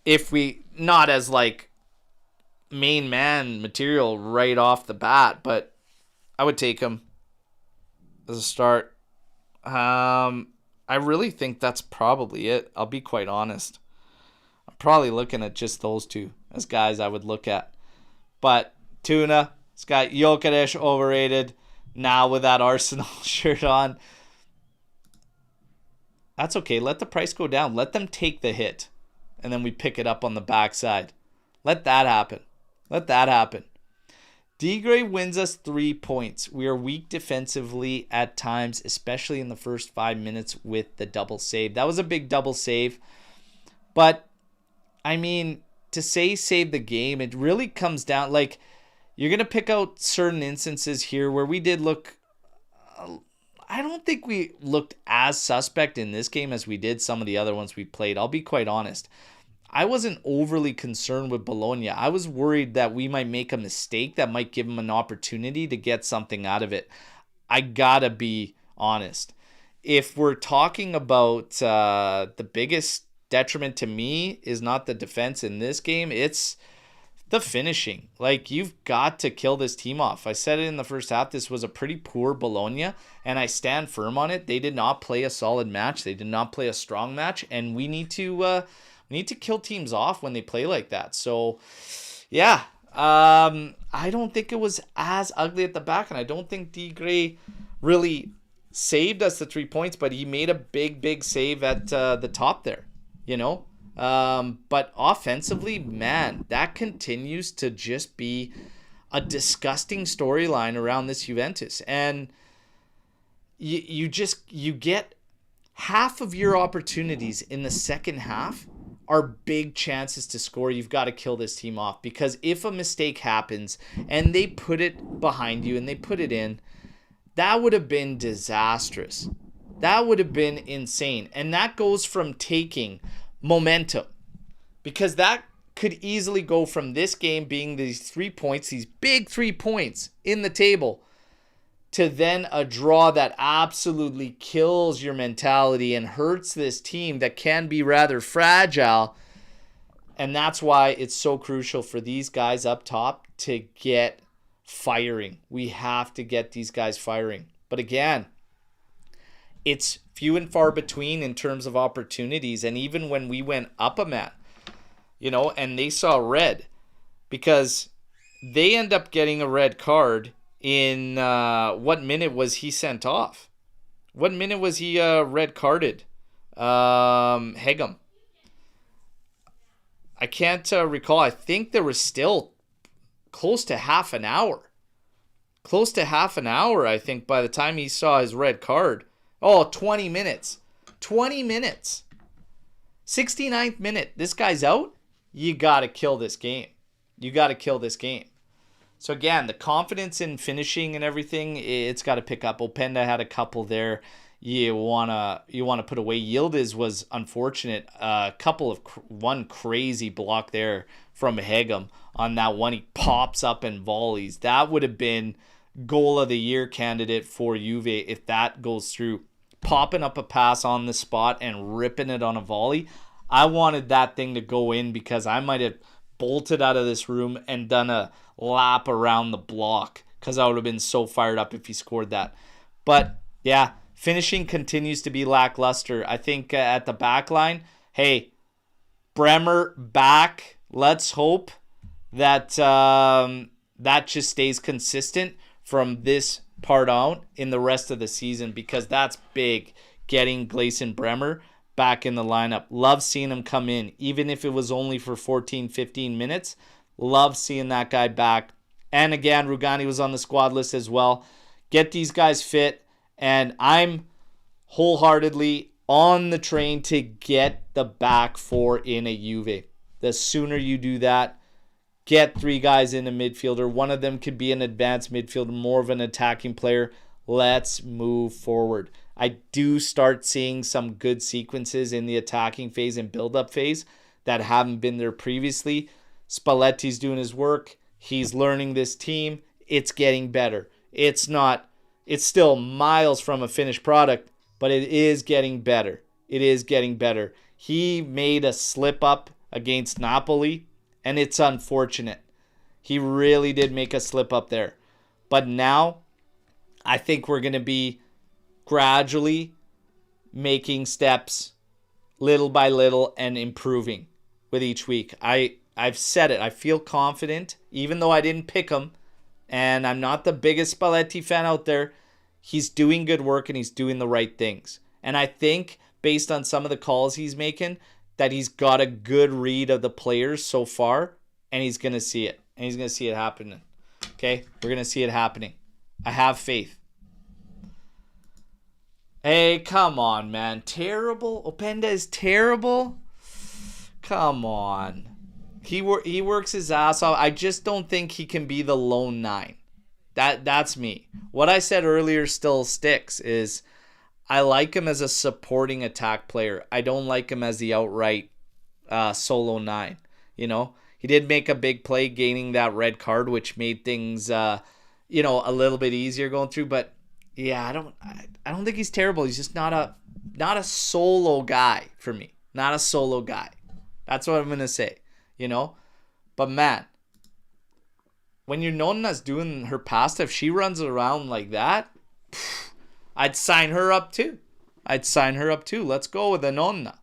If we, not as like main man material right off the bat, but I would take him as a start. I really think that's probably it. I'll be quite honest. I'm probably looking at just those two as guys I would look at. But Tuna, it's got Jokeres overrated. Now with that Arsenal shirt on. That's okay. Let the price go down. Let them take the hit. And then we pick it up on the backside. Let that happen. D-Gray wins us 3 points. We are weak defensively at times, especially in the first 5 minutes with the double save. That was a big double save. But, I mean, to save the game, it really comes down, like, you're going to pick out certain instances here where we did look, I don't think we looked as suspect in this game as we did some of the other ones we played. I'll be quite honest. I wasn't overly concerned with Bologna. I was worried that we might make a mistake that might give them an opportunity to get something out of it. I gotta be honest. If we're talking about the biggest detriment to me is not the defense in this game, it's the finishing. Like, you've got to kill this team off. I said it in the first half. This was a pretty poor Bologna, and I stand firm on it. They did not play a solid match. They did not play a strong match, and we need to kill teams off when they play like that. So, yeah, I don't think it was as ugly at the back, and I don't think D. Gray really saved us the 3 points, but he made a big save at the top there, you know. But offensively, man, that continues to just be a disgusting storyline around this Juventus. And you get half of your opportunities in the second half are big chances to score. You've got to kill this team off, because if a mistake happens and they put it behind you and they put it in, that would have been disastrous. That would have been insane. And that goes from taking momentum, because that could easily go from this game being these 3 points, these big 3 points in the table, to then a draw that absolutely kills your mentality and hurts this team that can be rather fragile. And that's why it's so crucial for these guys up top to get firing. We have to get these guys firing. But again, it's few and far between in terms of opportunities. And even when we went up a man, and they saw red, because they end up getting a red card in what minute was he sent off? What minute was he red carded? Hegem. I can't recall. I think there was still close to half an hour. I think, by the time he saw his red card. 20 minutes. 20 minutes. 69th minute. This guy's out. You got to kill this game. So again, the confidence in finishing and everything, it's got to pick up. Openda had a couple there. You wanna put away. Yildiz was unfortunate. One crazy block there from Hegem on that one. He pops up and volleys. That would have been goal of the year candidate for Juve if that goes through. Popping up a pass on the spot and ripping it on a volley. I wanted that thing to go in, because I might have bolted out of this room and done a lap around the block, because I would have been so fired up if he scored that. But yeah, finishing continues to be lackluster. I think at the back line, hey, Bremer back. Let's hope that that just stays consistent from this part out in the rest of the season, because that's big, getting Gleison Bremer back in the lineup. Love seeing him come in, even if it was only for 14-15 minutes. Love seeing that guy back. And again, Rugani was on the squad list as well. Get these guys fit, and I'm wholeheartedly on the train to get the back four in a Juve. The sooner you do that, get 3 guys in a midfielder. One of them could be an advanced midfielder, more of an attacking player. Let's move forward. I do start seeing some good sequences in the attacking phase and build-up phase that haven't been there previously. Spalletti's doing his work. He's learning this team. It's getting better. It's still miles from a finished product, but it is getting better. He made a slip up against Napoli, and it's unfortunate. He really did make a slip up there. But now, I think we're going to be gradually making steps little by little and improving with each week. I've said it. I feel confident, even though I didn't pick him, and I'm not the biggest Spalletti fan out there. He's doing good work and he's doing the right things. And I think, based on some of the calls he's making, that he's got a good read of the players so far, and he's going to see it. And he's going to see it happening. Okay? We're going to see it happening. I have faith. Hey, come on, man. Terrible? Openda is terrible? Come on. He works his ass off. I just don't think he can be the lone 9. That's me. What I said earlier still sticks, is I like him as a supporting attack player. I don't like him as the outright solo 9. He did make a big play gaining that red card, which made things a little bit easier going through. But yeah, I don't think he's terrible. He's just not a solo guy for me. Not a solo guy. That's what I'm gonna say. But man, when your Nonna's doing her pasta, if she runs around like that, I'd sign her up too. Let's go with the Nonna.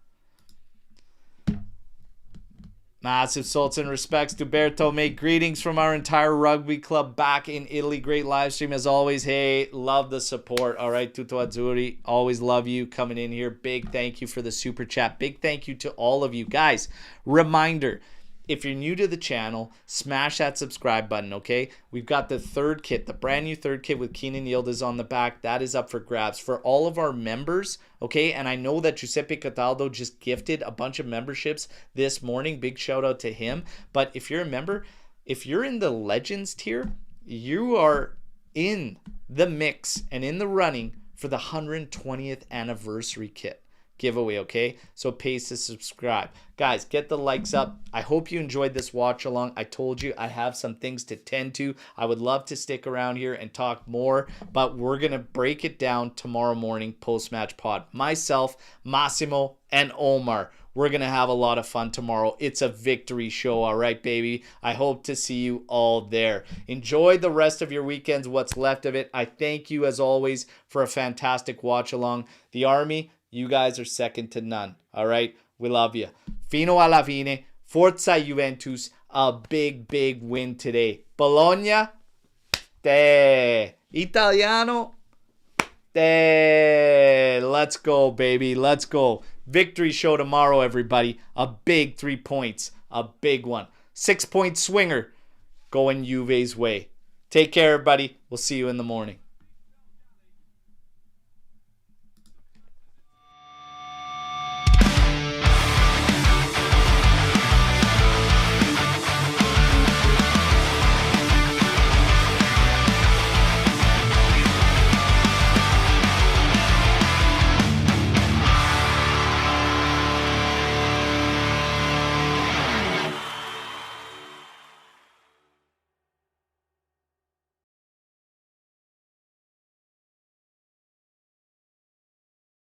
Massive salts and respects to Berto. Make greetings from our entire rugby club back in Italy. Great live stream as always. Hey, love the support. All right, Tutto Azzurri. Always love you coming in here. Big thank you for the super chat. Big thank you to all of you guys. Reminder, if you're new to the channel, smash that subscribe button, okay? We've got the third kit, the brand new third kit with Keenan Yildiz on the back. That is up for grabs for all of our members, okay? And I know that Giuseppe Cataldo just gifted a bunch of memberships this morning. Big shout out to him. But if you're a member, if you're in the Legends tier, you are in the mix and in the running for the 120th anniversary kit giveaway, okay? So pays to subscribe. Guys, get the likes up. I hope you enjoyed this watch along. I told you I have some things to tend to. I would love to stick around here and talk more, but we're going to break it down tomorrow morning post-match pod. Myself, Massimo, and Omar. We're going to have a lot of fun tomorrow. It's a victory show, all right, baby? I hope to see you all there. Enjoy the rest of your weekends, what's left of it. I thank you, as always, for a fantastic watch along. The Army, you guys are second to none, all right? We love you. Fino alla fine. Forza Juventus. A big, big win today. Bologna. Te. Italiano. Te. Let's go, baby. Let's go. Victory show tomorrow, everybody. A big 3 points. A big one. 6-point swinger going Juve's way. Take care, everybody. We'll see you in the morning.